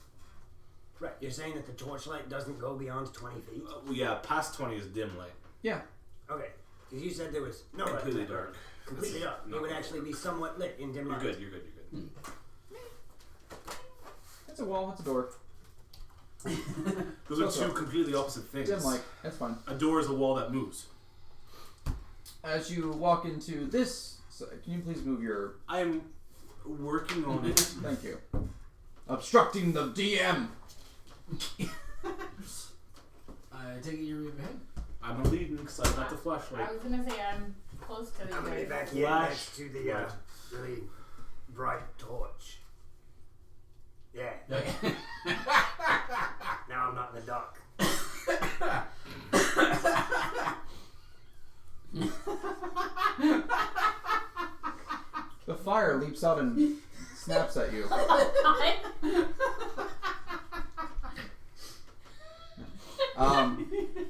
Right, you're saying that the torchlight doesn't go beyond 20 feet? Well, yeah, past 20 is dim light. Yeah. Okay, because you said there was no light. Completely dark. Completely dark. No. It would actually be somewhat lit in dim You're light. good, you're good, you're good. It's a wall. It's a door. Those are two completely opposite things. Dim light. That's fine. A door is a wall that moves. As you walk into this, can you please move your? I'm working on it. Thank you. Obstructing the DM. I take it you're ahead. I'm leading because I got the flashlight. I was gonna say I'm close to the I'm gonna be guy. back here Flash next to the light. really bright torch. Yeah. Now I'm not in the dark. The fire leaps out and snaps at you.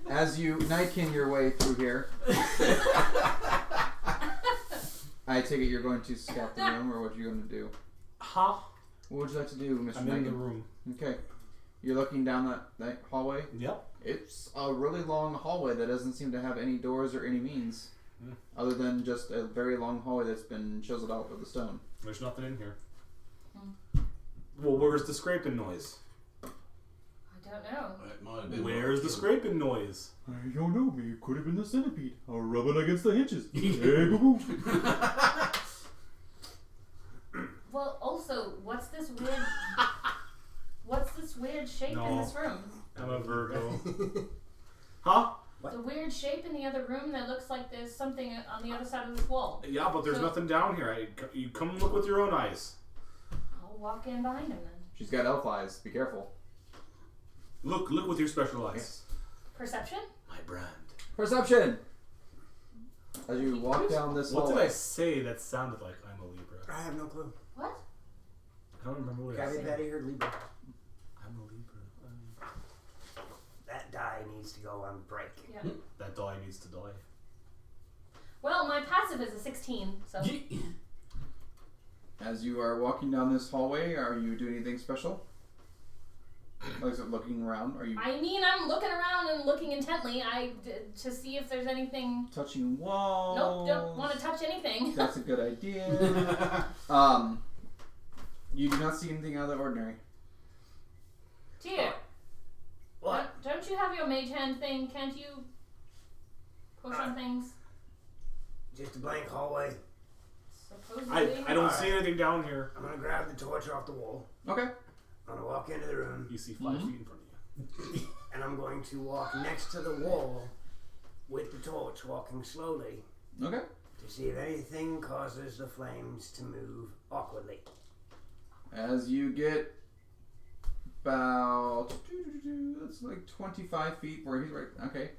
As you Nightkin your way through here, I take it you're going to scout the room, or what are you going to do? Huh? What would you like to do, Mr. I'm in the Nightkin? room. Okay. You're looking down that hallway? Yep. It's a really long hallway that doesn't seem to have any doors or any means. Other than just a very long hallway that's been chiseled out with the stone. There's nothing in here. Well, where's the scraping noise? I don't know. It might have been Where's the scraping noise? I don't know, maybe it could have been the centipede. I'll rub it against the hinges. Hey, boo boo. Well, also, what's this weird shape in No. this room? I'm a Virgo. Huh? The weird shape in the other room that looks like there's something on the other side of this wall. Yeah, but there's So- nothing down here. You come look with your own eyes. I'll walk in behind him then. She's got elf eyes. Be careful. Look with your special eyes. Perception? My brand. Perception! As you walk down this What did hallway. I say that sounded like I'm a Libra? I have no clue. What? I don't remember what I Gabby said. Patty heard Libra. I'm a Libra. That die needs to go on break. Yeah. That die needs to die. Well, my passive is a 16, so. As you are walking down this hallway, are you doing anything special? Like looking around? Are you I mean, I'm looking around and looking intently to see if there's anything. touching walls? Nope, don't want to touch anything. That's a good idea. You do not see anything out of the ordinary. Dear, What? don't you have your mage hand thing? Can't you push on things? Just a blank hallway. Supposedly. I don't see anything down here. I'm gonna grab the torch off the wall. Okay. I'm gonna walk into the room, You see 5 feet in front of you. and I'm going to walk next to the wall with the torch, walking slowly Okay. to see if anything causes the flames to move awkwardly. As you get about, that's like 25 feet where he's right. Okay.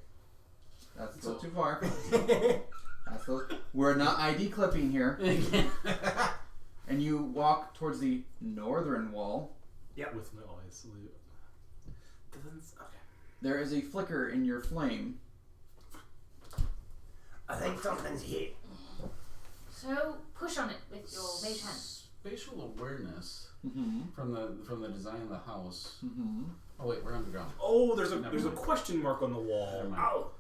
That's still too far. That's still, we're not ID clipping here. And you walk towards the northern wall. Yep. With my eyes salute. Okay. There is a flicker in your flame. I think something's here. So push on it with your mage hand. Spatial awareness Mm-hmm. from the design of the house. Mm-hmm. Oh wait, we're underground. Oh, there's a Never there's a mind. question mark on the wall. Never mind. Oh,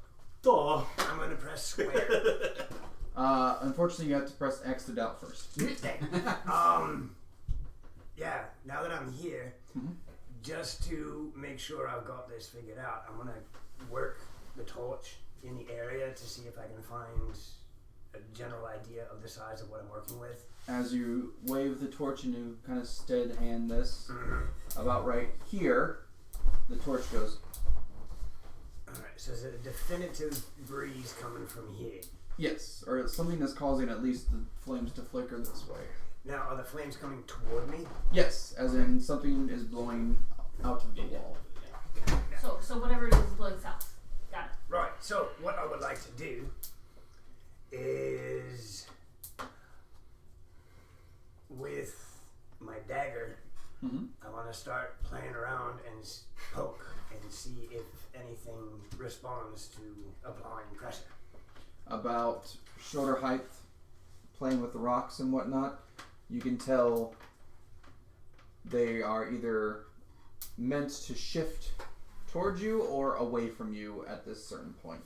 Duh. I'm gonna press square. Unfortunately, you have to press X to doubt first. Yeah, now that I'm here, Mhm. just to make sure I've got this figured out, I'm gonna work the torch in the area to see if I can find a general idea of the size of what I'm working with. As you wave the torch and you kind of stead hand this, about right here, the torch goes. Alright, so there's a definitive breeze coming from here. Yes, or it's something that's causing at least the flames to flicker this way. Now, are the flames coming toward me? Yes, as in something is blowing out of the wall. So whatever it is blowing south. Got it. Right, so what I would like to do is, with my dagger, Mm-hmm. I want to start playing around and poke and see if anything responds to applying pressure. About shoulder height, playing with the rocks and whatnot, you can tell they are either meant to shift towards you or away from you at this certain point.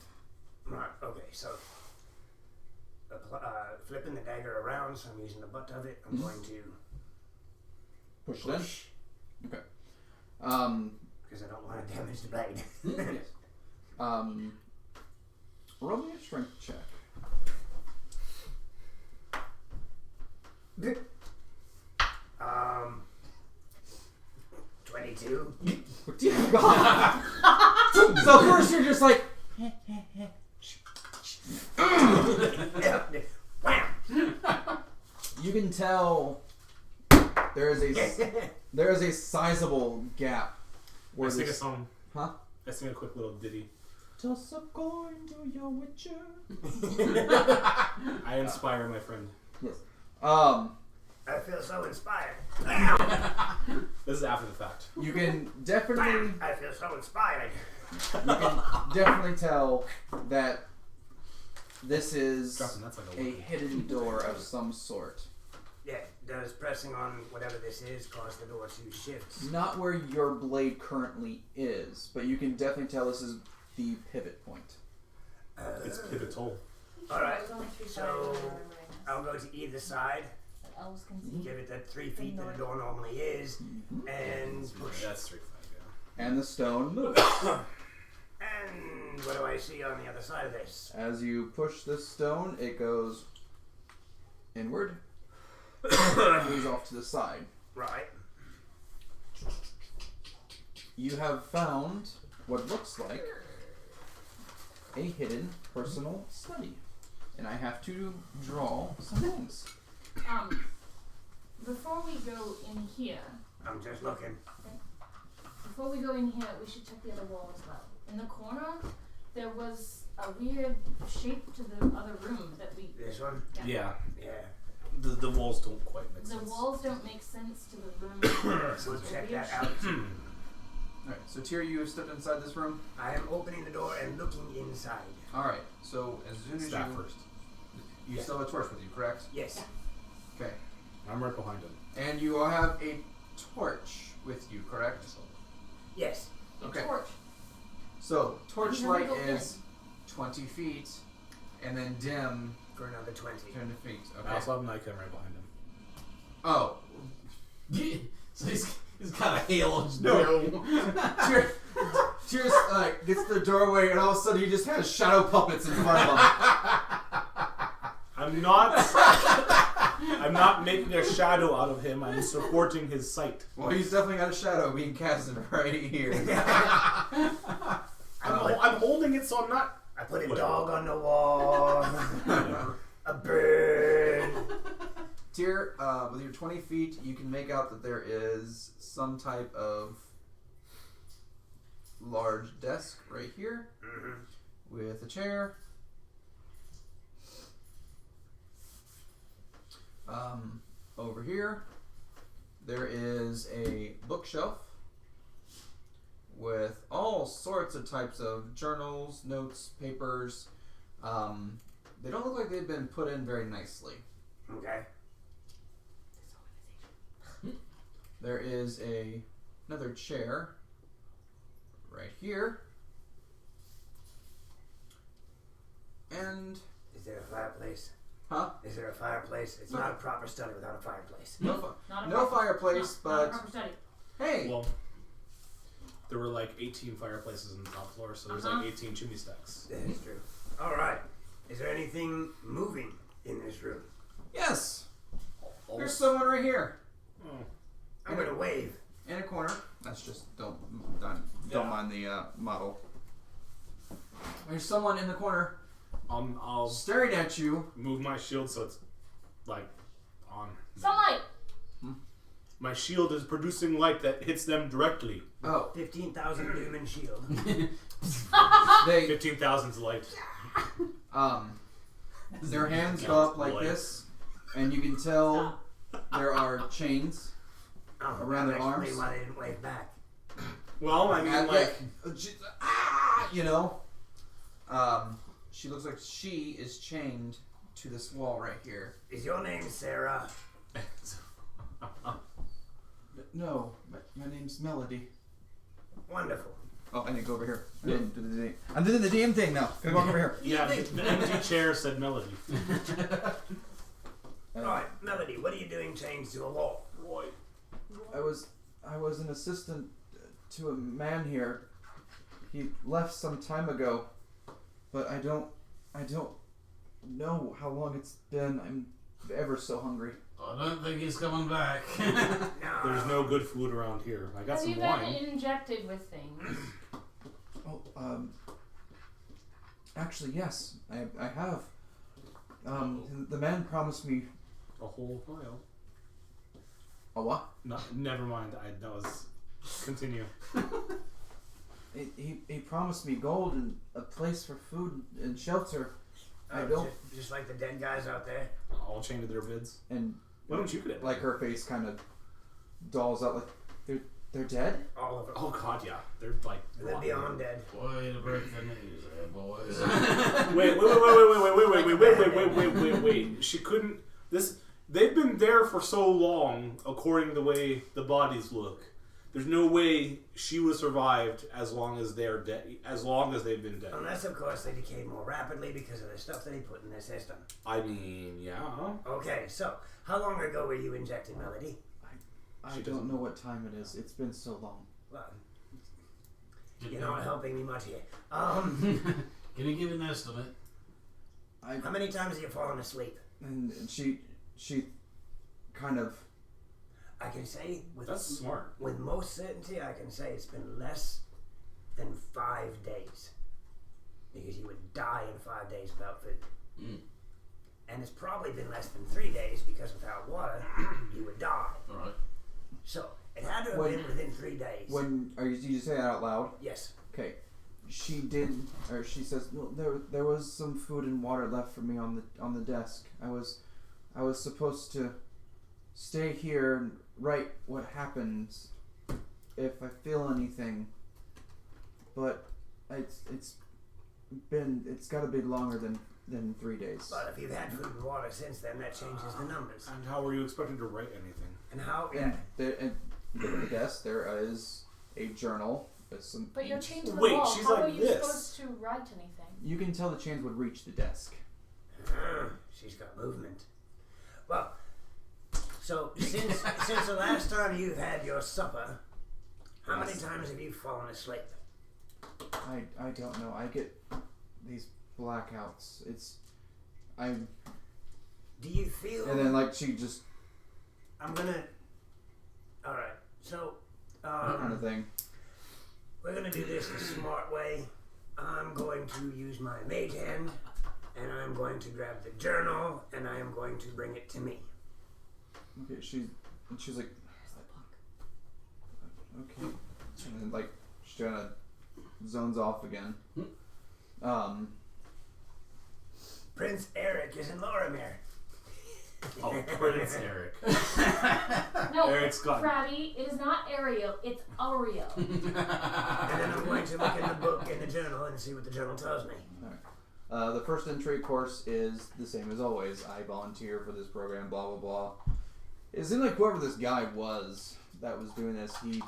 Right, okay, so flipping the dagger around, so I'm using the butt of it, I'm going to Push then? push, Okay. because I don't want to damage the blade. Yes. Roll me a strength check. 22. Dear God. So first you're just like, Wham! you can tell there is a sizable gap I where sing a this, song. huh? I sing a quick little ditty. Toss a coin to your witcher. I inspire my friend. Yes. I feel so inspired. This is after the fact. You can definitely I feel so inspired. definitely tell that this is Dropping, that's like a a weapon. hidden door of some sort. Yeah, does pressing on whatever this is cause the door to shift? Not where your blade currently is, but you can definitely tell this is the pivot point. It's pivotal. Alright, There's only 3 sides so of the room right I'll go to either side, now that elves can see. give it the 3 feet that the door normally is, and push. That's 3 5, yeah. And the stone moves. And what do I see on the other side of this? As you push this stone, it goes inward, moves off to the side. Right. You have found what looks like a hidden personal study. And I have to draw some things. Before we go in here, I'm just looking. we should check the other wall as well. In the corner, there was a weird shape to the other room that we. This one? Yeah. Yeah. The walls don't quite make The sense. walls don't make sense to the room. We'll check weird that out. Alright, so Tyr, you have stepped inside this room? I am opening the door and looking inside. Alright, so as soon as Staff you... first. You still have a torch with you, correct? Yes. Okay. I'm right behind him. And you all have a torch with you, correct? Yes. Okay. Torch. So, torch I'm gonna light go is 20 feet, and then dim For another 20. 10 feet. I Okay. also have Micah right behind him. Oh. So he's got a halo. No. Tyr's gets to the doorway, and all of a sudden he just has shadow puppets in front of him. I'm not making a shadow out of him. I'm supporting his sight. Well, he's definitely got a shadow being casted right here. I'm holding it, so I'm not. I put a Whatever. dog on the wall. A bird. Tyr, with your 20 feet, you can make out that there is some type of large desk right here with a chair. Over here, there is a bookshelf with all sorts of types of journals, notes, papers. They don't look like they've been put in very nicely. Okay. There is another chair right here. And Is there a fireplace? huh? Is there a fireplace? It's No. not a proper study without a fireplace. No, Not a no proper- fireplace, not a but proper study. hey, Well, there were like 18 fireplaces on the top floor, so there's like 18 chimney stacks. That is true. All right. Is there anything moving in this room? yes, All- there's someone right here Oh. I'm gonna wave. in a corner. That's just don't Yeah. mind the model. There's someone in the corner I'll staring at you. move my shield so it's like on. Sunlight! My shield is producing light that hits them directly. Oh, 15,000 lumen shield. they 15,000's light. their hands go up like this, and you can tell there are chains. Oh, Around that their arms? explains why they didn't wave back. Well, I mean, like, you know. She looks like she is chained to this wall right here. Is your name Sarah? No, my name's Melody. Wonderful. Oh, I need to go over here. I'm doing the DM thing now. Come on over here. yeah, the empty chair said melody. All right, Melody, what are you doing chained to a wall? Boy. I was an assistant to a man here. He left some time ago, but I don't know how long it's been. I'm ever so hungry. I don't think he's coming back. There's no good food around here. I got Have some you been wine. injected with things? Oh, actually, yes, I have. The man promised me A whole vial. a what? No, never mind. That was. Continue. He promised me gold and a place for food and shelter. I don't. Just like the dead guys out there. All chained to their bids. And Why don't you get it? like her face kind of dolls out, like they're dead. All of them. Oh god, yeah. They're like. They're beyond dead. Way to break the news there, boys. Wait. She couldn't. They've been there for so long, according to the way the bodies look. There's no way she would have survived as long as they're dead. As long as they've been dead. Unless, of course, they decayed more rapidly because of the stuff that they put in their system. I mean, yeah. Okay, so how long ago were you injected, Melody? I She don't doesn't know what time it is. It's been so long. Well, you're not helping me much here. Can you give an estimate? How many times have you fallen asleep? And she kind of. I can say with That's smart. with most certainty, I can say it's been less than 5 days, because you would die in 5 days without food. And it's probably been less than 3 days because without water, you would die. Alright. So it had to have When- been within 3 days. Did you say that out loud? Yes. Okay. She did, or she says, no, there was some food and water left for me on the desk. I was supposed to stay here and write what happens if I feel anything. But it's got to be longer than 3 days. But if you've had food and water since then, that changes the numbers. And how were you expected to write anything? And how? And the desk there is a journal. With some But you're chained to the Wait, wall. she's How like are you this. supposed to write anything? You can tell the chains would reach the desk. She's got movement. Well, so since the last time you've had your supper, how many times have you fallen asleep? I don't know. I get these blackouts. Do you feel? And then like she just I'm gonna. All right. So, kind of thing. we're gonna do this the smart way. I'm going to use my mage hand, and I'm going to grab the journal, and I am going to bring it to me. Okay, she's like, okay, and then like she kind of zones off again. Prince Eric is in Lorimir. Oh, Prince Eric. No, Eric's gone. Krabby, it is not Ariel, it's Ariel. And then I'm going to look in the book in the journal and see what the journal tells me. Alright. The first entry, of course, is the same as always. I volunteer for this program, blah, blah, blah. It seemed like whoever this guy was that was doing this, he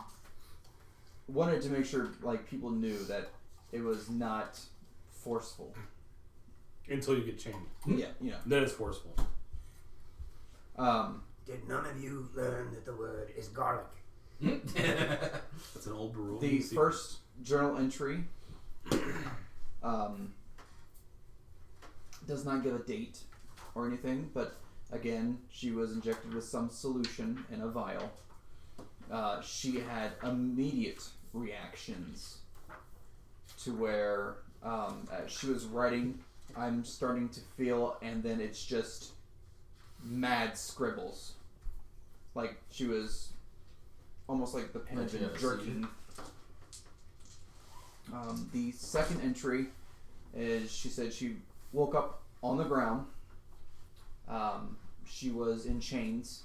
wanted to make sure like people knew that it was not forceful. Until you get chained. Yeah, you know. That is forceful. Did none of you learn that the word is garlic? That's an old rule. The first journal entry does not give a date or anything, but again, she was injected with some solution in a vial. She had immediate reactions to where as she was writing, I'm starting to feel, and then it's just mad scribbles. Like she was almost like the pen had been jerking. The second entry is she said she woke up on the ground. She was in chains.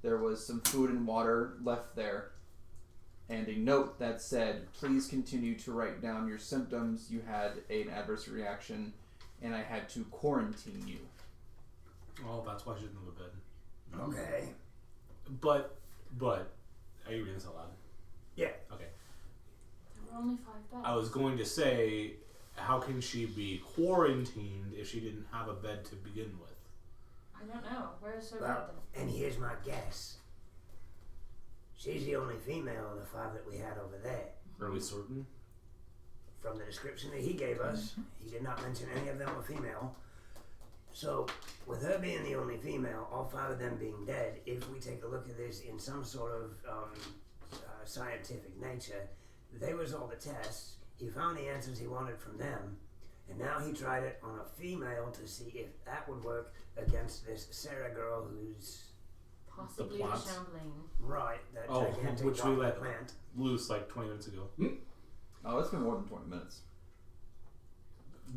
There was some food and water left there. And a note that said, please continue to write down your symptoms. You had an adverse reaction, and I had to quarantine you. Oh, that's why she didn't go to bed. Okay. But, are you reading this out loud? Yeah. Okay. There were only 5 beds. I was going to say, how can she be quarantined if she didn't have a bed to begin with? I don't know. Where is her Well, bed then? and here's my guess. She's the only female of the 5 that we had over there. Are we certain? From the description that he gave us, he did not mention any of them were female. So, with her being the only female, all 5 of them being dead, if we take a look at this in some sort of scientific nature, they was all the tests. He found the answers he wanted from them, and now he tried it on a female to see if that would work against this Sarah girl who's Possibly The the plots. Shambling. right, that Oh, gigantic which we walking let plant. loose like 20 minutes ago. Oh, it's been more than 20 minutes.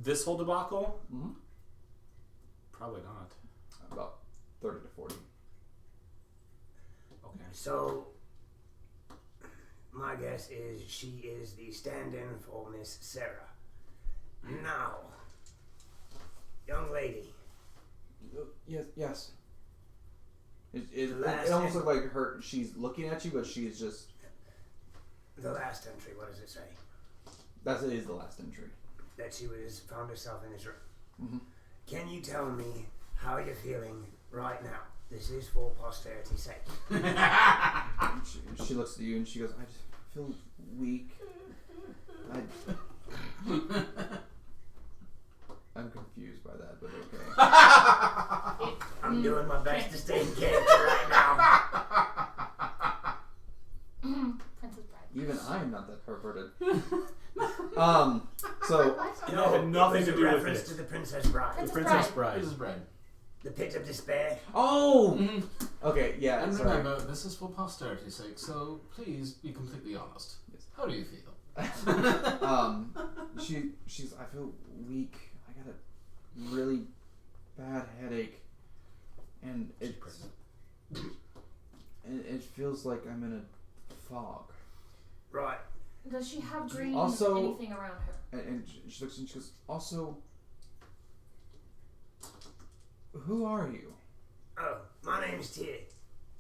This whole debacle? Mm-hmm. Probably not. About 30 to 40. Okay. So, my guess is she is the stand-in for Miss Sarah. Now, young lady, Yes. It Last almost en- looks like her. She's looking at you, but she's just. the last entry, what does it say? It is the last entry. That she found herself in his room. Mm-hmm. Can you tell me how you're feeling right now? This is for posterity's sake. She looks at you and she goes, I just feel weak. I'm confused by that, but okay. I'm doing my best to stay in character right now. Princess Bride. Even I am not that perverted. So It had nothing it was to a do with reference it. to the Princess Bride. The Princess Princess Bride. Bride. This is bread. The pit of despair. oh, okay, yeah. And Sorry. remember, this is for posterity's sake, so please be completely honest. Yes. How do you feel? She's. I feel weak. I got a really bad headache, and it feels like I'm in a fog. Right. Does she have green Also- anything around her? And she looks and she goes, also, who are you? Oh, my name's Tier.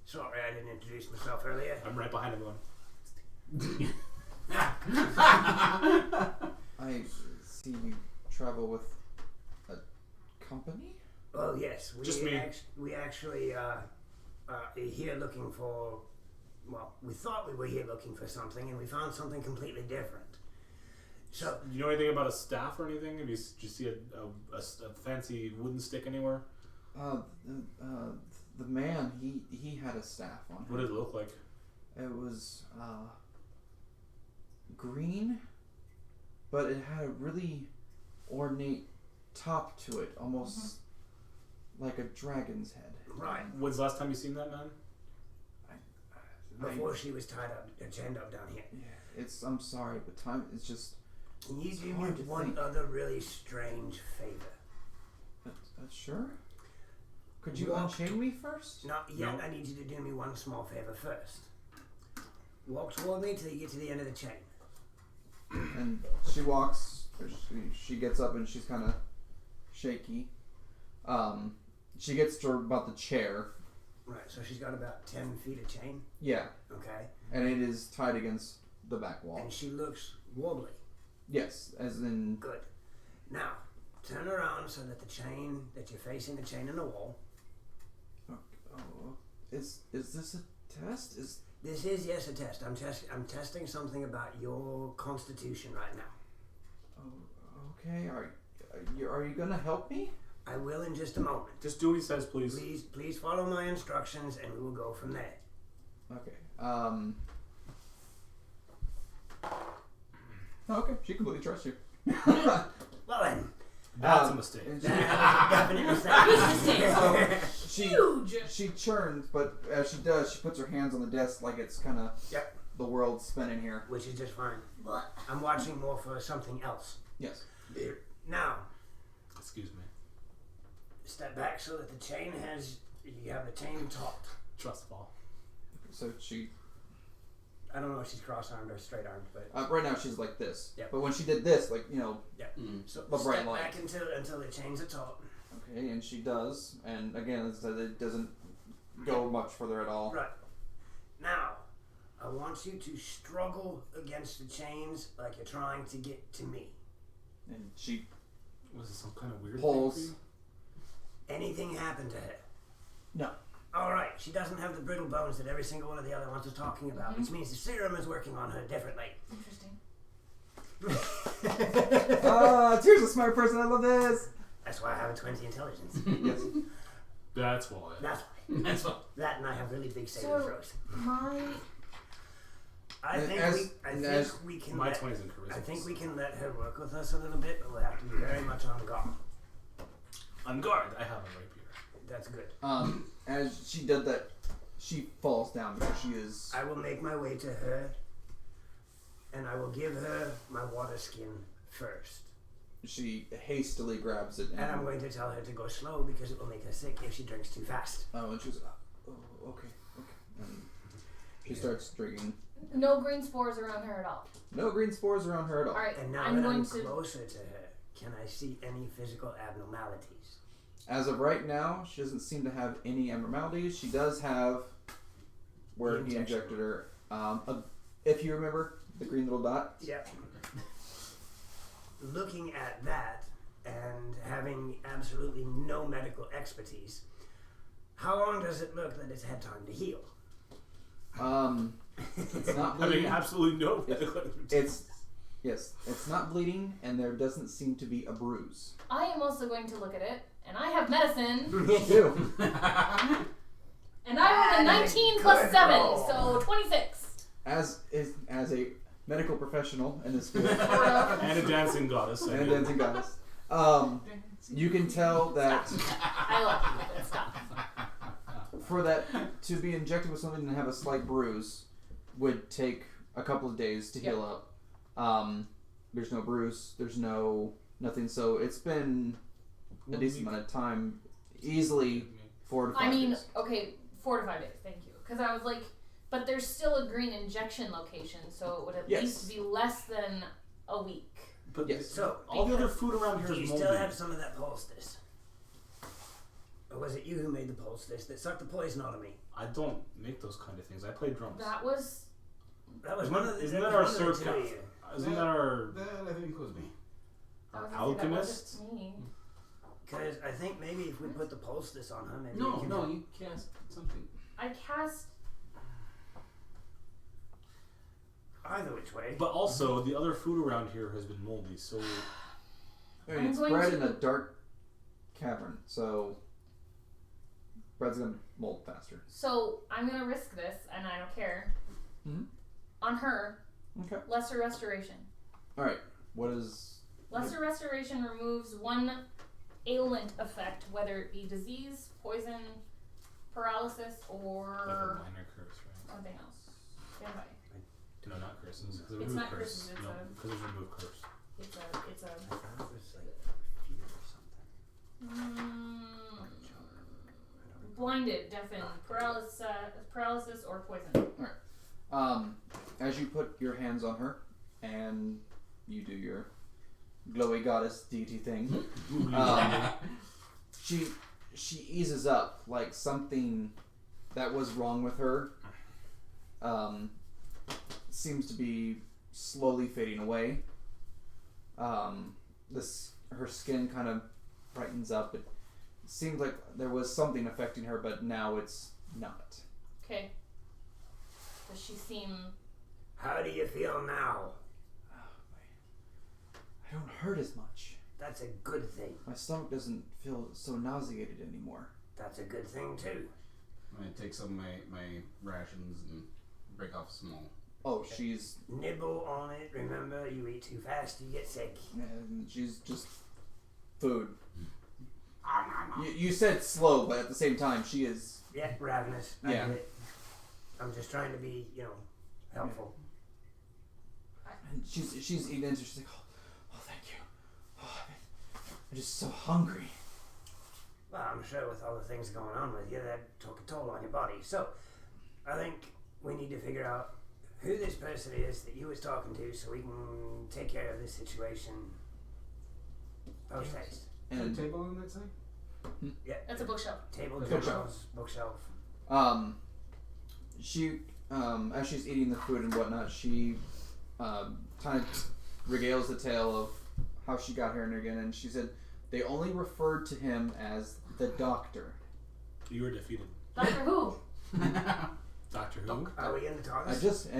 Sorry I didn't introduce myself earlier. I'm right behind everyone. I see you travel with a company? Oh yes, Just me. We actually are here looking for. Well, we thought we were here looking for something, and we found something completely different. So, Do you know anything about a staff or anything? Did you see a fancy wooden stick anywhere? The man, he had a staff on him. What did it look like? It was green, but it had a really ornate top to it, almost like a dragon's head. Right. When's the last time you seen that man? Before she was tied up, chained up down here. Yeah, I'm sorry, but time is just. Can you do me hard to one think. other really strange favor? Sure. Could you Walk unchain me first? Not yet. No. I need you to do me one small favor first. Walk toward me till you get to the end of the chain. And she walks. She gets up and she's kind of shaky. She gets to about the chair. Right, so she's got about 10 feet of chain. Yeah, Okay. and it is tied against the back wall. And she looks wobbly. Yes, as in. Good. Now, turn around so that that you're facing the chain in the wall. Oh, is this a test? This is, yes, a test. I'm testing something about your constitution right now. Oh, okay. Are you gonna help me? I will in just a moment. Just do what he says, please. Please follow my instructions and we will go from there. Okay. Okay. She completely trusts you. Well then. That's a mistake. and Definite mistake. she churns, but as she does, she puts her hands on the desk like it's kind of the world's spinning here. Which is just fine. I'm watching more for something else. Yes. Now, Excuse me. step back so that the chain you have the chain taut. Trust fall. So she. I don't know if she's cross-armed or straight-armed, but Right now she's like this. Yep. But when she did this, like so the bright step light. back until the chains are taut. Okay, and she does, and again, as I said, it doesn't go much further at all. Right. Now, I want you to struggle against the chains like you're trying to get to me. And she Was it some kind of weird pulls. thing Anything happened to her? No. Alright, she doesn't have the brittle bones that every single one of the other ones is talking about, which means the serum is working on her differently. Interesting. Tears a smart person, I love this! That's why I have a 20 intelligence. Yes. for you? That's why. That's why. That's what. That and I have really big saving So, throws. I And think as- we can My let, 20's in charisma. I think we can let her work with us a little bit, but we'll have to be very much on guard. On guard, I have a rapier. That's good. As she did that, she falls down because she is. I will make my way to her, and I will give her my water skin first. She hastily grabs it. And I'm going to tell her to go slow because it will make her sick if she drinks too fast. Oh, and she's. Oh, okay. And she starts drinking. No green spores around her at all. No green spores around her at all. Alright, And now I'm that going I'm to. closer to her, can I see any physical abnormalities? As of right now, she doesn't seem to have any abnormalities. She does have where The he injection. injected her. If you remember the green little dot. Yep. Looking at that and having absolutely no medical expertise, how long does it look that it's had time to heal? It's not Having bleeding. absolutely no It's not bleeding, and there doesn't seem to be a bruise. I am also going to look at it, and I have medicine, Me too. and I rolled a 19 plus Good 7, roll. so 26. As a medical professional in this field And a dancing goddess. and a dancing goddess, you can tell that I love you, but stop. for that to be injected with something and have a slight bruise would take a couple of days to heal up. There's no bruise. There's nothing. So it's been a decent amount of time. Easily 4 to 5 I mean, days. okay, 4 to 5 days, thank you. Because I was like, but there's still a green injection location, so it would at Yes. least be less than a week. But Yes. So, all the other food around here do is you moldy. still have some of that poultice? Or was it you who made the poultice that sucked the poison out of me? I don't make those kind of things. I play drums. That was. That was one of the. Isn't that that our was one of serve the two cap? of you. Isn't that our That I think was me. I was gonna say, that alchemist? wasn't me. Because I think maybe if we put the poultice on her, maybe No, we can no, you cast something. I cast. either which way. But also, the other food around here has been moldy, so I mean, I'm it's going bred to- in a dark cavern, so bread's gonna mold faster. So I'm gonna risk this, and I don't care. Mhm. On her, Okay. lesser restoration. All right. What is... Lesser restoration removes one ailment effect, whether it be disease, poison, paralysis, or Like a minor curse, right? something else. Stand by. No, not curses. It's not curses, it's no, a- because there's remove curse. It's a I thought it was like fear or something. Blinded, deafened, paralysis, or poison. As you put your hands on her and you do your glowy goddess deity thing, she eases up like something that was wrong with her seems to be slowly fading away. Her skin kind of brightens up. It seems like there was something affecting her, but now it's not. Okay. Does she seem... How do you feel now? I don't hurt as much. That's a good thing. My stomach doesn't feel so nauseated anymore. That's a good thing too. I'm gonna take some of my rations and break off some more. Oh, she's... Nibble on it. Remember, you eat too fast, you get sick. And she's just food. You said slow, but at the same time, she is... Yeah, ravenous. I Yeah. get it. I'm just trying to be, helpful. And she's eating and she's like, oh, thank you. Oh, I'm just so hungry. Well, I'm sure with all the things going on with you, that took a toll on your body. So, I think we need to figure out who this person is that you was talking to so we can take care of this situation post haste. And table on that side? Yeah. That's a bookshelf. Table, Bookshelf. bookshelf. She, as she's eating the food and whatnot, she kind of regales the tale of how she got here and again, and she said they only referred to him as the Doctor. You were defeated. Doctor Who? Doctor Who? Are we in the TARDIS? I just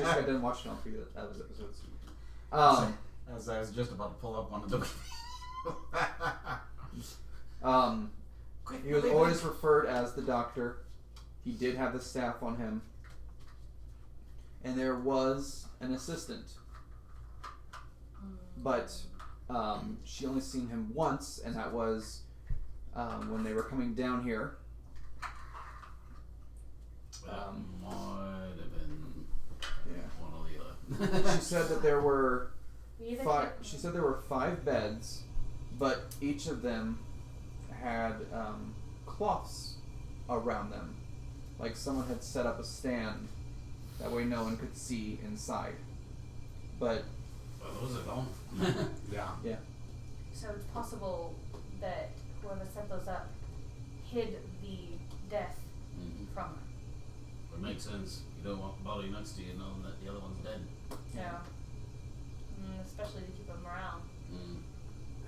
got done watching all 3 of those episodes. As I was just about to pull up one of them. He was always referred as the Doctor. He did have the staff on him. And there was an assistant. But she only seen him once, and that was when they were coming down here. Might have been Yeah. one or the other. She said that there were Either 5. She said there were 5 beds, but each of them had cloths around them, like someone had set up a stand. That way, no one could see inside. But Well, those are gone. Yeah. So it's possible that whoever set those up hid the death from her. It makes sense. You don't want the body next to you knowing that the other one's dead. Yeah. Especially to keep up morale.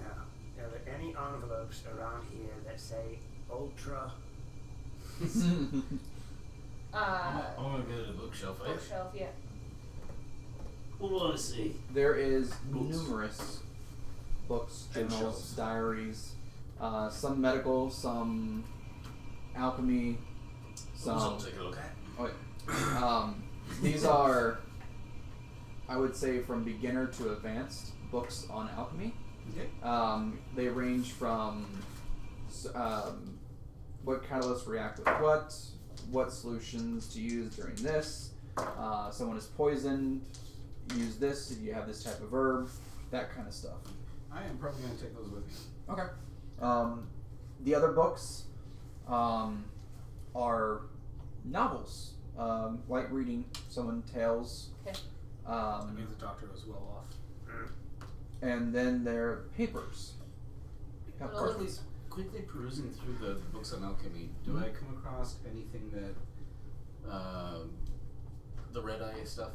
Now, are there any envelopes around here that say Ultra? I'm gonna go to the bookshelf. Eh? Bookshelf, yeah. What do I see? there is Books. numerous books, And journals, shelves. diaries, some medical, some alchemy, Those I'll some. take a look at. These are, I would say, from beginner to advanced books on alchemy. Okay. They range from what catalysts react with what solutions to use during this. Someone is poisoned, use this if you have this type of herb, that kind of stuff. I am probably gonna take those with me. Okay. The other books are novels, light reading, someone tales. Okay. That means the doctor was well off. And then their papers. What are Quickly, quickly perusing through the books on alchemy, do I come across anything that the red eye stuff?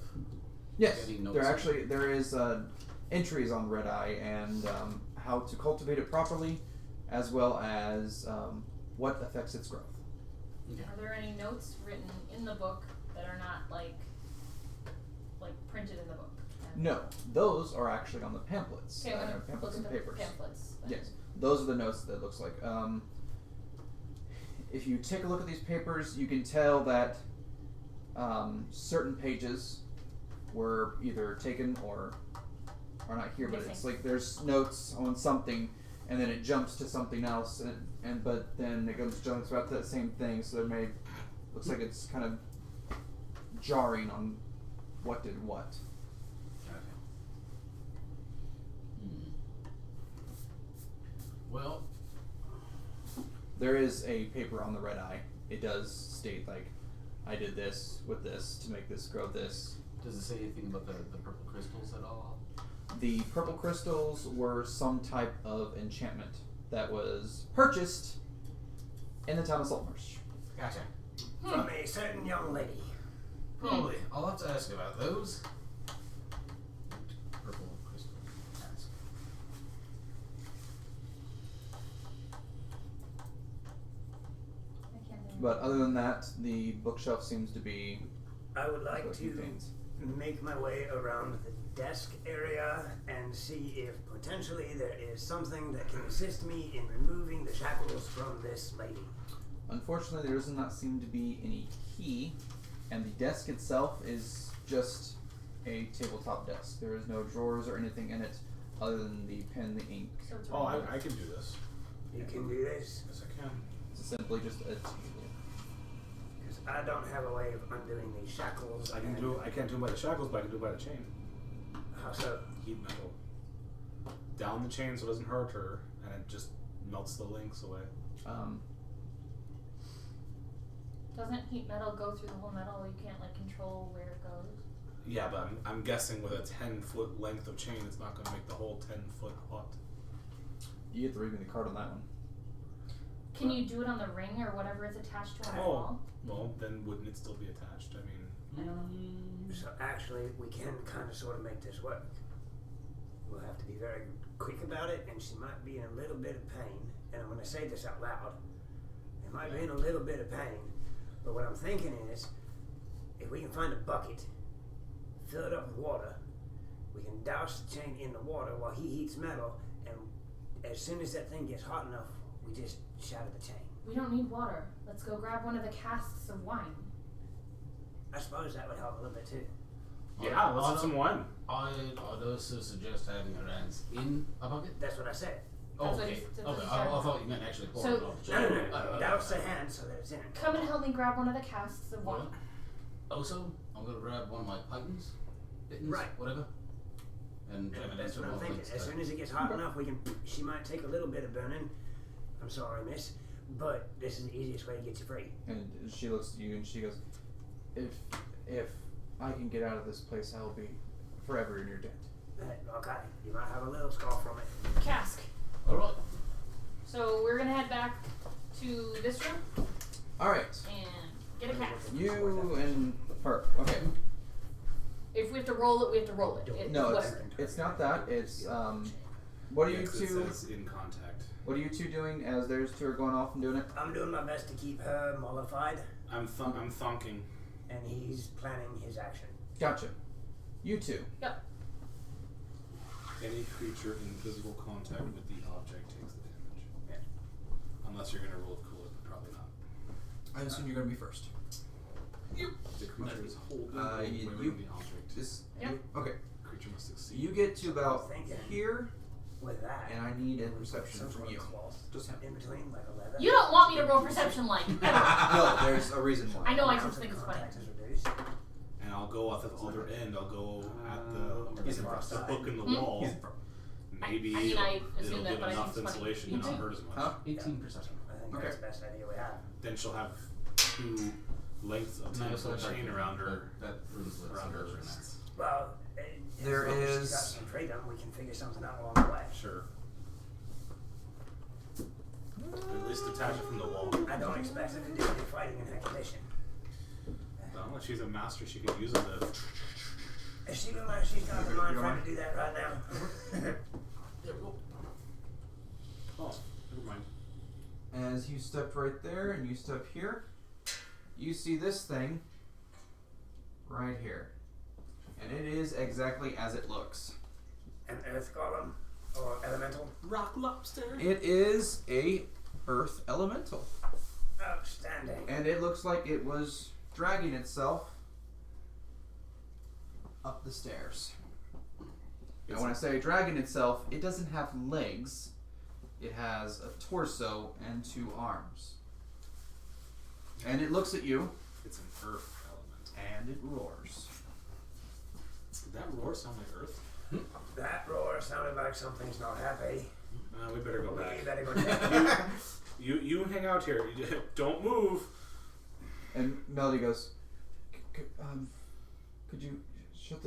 Yes, Any notes there on actually there is entries on red eye and how to cultivate it properly, as well as what affects its growth. Okay. Are there any notes written in the book that are not like printed in the book? No, those are actually on the pamphlets. Okay, I'm gonna pamphlets look and at the papers. pamphlets. then. Yes, those are the notes that it looks like. If you take a look at these papers, you can tell that certain pages were either taken or or not here, but Missing. it's like there's notes on something, and then it jumps to something else, and but then it jumps back to that same thing. So there looks like it's kind of jarring on what did what. Okay. Well, There is a paper on the red eye. It does state like, I did this with this to make this grow this. does it say anything about the purple crystals at all? The purple crystals were some type of enchantment that was purchased in the town of Saltmarsh. Gotcha. From a certain young lady. Probably. I'll have to ask about those. Purple crystal. Ask. I can't think. But other than that, the bookshelf seems to be I would like what to contains. make my way around the desk area and see if potentially there is something that can assist me in removing the shackles from this lady. Unfortunately, there does not seem to be any key, and the desk itself is just a tabletop desk. There is no drawers or anything in it other than the pen, the ink. So it's Oh, right. I can do this. You can do this? Yes, I can. It's simply just a table. Because I don't have a way of undoing these shackles. I can't do it by the shackles, but I can do it by the chain. How so? Heat metal. Down the chain so it doesn't hurt her, and it just melts the links away. Doesn't heat metal go through the whole metal? You can't like control where it goes. Yeah, but I'm guessing with a 10-foot length of chain, it's not going to make the whole 10-foot hot. You get to read me the card on that one. Can you do it on the ring or whatever it's attached to on the Oh. wall? Well, then wouldn't it still be attached? I mean, So actually, we can kind of sort of make this work. We'll have to be very quick about it, and she might be in a little bit of pain. And I'm going to say this out loud. It might be in a little bit of pain, but what I'm thinking is, if we can find a bucket, fill it up with water, we can douse the chain in the water while he heats metal, and as soon as that thing gets hot enough, we just shatter the chain. We don't need water. Let's go grab one of the casks of wine. I suppose that would help a little bit too. yeah, let's have some wine. I'd also suggest having her hands in a bucket. That's what I said. Oh, That's what okay. he- that's Okay. what he I said. thought you meant actually pour So- it off the No, chain. no, no. Douse the hand so that it's in it. Come and help me grab one of the casks of wine. Also, I'm gonna grab one of my pythons, mittens, Right. whatever, and jam it That's into what I'm one thinking. links As tight. soon as it gets hot enough, we can. She might take a little bit of burning. I'm sorry, miss, but this is the easiest way to get you free. And she looks at you and she goes, if I can get out of this place, I will be forever in your debt. Okay, you might have a little scar from it. Cask. All right. So we're gonna head back to this room Alright. and get a cask. You and her. Okay. If we have to roll it, we have to roll it. No, whatever. it's not that. It's what are Yeah, you 'cause it two says in contact. what are you two doing as there's two are going off and doing it? I'm doing my best to keep her mollified, I'm thunking. and he's planning his action. Gotcha. You two. Any creature in physical contact with the object takes the damage. Yeah. Unless you're going to roll it cool, but probably not. I assume you're going to be first. The creature is holding you- or you- wearing the object. This. Yep. Okay. Creature must succeed. You get to about Thinking. here, With that, and I need a some perception sort from of you. cloth Just him. in between, like a leather. You don't want me to roll perception like. No, there's a reason why. I know I Amount just of think it's funny. contact is reduced. And I'll go at the other end. I'll go at the, He's in front. the hook in the Hmm? wall. He's in front. Maybe I mean, I it'll assume that, give but I enough think it's funny. insulation to not hurt as much. Huh? 18 perception. I think Okay. that's the best idea we have. Then she'll have two lengths of And I 10-foot also chain around her. That ruins the Around her numbers in wrists. Well, There as long as she's is- got some freedom, we can figure something out along the way. Sure. At least detach it from the wall. I don't expect her to do any fighting in her condition. Well, if she's a master, she could use it to. Does she look like she's got the mind frame to do that right now? Oh, never mind. As you step right there and you step here, you see this thing right here. And it is exactly as it looks. An earth golem or elemental? Rock lobster. It is a earth elemental. Outstanding. And it looks like it was dragging itself up the stairs. Now, when I say dragon itself, it doesn't have legs. It has a torso and 2 arms. And it looks at you. It's an earth element. And it roars. Did that roar sound like earth? That roar sounded like something's not happy. We better go back. We better go check. You hang out here. Don't move. And Melody goes, could you shut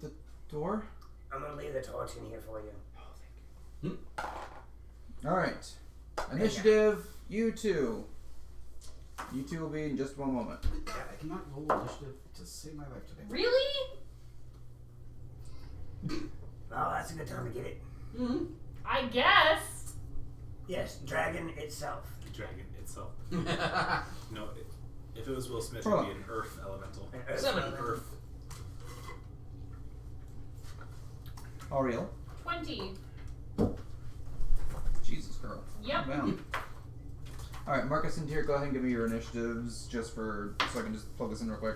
the door? I'm gonna leave the torch in here for you. Oh, thank you. All right. Initiative, you two. You two will be in just one moment. Yeah, I cannot roll initiative to save my life today. Really? Well, that's a good time to get it. Mm-hmm. I guess. Yes, dragon itself. Dragon itself. No, if it was Will Smith, Hold it'd be an earth elemental. An earth 7. elemental. Earth. Ariel. 20. Jesus, girl. Yep. Wow. All right, Marcus and Tyr, go ahead and give me your initiatives just so I can just plug this in real quick.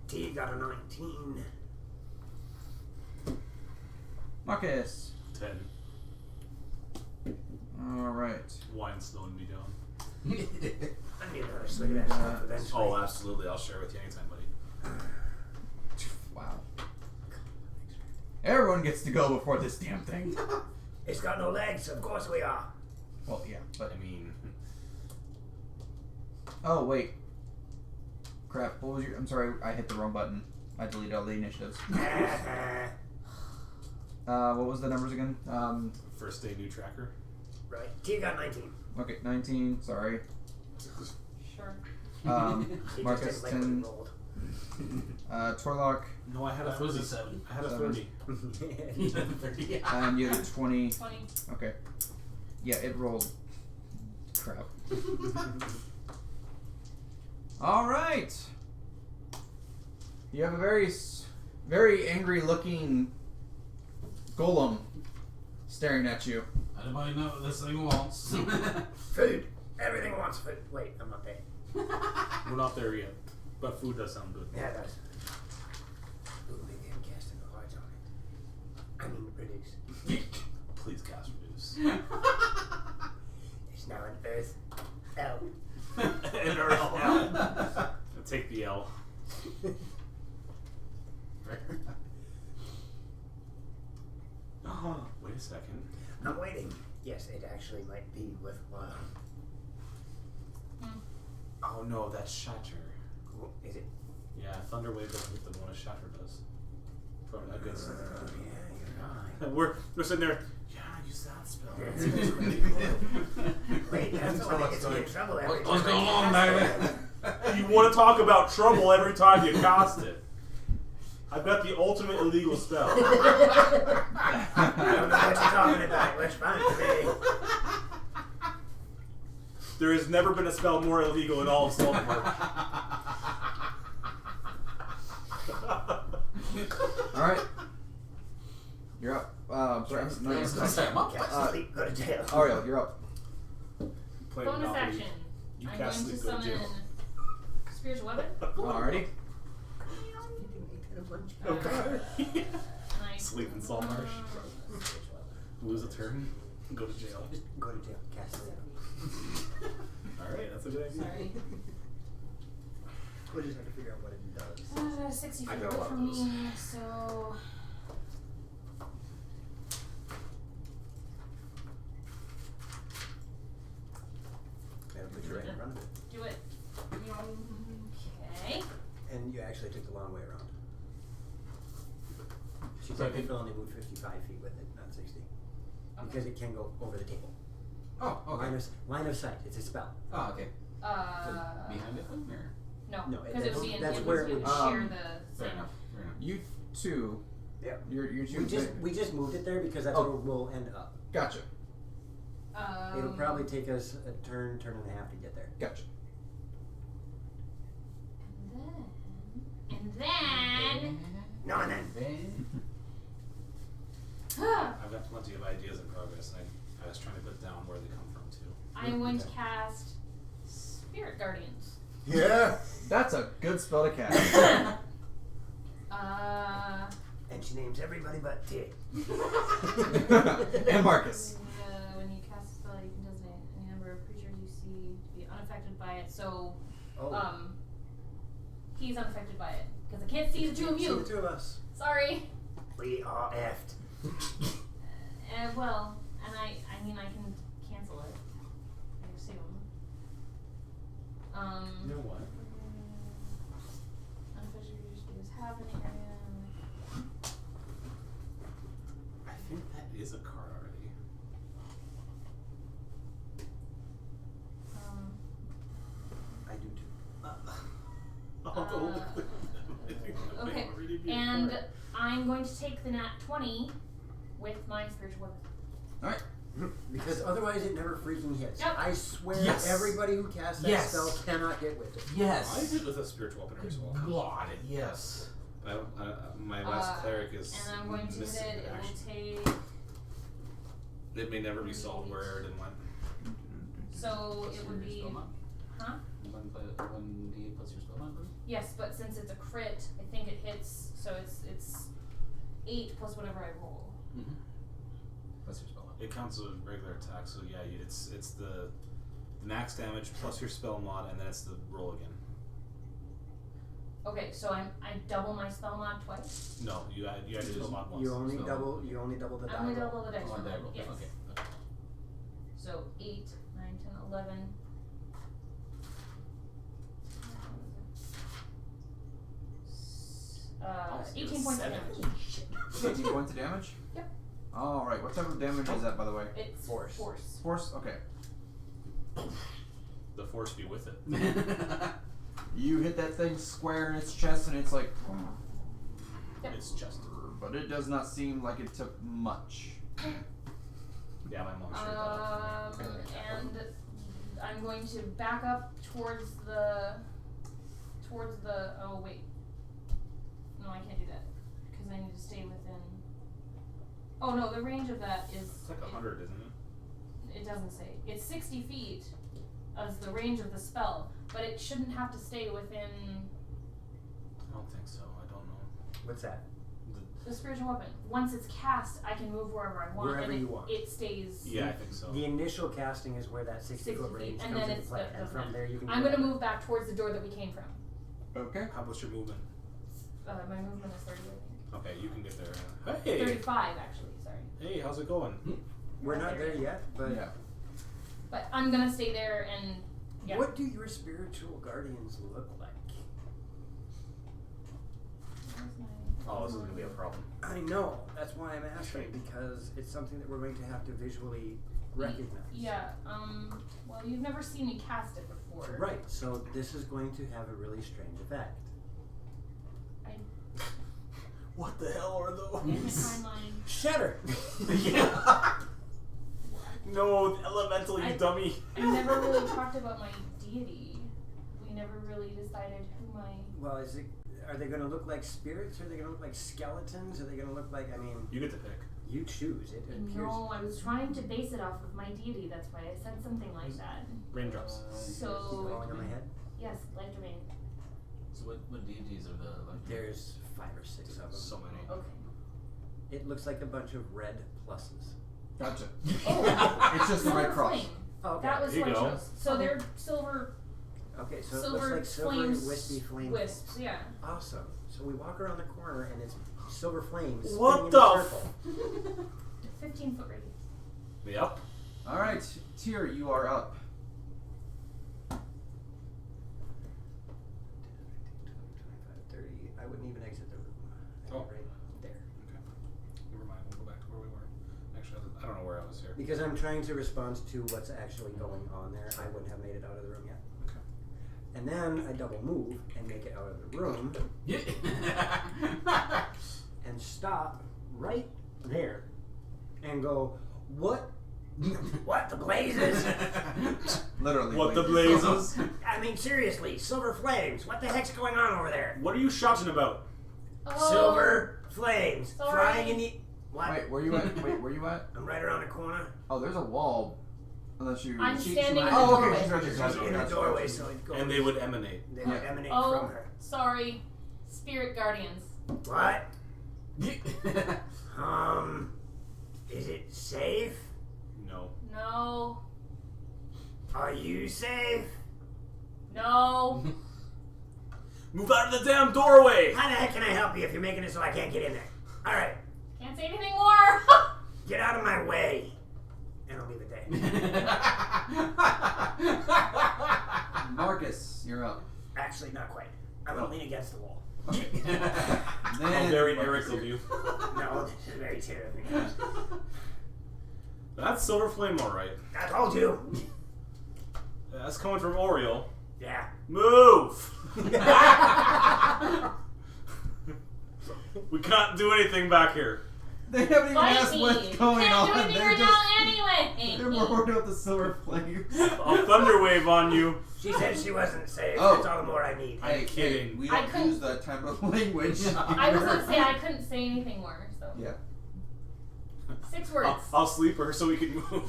T got a 19. Marcus. 10. All right. Wine's slowing me down. I need another swig of that stuff eventually. Oh, absolutely. I'll share with you anytime, buddy. Wow. Everyone gets to go before this damn thing. It's got no legs, of course we are. Well, yeah, but I mean, oh wait, crap. What was your? I'm sorry, I hit the wrong button. I deleted all the initiatives. What was the numbers again? first day new tracker. Right. T got 19. Okay, 19. Sorry. Sure. He Marcus just didn't like what 10. he rolled. Torlock, No, I had a That was 30. a 7. I had a 7. 30. and you had a 20. 20. Okay. Yeah, it rolled. Crap. All right. You have a very angry-looking golem staring at you. Anybody know what this thing wants? Food. Everything wants food. Wait, I'm not there. We're not there yet, but food does sound good. Yeah, it does. Ooh, maybe I'm casting the cards on it. I mean, reduce. Please cast reduce. It's now an Earth L. An earth L. I'll take the L. Oh, wait a second. I'm waiting. Yes, it actually might be worthwhile. Oh no, that's Shatter. Cool. Is it? Yeah, Thunderwave doesn't get the bonus Shatter does. From a good Yeah, you're right. We're sitting there. Yeah, use that spell. Wait, that's the one that gets me in trouble every time. What's going I on, cast baby? it. You want to talk about trouble every time you cast it. I've got the ultimate illegal spell. I don't know what you're talking about. It looks fine to me. There has never been a spell more illegal in all of Saltmarsh. All right. You're up. Sorry, I'm I was gonna say, I'm up. Cast sleep, go to jail. Ariel, you're up. Play Bonus Monopoly. action. You I'm going cast to sleep, go to summon jail. Spiritual Weapon. Alrighty. Nice. Sleep in Saltmarsh. Lose a turn. Go to jail. Just go to jail. Cast sleep. Alright, that's a good idea. Sorry. We just have to figure out what it does. 60 I feet got a away lot from of those. me, so... That'll put you right in front of it. Do it. Okay. And you actually took the long way around. She So I technically could- only moved 55 feet with it, not 60. Okay. Because it can go over the table. Oh, okay. Line of sight. It's a spell. Oh, okay. Uh, Behind it then, or? no, No, because it would be in that's it where would it would- share the Fair same. enough. Fair enough. You two. Yeah. You're two. We just moved it there because that's Oh. where we'll end up. Gotcha. It'll probably take us a turn and a half to get there. Gotcha. And then... No, and then. I've got plenty of ideas in progress. I was trying to put down where they come from too. I'm going to cast Spirit Guardians. Yeah. That's a good spell to cast. And she names everybody but Tig. And Marcus. When you cast a spell, you can designate any number of creatures you see to be unaffected by it. So, he's unaffected by it because I can't see the two of you. See the two of us. Sorry. We are effed. Well, and I mean, I can cancel it. I assume. You know what? Unaffected creatures is happening area. I think that is a card already. I do too. Okay, and I'm going to take the nat 20 with my spiritual weapon. Alright. Because otherwise it never freaking hits. Yep. I swear Yes. everybody who casts that Yes. spell cannot hit with it. I Yes. did with a spiritual weapon as well. God, yes. My last cleric is And I'm going to hit missing it. It action. will take. It may never be solved where Eridan went. So it would be. Huh? 1d8 plus your spell number? Yes, but since it's a crit, I think it hits. So it's 8 plus whatever I roll. Mm-hmm. Plus your spell number. It counts as a regular attack, so yeah, it's the max damage plus your spell mod, and then it's the roll again. Okay, so I double my spell mod twice. No, you had to do this mod once. You only So- double the die I'm gonna roll. double the dice Oh, roll. die roll. Yes. Okay. So 8, 9, 10, 11. 18 points of damage. 18 points of damage? Yep. Alright, what type of damage is that, by the way? It's Force. Force? Okay. The force be with it. You hit that thing square in its chest, and it's like... Yep. It's just. But it does not seem like it took much. Yeah, my mom shared that. And I'm going to back up towards the. Oh wait. No, I can't do that because I need to stay within. Oh no, the range of that is. It's like 100, isn't it? It doesn't say. It's 60 feet as the range of the spell, but it shouldn't have to stay within I don't think so. I don't know. What's that? the spiritual weapon. Once it's cast, I can move wherever I want, Wherever and you want. it stays. Yeah, I think so. The initial casting is where that 60 foot 60 range feet, and comes then into it's play, the and from there you can. I'm gonna move back towards the door that we came from. Okay. How about your movement? My movement is 30, I think. Okay, you can get there. Hey! 35, actually. Sorry. Hey, how's it going? We're not there yet, but Yeah. But I'm gonna stay there and. Yeah. what do your spiritual guardians look like? Oh, this is gonna be a problem. I know. That's why I'm asking, because it's something that we're going to have to visually recognize. Yeah. Well, you've never seen me cast it before. Right. So this is going to have a really strange effect. What the hell are In the those? timeline. Shatter. Yeah. No, elemental, you I- dummy. I never really talked about my deity. We never really decided who my. Well, are they going to look like spirits? Are they going to look like skeletons? Are they going to look like? I mean, You get to pick. you choose. It appears. No, I was trying to base it off of my deity. That's why I said something like that. Raindrops. Keep So going on my head. yes, life domain. So what deities are the like? There's 5 or 6 of them. So many. Okay. It looks like a bunch of red pluses. Gotcha. Oh, It's just the silver Red Cross. flame. Okay. That was There what you I go. chose. So they're silver Okay, so it silver looks like silvery flames, wispy flame. wisps. Yeah. Awesome. So we walk around the corner and it's silver flames. What spinning in the a f- circle. 15-foot radius. Yep. Alright, Tyr, you are up. 30. I wouldn't even exit the room. I'd be Oh. right there. Okay. Never mind. We'll go back to where we were. Actually, I don't know where I was here. Because I'm trying to respond to what's actually going on there. I wouldn't have made it out of the room yet. Okay. And then I double move and make it out of the room and stop right there and go, what? What the blazes? Literally. What the blazes. blazes? I mean, seriously, silver flames. What the heck's going on over there? What are you shouting about? Oh, Silver flames sorry. flying in the. What? Wait, where you at? Wait, where you at? I'm right around the corner. Oh, there's a wall. Unless you. I'm she standing might- in the Oh, okay, doorway. she's right there. She's Gotcha, in the gotcha, doorway, gotcha. so it goes. And they would emanate. They would Yeah. emanate Oh, from her. sorry. Spirit guardians. What? Is it safe? No. No. Are you safe? No. Move out of the damn doorway! How the heck can I help you if you're making it so I can't get in there? Alright, Can't say anything more. get out of my way. And I'll leave it there. Marcus, you're up. Actually, not quite. I'm gonna lean against the wall. How very Eric of you. No, this is very terrible. That's Silver Flame, alright. I told you. That's coming from Oriole. Yeah. Move! We can't do anything back here. They haven't even Fight asked me. what's You going can't do on. anything They're right just now anyway. they're more worried about the silver flames. I'll Thunderwave on you. She said she wasn't safe. Oh. That's all the more I need. I'm kidding. We I don't couldn't- use that type of language. I was gonna say I couldn't say anything more. So Yeah. 6 words. I'll sleep her so we can move.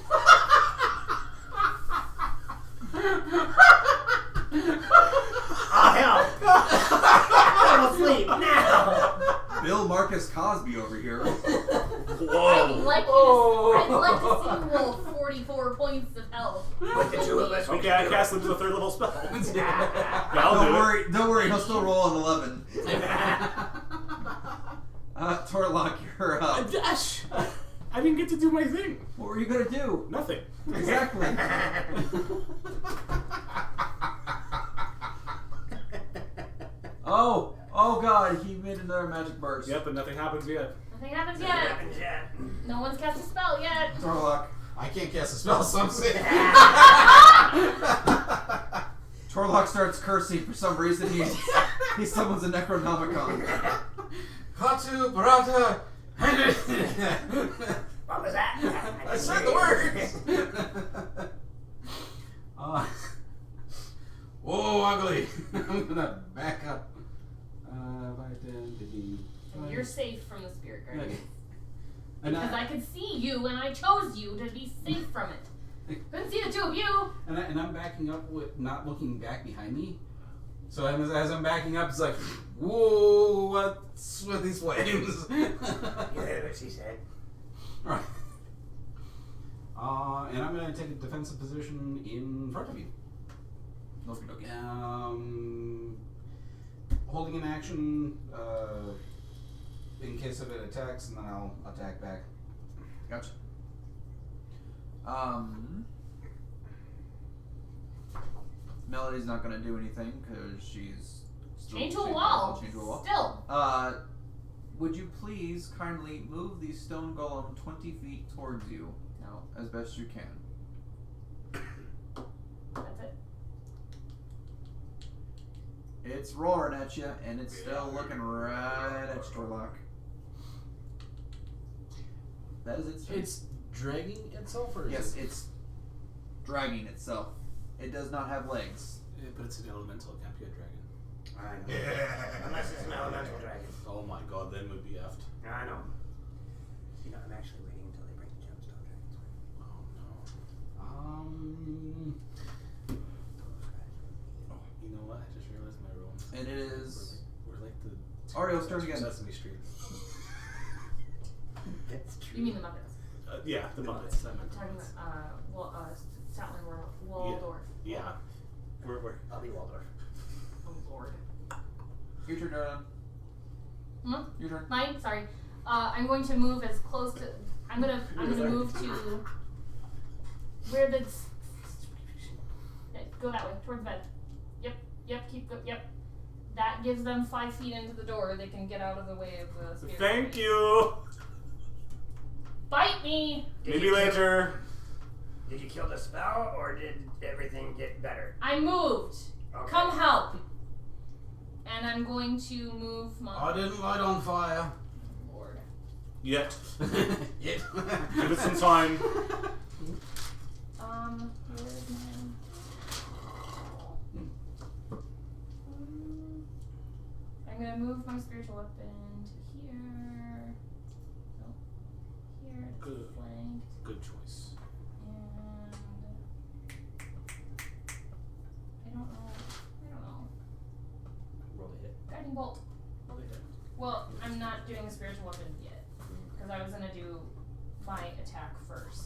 Oh, hell! Go to sleep now! Bill Marcus Cosby over here. I'd Whoa. like to see you roll 44 points of health. With the two of us, we Okay, can I do cast it. him to the 3rd level spell. I'll Don't worry, he'll still roll an 11. Torlock, you're up. Dash! I didn't get to do my thing. What were you gonna do? Nothing. Exactly. Oh god, he made another magic burst. Yep, but nothing happens yet. Nothing happens Nothing yet. happens yet. No one's cast a spell yet. Torlock. I can't cast a spell, so I'm saying. Torlock starts cursing for some reason. He summons a Necronomicon. Hatu Barata. What was that? I said the words. Whoa, ugly. I'm gonna back up. 5, 10, 15. You're safe from the spirit guardian. Okay. And Because I could see you and I chose you to be safe from it. Couldn't see the two of you. And I'm backing up with not looking back behind me. So as I'm backing up, it's like, whoa, what's with these flames? You heard what she said. Alright. And I'm going to take a defensive position in front of you. Holding an action in case of it attacks, and then I'll attack back. Gotcha. Melody's not gonna do anything because she's still Chained to a chained wall. Chained to a wall. Still. Would you please kindly move the stone golem 20 feet towards you now, as best you can? That's it. It's roaring at you, and it's still looking right at you, Torlock. That is its turn. It's dragging itself, or is Yes, it? it's dragging itself. It does not have legs. Yeah, but it's an elemental, it can't be a dragon. I know. Unless it's an elemental dragon. Oh my god, then would be effed. I know. You know, I'm actually waiting until they bring the gemstone dragons. Oh no. You know what? I just realized my rolls. And it is We're like the Ario's turn again. Sesame Street. That's true. You mean the Muppets? Yeah, the Muppets. I I'm meant talking Muppets. about Saltmarsh Waldorf. Yeah. We're I'll be Waldorf. Oh Lord. your turn, Darren. Hmm? Your turn. Mine? Sorry. I'm going to move as close to. I'm gonna move to where the. Go that way towards the bed. Yep. Keep go. Yep. That gives them 5 feet into the door. They can get out of the way of the spirit. Thank you! Bite me! Maybe later. Did you kill the spell, or did everything get better? I moved. Okay. Come help. And I'm going to move my. I didn't light on fire. Lord. Yet. Yet. Give it some time. Where's mine? I'm gonna move my spiritual weapon to here. Nope. Here. It's Good. flanked. Good choice. And I don't know. Roll a hit. Guiding bolt. Roll a hit. Well, I'm not doing a spiritual weapon yet. Because I was going to do my attack first.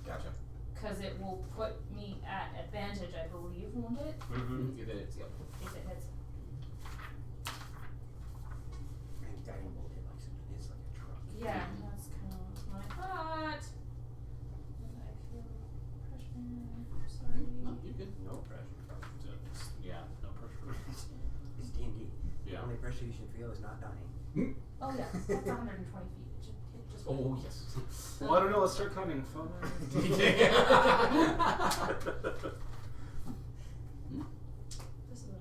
Gotcha. Because it will put me at advantage, I believe, won't it? Mm-hmm. If it is, yep. If it hits. And guiding bolt is like a truck. Yeah, that's kind of my thought. And I feel pressure. Sorry. No, you're good. No pressure. Yeah, no pressure. It's D&D. Yeah. The only pressure you should feel is not dying. Oh, yeah. That's 120 feet. It just Oh, yes. Well, I don't know. Let's start counting. 5. This is what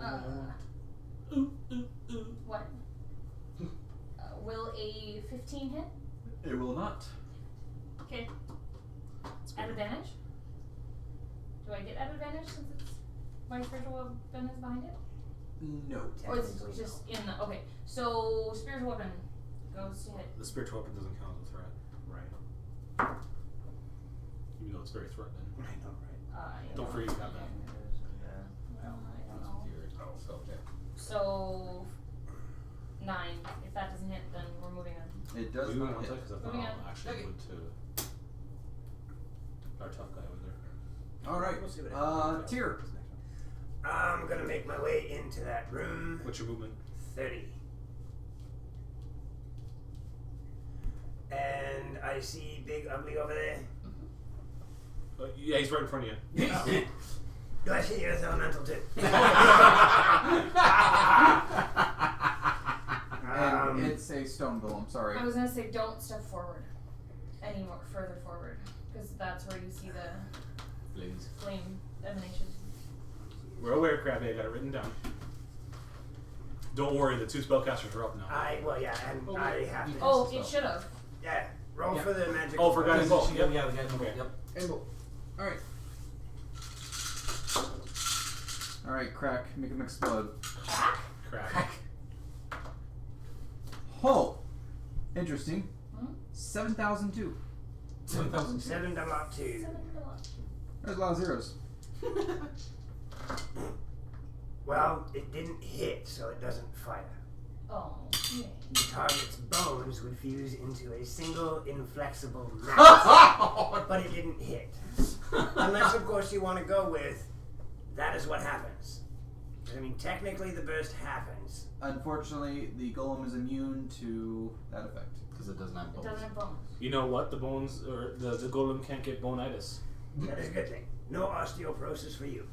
I want. What? Will a 15 hit? It will not. Okay. At advantage? Do I get at advantage since it's my spiritual weapon is behind it? No. Or it's Technically, just in the. Okay. So, spiritual weapon goes to hit. The spiritual weapon doesn't count as a threat, Right. even though it's very threatening. I know, right? Don't forget you have that. Well, I don't know. So, yeah. So, 9. If that doesn't hit, then we're moving on. It does We not went hit. because I thought Moving I'll on. actually Okay. would to our tough guy over there. All right. We'll see what happens. Tyr. I'm gonna make my way into that room. What's your movement? 30. And I see Big Ugly over there. Yeah, he's right in front of you. Do I see Earth Elemental too? And it's a stone golem. Sorry. I was gonna say don't step forward any more further forward because that's where you see the Please. flame emanation. We're aware, Krabby. I got it written down. Don't worry, the 2 spellcasters are up now. I have to. Oh, it should have. Yeah. Roll Yeah. for the magic. Oh, for guiding bolt. Yep. Yep. Yeah, the guy. Okay. Yep. And bolt. All right. All right, crack. Make him explode. Crack. Oh, interesting. Hmm? 7,002. 7,000. 7 double up 2. There's a lot of zeros. Well, it didn't hit, so it doesn't fire. Oh, yeah. The target's bones would fuse into a single inflexible mass. But it didn't hit. Unless, of course, you want to go with that is what happens. I mean, technically the burst happens. Unfortunately, the golem is immune to that effect. Because it doesn't have It bones. doesn't have bones. You know what? The bones, or the golem can't get bonitis. That is a good thing. No osteoporosis for you.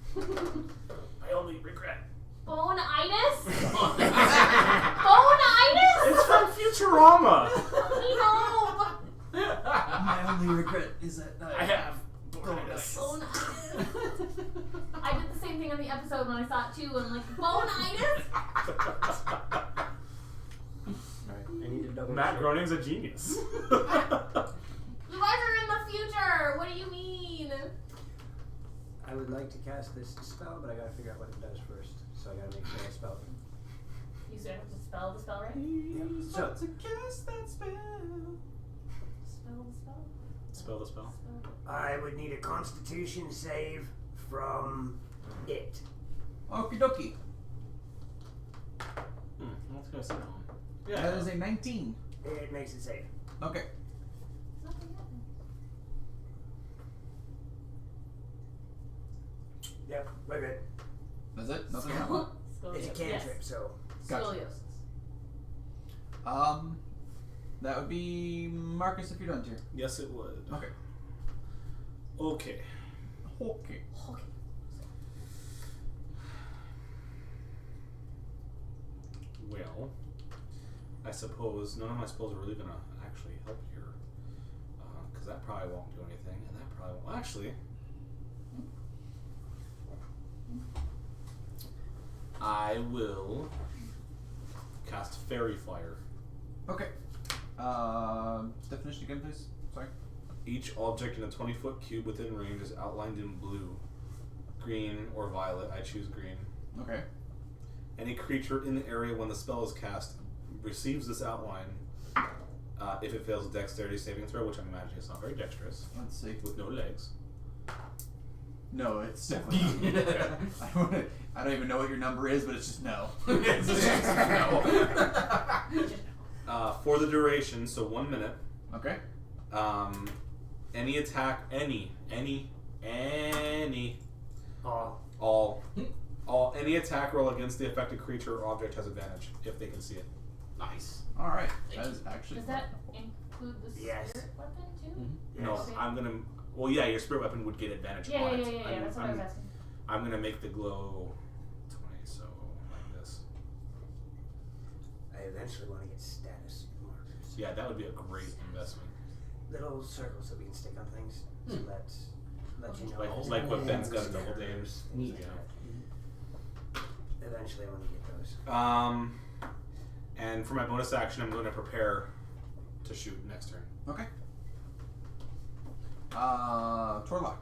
I only regret. Bone-itis? Bone-itis? It's from Futurama. No! My only regret is that I have bonitis. Bone-itis. I did the same thing on the episode when I saw it too, and I'm like, bone-itis? Alright, I need to double Matt check. Groening's a genius. You guys are in the future! What do you mean? I would like to cast this spell, but I gotta figure out what it does first. So I gotta make sure I spell it. You still have to spell the spell, right? Yep. So, to cast that spell. Spell the spell? Spell the spell. Spell. I would need a constitution save from it. Okie dokie. Let's go see that one. That is a 19. It makes it safe. Okay. Nothing happened. Yep, we're good. That's it? Nothing happened? It's a cantrip, so. Gotcha. Scoliosis. That would be Marcus if you're done, Tyr. Yes, it would. Okay. Okay. Okay. Okay. Well, I suppose none of my spells are really gonna actually help here, because that probably won't do anything, and that probably won't. Actually, I will cast Fairy Fire. Okay. Definition again, please. Sorry. Each object in a 20-foot cube within range is outlined in blue, green, or violet. I choose green. Okay. Any creature in the area when the spell is cast receives this outline if it fails a dexterity saving throw, which I'm imagining is not very dexterous, Let's see. with no legs. No, it's definitely not. I don't even know what your number is, but it's just no. It's just no. For the duration, so 1 minute. Okay. Any attack, any, all, any attack roll against the affected creature or object has advantage if they can see it. Nice. All right. That is actually. Does that include the spirit weapon too? Mm-hmm. No, Okay. I'm gonna. Well, yeah, your spirit weapon would get advantage on it. Yeah. That's what I was asking. I'm gonna make the glow 20, so like this. I eventually want to get status markers. Yeah, that would be a great investment. Little circles that we can stick on things to let you know. Like what Ben's got in Double Dames. Neat. Yeah. Eventually, I want to get those. And for my bonus action, I'm going to prepare to shoot next turn. Okay. Torlock.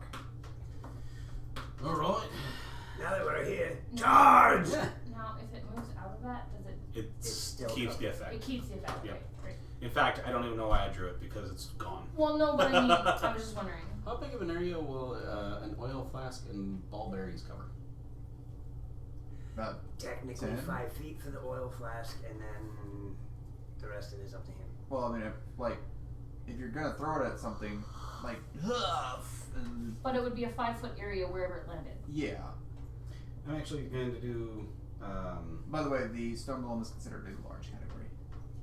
Alright. Now that we're here, charge! Now, if it moves out of that, does it? It It's still keeps covered. the effect. It keeps the effect. Yeah. Right. In fact, I don't even know why I drew it because it's gone. Well, no, but I mean, I was just wondering. How big of an area will an oil flask and ball bearings cover? About Technically 10? 5 feet for the oil flask, and then the rest of it is up to him. Well, I mean, if you're gonna throw it at something, like, and But it would be a 5-foot area wherever it landed. yeah. I'm actually going to do By the way, the stone golem is considered a large category.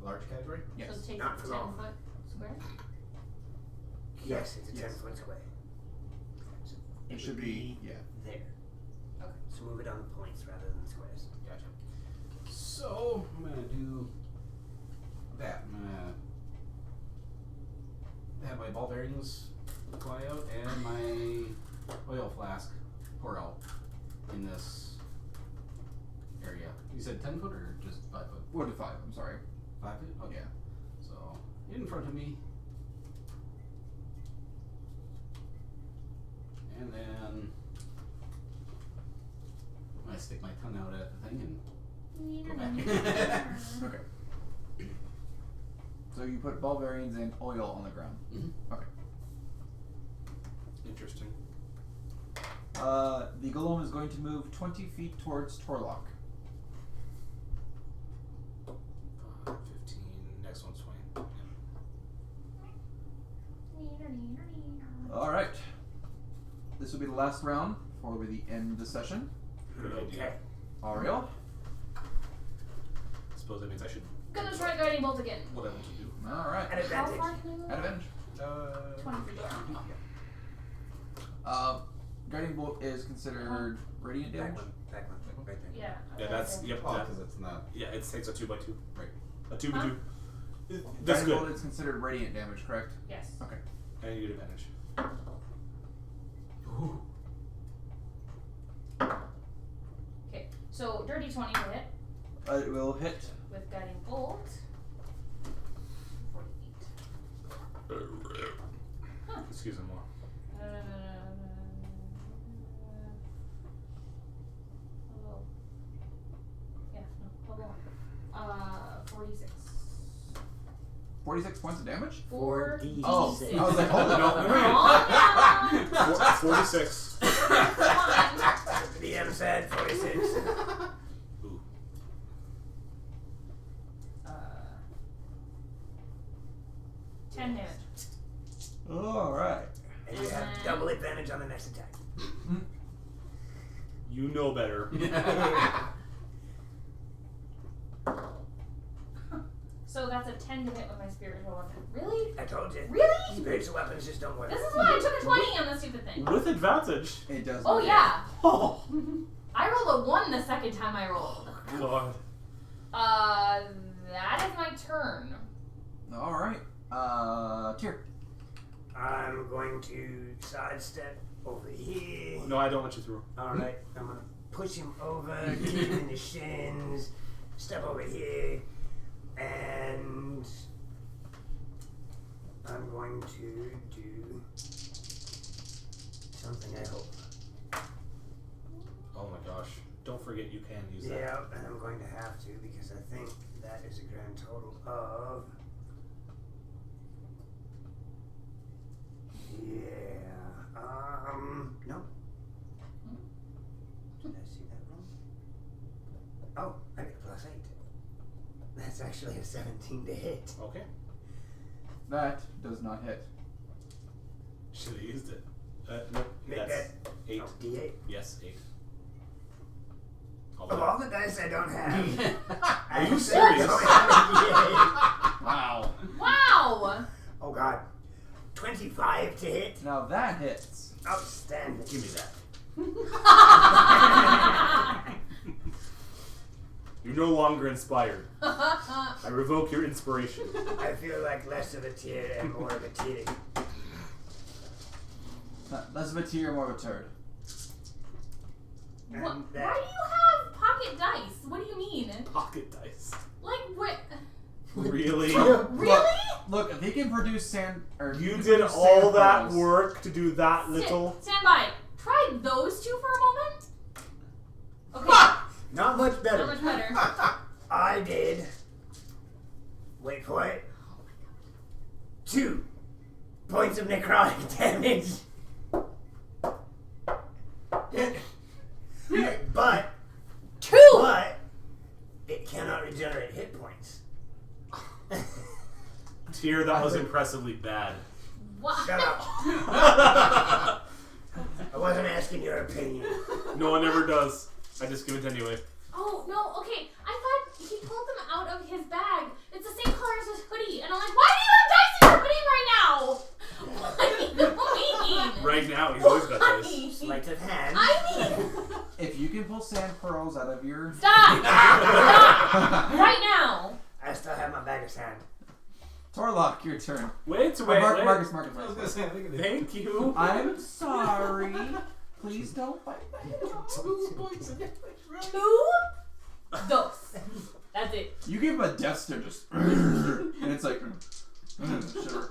large category. Yes. So it takes not a for 10-foot square. Yes, it's a Yes. 10-foot square. So It should be, yeah. there. Okay. So move it on the points rather than the squares. Gotcha. So I'm gonna do that. I'm gonna have my ball bearings fly out and my oil flask pour out in this area. You said 10 foot or just 5 foot? 4 to 5, I'm sorry. 5 foot? Okay. Yeah. So in front of me. And then I stick my tongue out at the thing and go back. Okay. So you put ball bearings and oil on the ground. Mhm. Okay. Interesting. The golem is going to move 20 feet towards Torlock. 15. Next one's 20. All right. This will be the last round before we end of the session. Good idea. Ariel. Suppose that means I should. Gonna try guiding bolt again. What I want to do. All right. At How advantage. far can I move? At advantage. 20 feet. Guiding bolt is considered radiant Back damage. one. Back one. Right there. Yeah. Yeah, that's yep. Oh, That, because it's not. yeah, it takes a 2x2. Right. A 2x2. Huh? That's Guiding bolt good. is considered radiant damage, correct? Yes. Okay. And you get advantage. Ooh. Okay. So dirty 20 to hit It will hit. with guiding bolt. 40 feet. Excuse me more. Yeah, no, hold on. 46. 46 points of damage? 4d6. Oh, I was like, hold on. Oh, 46. The DM said 46. Ooh. 10 damage. All right. And you have double advantage on the next attack. You know better. So that's a 10 to hit with my spiritual weapon. Really? I told you. Really? Spiritual weapons just don't work. This is why I took a 20 on this stupid thing. With advantage. It does. Oh, not hit. yeah. Oh, I rolled a 1 the second time I rolled. God. That is my turn. All right. Tyr. I'm going to sidestep over here. No, I don't let you through. Alright, I'm gonna push him over, kick him in the shins, step over here, and I'm going to do something I hope. Oh my gosh. Don't forget you can use that. Yeah, and I'm going to have to because I think that is a grand total of. Yeah. No. actually a 17 to hit. Okay. That does not hit. Should have used it. No, Make that's that 8. oh, D8. Yes, 8. Of all the dice I don't have, Are you I serious? don't have a Wow. Wow! D8. Oh god. 25 to hit. Now that hits. Outstanding. Give me that. You're no longer inspired. I revoke your inspiration. I feel like less of a tear and more of a titty. Less of a tear, more of a turd. And What, why do you that, have pocket dice? What do you mean? Pocket dice. Like, what? Really? Really? Look, if he can produce sand, or if he You can did produce all sand that pearls- work to do that little? Stand by. Try those two for a moment. Okay, not much better. not much better. I did. Wait for it. 2 points of necrotic damage. But 2! But it cannot regenerate hit points. Tier, that was impressively bad. What? Shut up. I wasn't asking your opinion. No one ever does. I just give it anyway. Oh, no, okay. I thought he pulled them out of his bag. It's the same color as his hoodie. And I'm like, why do you have dice in your hoodie right now? What do you mean? Right now, he's always got Why? dice. Sleight of hand. I mean, If you can pull sand pearls out of your... stop! Stop! Right now! I still have my bag of sand. Torlock, your turn. Wait. Marcus. I was gonna say, I think it is. Thank you. I'm sorry. Please don't bite my head off. 2 points of damage. 2? Dos. That's it. You give him a death stare, just... and it's like... shiver.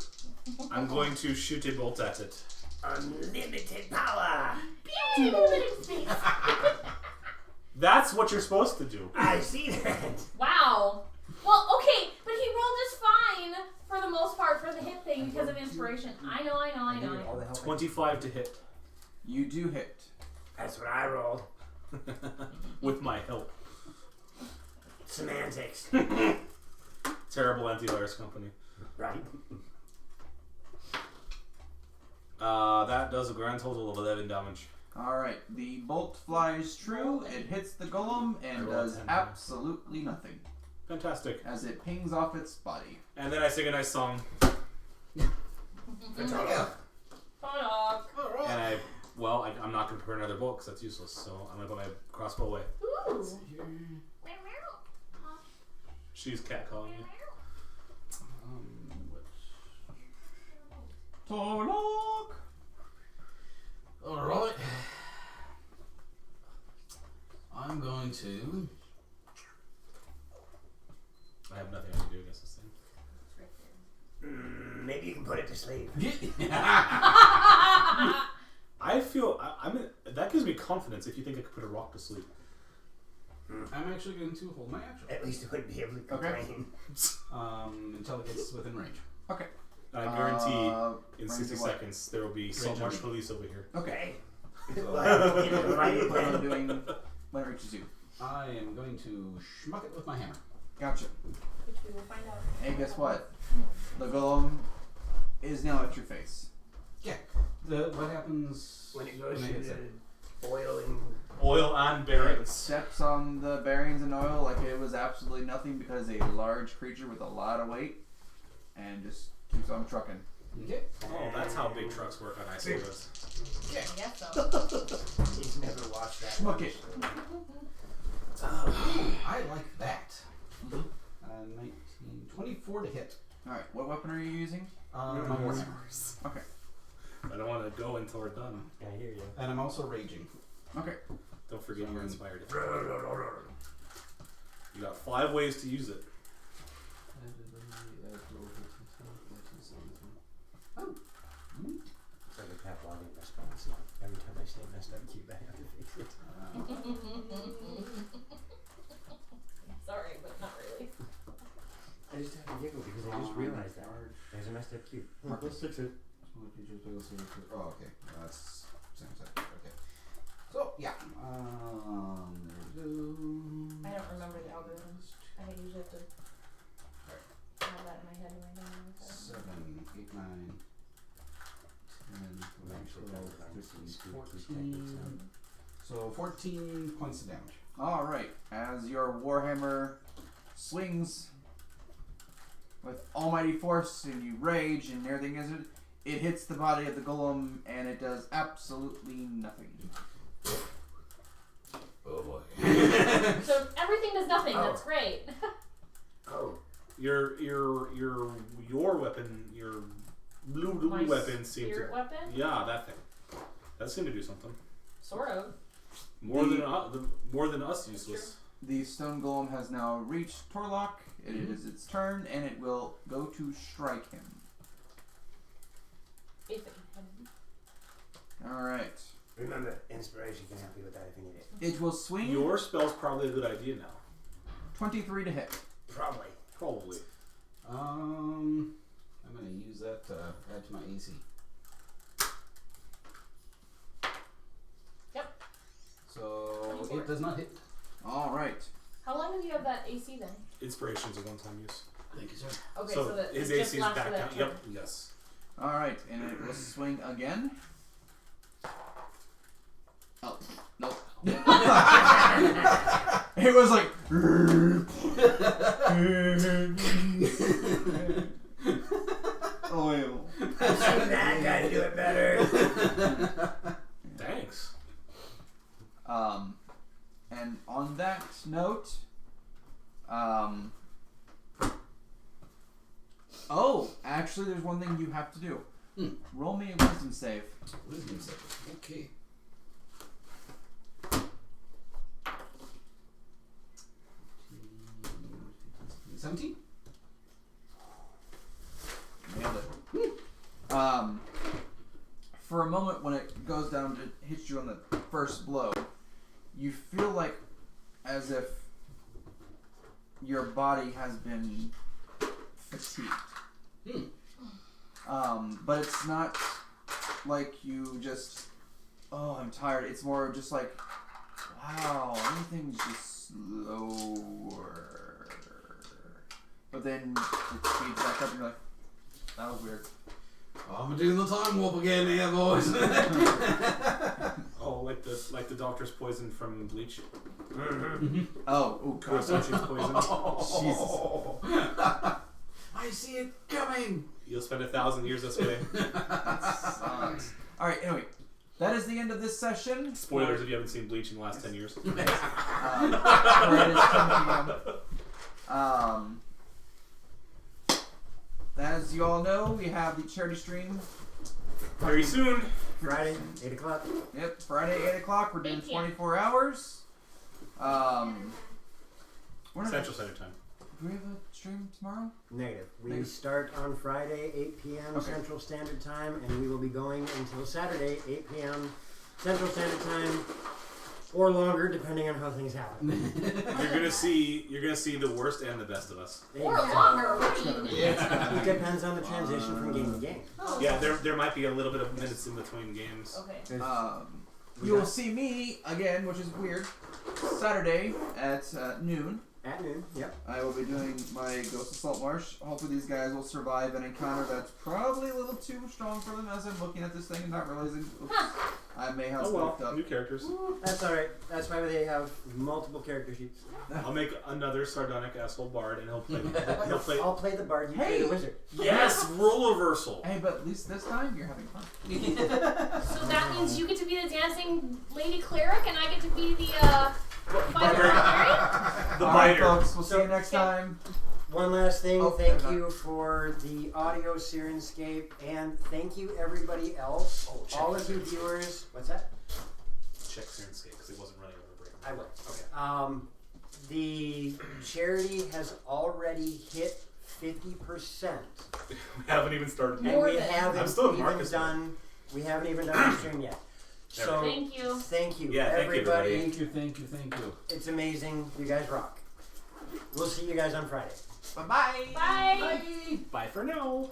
I'm going to shoot a bolt at it. Unlimited power. That's what you're supposed to do. I see that. Wow. Well, okay, but he rolled just fine for the most part for the hit thing because of inspiration. I know. All the help. 25 to hit. You do hit. That's what I rolled. With my help. Semantics. Terrible antivirus company. Right. That does a grand total of 11 damage. Alright, the bolt flies true, it hits the golem, and does absolutely nothing. Fantastic. As it pings off its body. And then I sing a nice song. Yeah. And I'm not going to prepare another bolt because that's useless. So I'm going to put my crossbow away. Ooh. She's catcalling me. Torlock! Alright. I'm going to. I have nothing I can do against this thing. Maybe you can put it to sleep. I feel that gives me confidence if you think I could put a rock to sleep. I'm actually going to hold my action. At least it wouldn't be able to complain. Until it gets within range. Okay. I guarantee in range 60 of what? seconds there will be Saltmarsh police over here. Okay. Right What then. I'm doing when it reaches you. I am going to schmuck it with my hammer. Gotcha. Which we will find out. Hey, guess what? The golem is now at your face. Yeah. What happens When it goes when through hits it? the oil and Oil and It barrels. steps on the bearings and oil like it was absolutely nothing because a large creature with a lot of weight and just keeps on trucking. Okay. Oh, that's how big trucks work on ice roads. I guess so. he's never watched that. Schmuck it. I like that. 19, 24 to hit. Alright, what weapon are you using? My warhammer. Okay. I don't want to go until we're done. I hear you. And I'm also raging. Okay. Don't forget you're inspired. You got 5 ways to use it. It's like a Pavlovian response. Every time I say messed up cube, I have to fix it. Sorry, but not really. I just have to giggle because I just realized that. There's a messed up cube. Let's fix it. Oh, okay. That's same side. Okay. So yeah. I don't remember the algorithms. I usually have to 14. So 14 points of damage. Alright, as your Warhammer swings with almighty force and you rage and everything is it hits the body of the golem and it does absolutely nothing. Oh boy. So everything does nothing. Oh. That's great. Oh. Your weapon, your blue My weapon seemed to. spirit weapon? Yeah, that thing. That seemed to do something. Sort of. More than us useless. The stone golem has now reached Torlock. It is its turn and it will go to strike him. If it can. Alright. Remember, inspiration can help you with that if you need it. It will swing Your spell's probably a good idea now. 23 to hit. Probably. Probably. I'm gonna use that to add to my AC. Yep. So 24. it does not hit. Alright. How long do you have that AC then? Inspiration's a one-time use. Thank you, sir. Okay, so so that his it just AC is lasts back for down. that turn. Yep. Yes. Alright, and it will swing again. Oh, nope. It was like. Oil. I've seen that guy do it better. Thanks. And on that note, oh, actually, there's one thing you have to do. Roll me a wisdom save. Wisdom save. Okay. $17? Nailed it. For a moment, when it goes down to hit you on the first blow, you feel like as if your body has been fatigued. But it's not like you just, oh, I'm tired. It's more just like, wow, everything's just slower. But then it speeds back up and you're like, that was weird. Oh, I'm doing the time warp again here, boys. Oh, like the doctor's poison from Bleach. Oh, God. Kuroshi's poison. Jesus. I see it coming. You'll spend 1,000 years this way. Sucks. Alright, anyway. That is the end of this session. Spoilers if you haven't seen Bleach in the last 10 years. For it is 10 p.m. As you all know, we have the charity stream. Very soon. Friday, 8 o'clock. Yep, Friday, 8 o'clock. We're doing 8 p.m. 24 hours. We're not, Central Standard Time. do we have a stream tomorrow? Negative. We Negative. start on Friday, 8 p.m. Okay. Central Standard Time, and we will be going until Saturday, 8 p.m. Central Standard Time, or longer, depending on how things happen. You're gonna see the worst and the best of us. Or longer. What do you mean? It depends on the transition from game to game. Oh, Yeah, there might be a little bit of minutes in between games. Okay. You will see me again, which is weird, Saturday at noon. At noon, yep. I will be doing my Ghosts of Saltmarsh. Hopefully these guys will survive an encounter that's probably a little too strong for them as I'm looking at this thing and not realizing, oops, I may have Oh well, spooked up. new characters. That's alright. That's why they have multiple character sheets. I'll make another sardonic asshole bard, and he'll play. I'll play the bard, you play Hey! the wizard. Yes, role reversal. Hey, but at least this time you're having fun. So that means you get to be the dancing lady cleric, and I get to be the fighter Barbarian. barbarian? The Alright, biter. folks, we'll see you next time. One last thing, Oh, thank never you for the audio Syrinscape, and thank you everybody else, all of you viewers. What's that? Check Syrinscape because it wasn't running over break. I will. Okay. The charity has already hit 50%, We haven't even started. and More we than. haven't I'm still in even Marcus mode. done. We haven't even done the stream yet. So Thank you. thank you, Yeah, thank you, everybody. Thank you. It's amazing. You guys rock. We'll see you guys on Friday. Bye-bye. Bye. Bye for now.